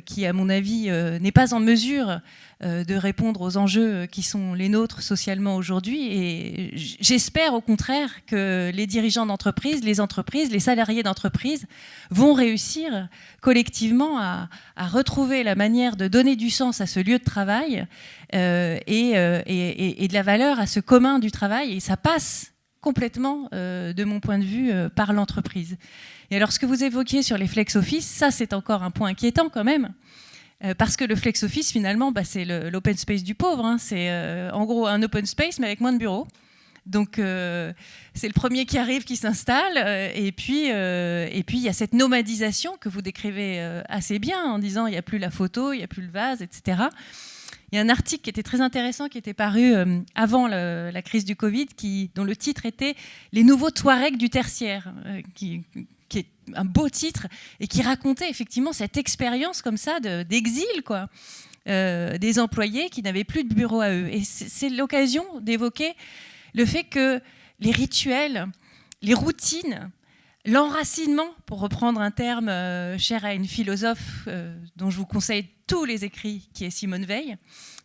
qui, à mon avis, n'est pas en mesure de répondre aux enjeux qui sont les nôtres socialement aujourd'hui. Et j'espère au contraire que les dirigeants d'entreprise, les entreprises, les salariés d'entreprise vont réussir collectivement à retrouver la manière de donner du sens à ce lieu de travail et de la valeur à ce commun du travail. Et ça passe complètement, de mon point de vue, par l'entreprise. Et alors, ce que vous évoquiez sur les flex office, ça, c'est encore un point inquiétant quand même, parce que le flex office, finalement, c'est l'open space du pauvre. Hein. C'est en gros un open space, mais avec moins de bureaux. Donc, c'est le premier qui arrive, qui s'installe. Et puis, il y a cette nomadisation que vous décrivez assez bien, en disant il n'y a plus la photo, il n'y a plus le vase, etc. il y a un article qui était très intéressant, qui était paru avant la crise du Covid, dont le titre était « Les nouveaux Touaregs du tertiaire », qui est un beau titre, et qui racontait effectivement cette expérience comme ça d'exil, quoi, des employés qui n'avaient plus de bureau à eux. Et c'est l'occasion d'évoquer le fait que les rituels, les routines, l'enracinement, pour reprendre un terme cher à une philosophe dont je vous conseille tous les écrits, qui est Simone Veil,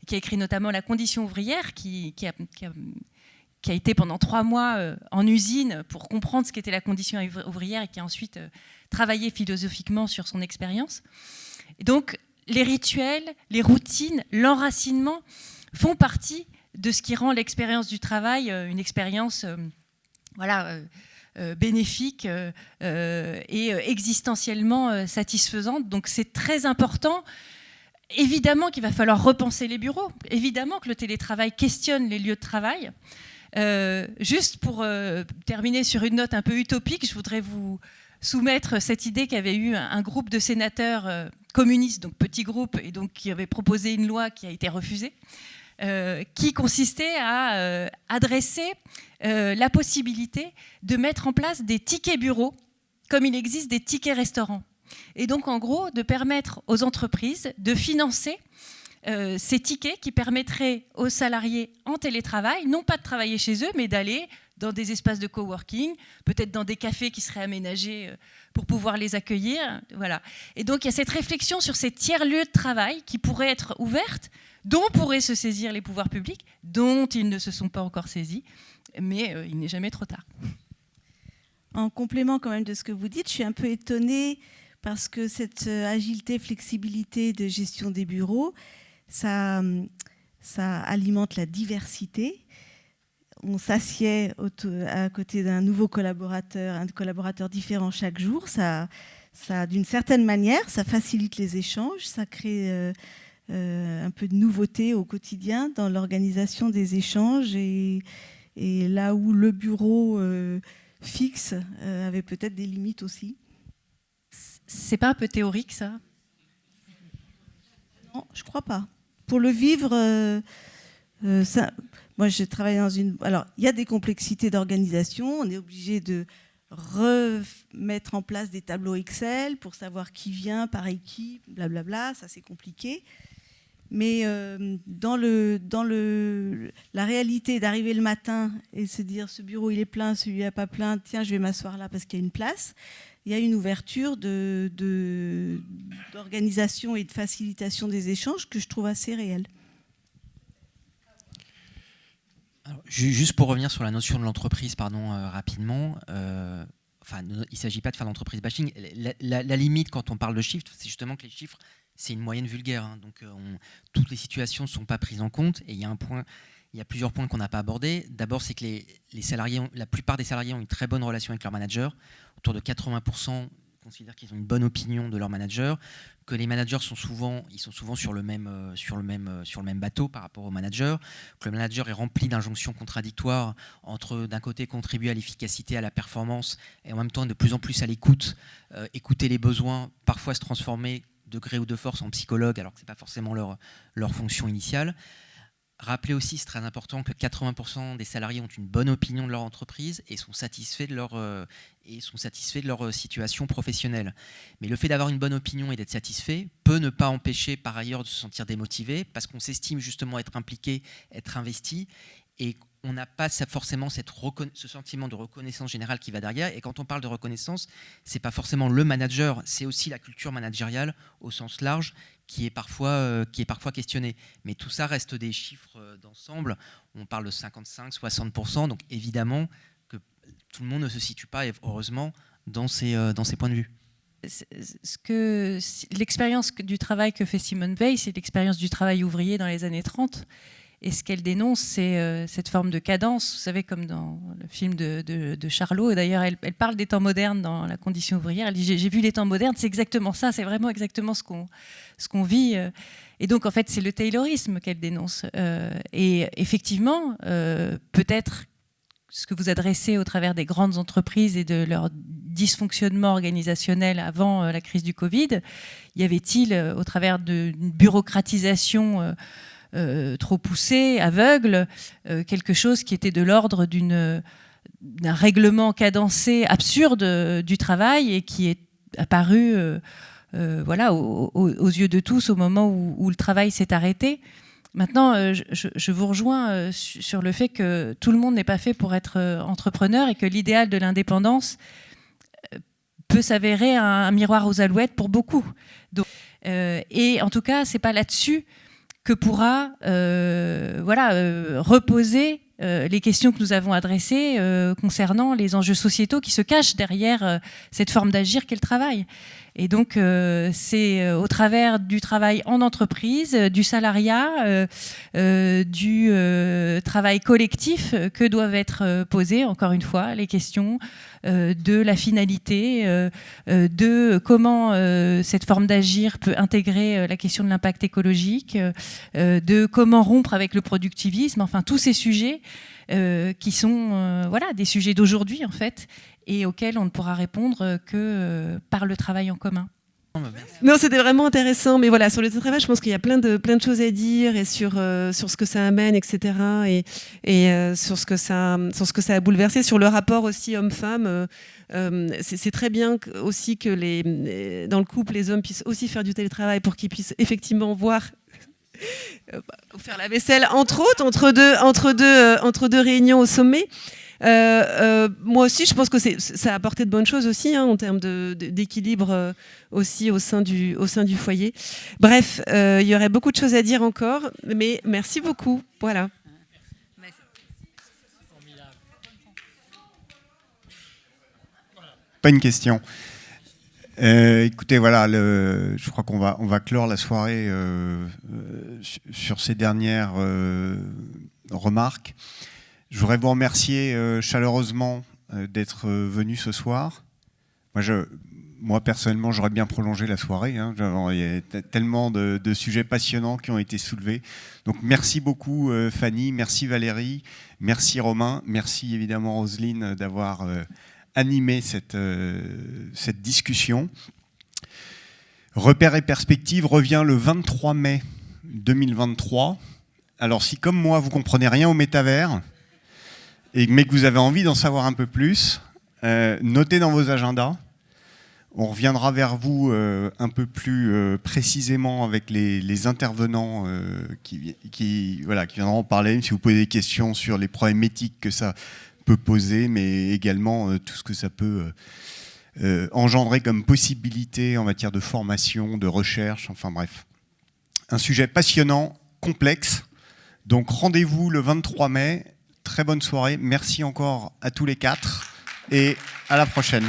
qui a écrit notamment La condition ouvrière, qui a été pendant 3 mois en usine pour comprendre ce qu'était la condition ouvrière et qui a ensuite travaillé philosophiquement sur son expérience. Et donc, les rituels, les routines, l'enracinement font partie de ce qui rend l'expérience du travail une expérience bénéfique et existentiellement satisfaisante. Donc c'est très important. Évidemment qu'il va falloir repenser les bureaux. Évidemment que le télétravail questionne les lieux de travail. Juste pour terminer sur une note un peu utopique, je voudrais vous soumettre cette idée qu'avait eu un groupe de sénateurs communistes, donc petit groupe, et donc qui avait proposé une loi qui a été refusée, qui consistait à adresser la possibilité de mettre en place des tickets bureaux, comme il existe des tickets restaurants. Et donc, en gros, de permettre aux entreprises de financer ces tickets qui permettraient aux salariés en télétravail, non pas de travailler chez eux, mais d'aller dans des espaces de coworking, peut-être dans des cafés qui seraient aménagés pour pouvoir les accueillir. Voilà. Et donc, il y a cette réflexion sur ces tiers-lieux de travail qui pourraient être ouvertes, dont pourraient se saisir les pouvoirs publics, dont ils ne se sont pas encore saisis, mais il n'est jamais trop tard. En complément quand même de ce que vous dites, je suis un peu étonnée parce que cette agilité, flexibilité de gestion des bureaux, ça alimente la diversité. On s'assied à côté d'un nouveau collaborateur, un collaborateur différent chaque jour. Ça, d'une certaine manière, ça facilite les échanges, ça crée un peu de nouveauté au quotidien dans l'organisation des échanges. Et là où le bureau fixe avait peut-être des limites aussi. C'est pas un peu théorique, ça ? Non, je crois pas. Pour le vivre, moi j'ai travaillé dans une... Alors, il y a des complexités d'organisation, on est obligé de remettre en place des tableaux Excel pour savoir qui vient par équipe, blablabla, ça c'est compliqué. Mais dans la réalité d'arriver le matin et se dire ce bureau il est plein, celui-là pas plein, tiens je vais m'asseoir là parce qu'il y a une place, il y a une ouverture d'organisation et de facilitation des échanges que je trouve assez réelle. Alors, juste pour revenir sur la notion de l'entreprise, rapidement, il ne s'agit pas de faire l'entreprise bashing. La limite quand on parle de chiffres, c'est justement que les chiffres, c'est une moyenne vulgaire. Hein, donc toutes les situations ne sont pas prises en compte. Et il y a plusieurs points qu'on n'a pas abordés. D'abord, c'est que les salariés, la plupart des salariés ont une très bonne relation avec leur manager. Autour de 80% considèrent qu'ils ont une bonne opinion de leur manager, que les managers sont souvent sur le même bateau par rapport au manager, que le manager est rempli d'injonctions contradictoires entre d'un côté contribuer à l'efficacité, à la performance, et en même temps de plus en plus à l'écoute, écouter les besoins, parfois se transformer de gré ou de force en psychologue, alors que ce n'est pas forcément leur fonction initiale. Rappelez aussi, c'est très important, que 80% des salariés ont une bonne opinion de leur entreprise et sont satisfaits de leur situation professionnelle. Mais le fait d'avoir une bonne opinion et d'être satisfait peut ne pas empêcher par ailleurs de se sentir démotivé parce qu'on s'estime justement être impliqué, être investi, et on n'a pas forcément ce sentiment de reconnaissance générale qui va derrière. Et quand on parle de reconnaissance, ce n'est pas forcément le manager, c'est aussi la culture managériale au sens large qui est parfois questionnée. Mais tout ça reste des chiffres d'ensemble. On parle de 55-60%. Donc évidemment que tout le monde ne se situe pas, heureusement, dans ces points de vue. L'expérience du travail que fait Simone Veil, c'est l'expérience du travail ouvrier dans les années 30. Et ce qu'elle dénonce, c'est cette forme de cadence, vous savez, comme dans le film de Charlot. Et d'ailleurs, elle parle des temps modernes dans La condition ouvrière. Elle dit, j'ai vu les temps modernes, c'est exactement ça, c'est vraiment exactement ce qu'on vit. Et donc, en fait, c'est le taylorisme qu'elle dénonce. Et effectivement, peut-être ce que vous adressez au travers des grandes entreprises et de leur dysfonctionnement organisationnel avant la crise du Covid, y avait-il, au travers d'une bureaucratisation trop poussé, aveugle, quelque chose qui était de l'ordre d'un règlement cadencé absurde du travail et qui est apparu voilà, aux yeux de tous au moment où le travail s'est arrêté. Maintenant, je vous rejoins sur le fait que tout le monde n'est pas fait pour être entrepreneur et que l'idéal de l'indépendance peut s'avérer un miroir aux alouettes pour beaucoup. Donc, et en tout cas, c'est pas là-dessus que pourra reposer les questions que nous avons adressées concernant les enjeux sociétaux qui se cachent derrière cette forme d'agir qu'est le travail. Et donc, c'est au travers du travail en entreprise, du salariat, du travail collectif que doivent être posées, encore une fois, les questions de la finalité, de comment cette forme d'agir peut intégrer la question de l'impact écologique, de comment rompre avec le productivisme, enfin tous ces sujets qui sont des sujets d'aujourd'hui en fait, et auxquels on ne pourra répondre que par le travail en commun. Non, c'était vraiment intéressant, mais voilà, sur le travail, je pense qu'il y a plein de choses à dire et sur ce que ça amène, etc. Et sur ce que ça a bouleversé, sur le rapport aussi homme-femme. C'est très bien aussi que dans le couple, les hommes puissent aussi faire du télétravail pour qu'ils puissent effectivement voir faire la vaisselle, entre autres, entre deux réunions au sommet. Moi aussi, je pense que ça a apporté de bonnes choses aussi en termes d'équilibre aussi au sein du foyer. Bref, il y aurait beaucoup de choses à dire encore, mais merci beaucoup. Voilà. Pas une question. Écoutez, voilà, je crois qu'on va clore la soirée sur ces dernières remarques. Je voudrais vous remercier chaleureusement d'être venu ce soir. Moi, personnellement, j'aurais bien prolongé la soirée. Hein. Il y a tellement de sujets passionnants qui ont été soulevés. Donc, merci beaucoup, Fanny. Merci, Valérie. Merci, Romain. Merci, évidemment, Roselyne, d'avoir animé cette discussion. Repères et perspectives revient le 23 mai 2023. Alors, si, comme moi, vous ne comprenez rien au métavers, mais que vous avez envie d'en savoir un peu plus, notez dans vos agendas. On reviendra vers vous un peu plus précisément avec les intervenants qui viendront parler, si vous posez des questions sur les problèmes éthiques que ça peut poser, mais également tout ce que ça peut engendrer comme possibilité en matière de formation, de recherche, enfin bref. Un sujet passionnant, complexe. Donc rendez-vous le 23 mai. Très bonne soirée. Merci encore à tous les quatre et à la prochaine.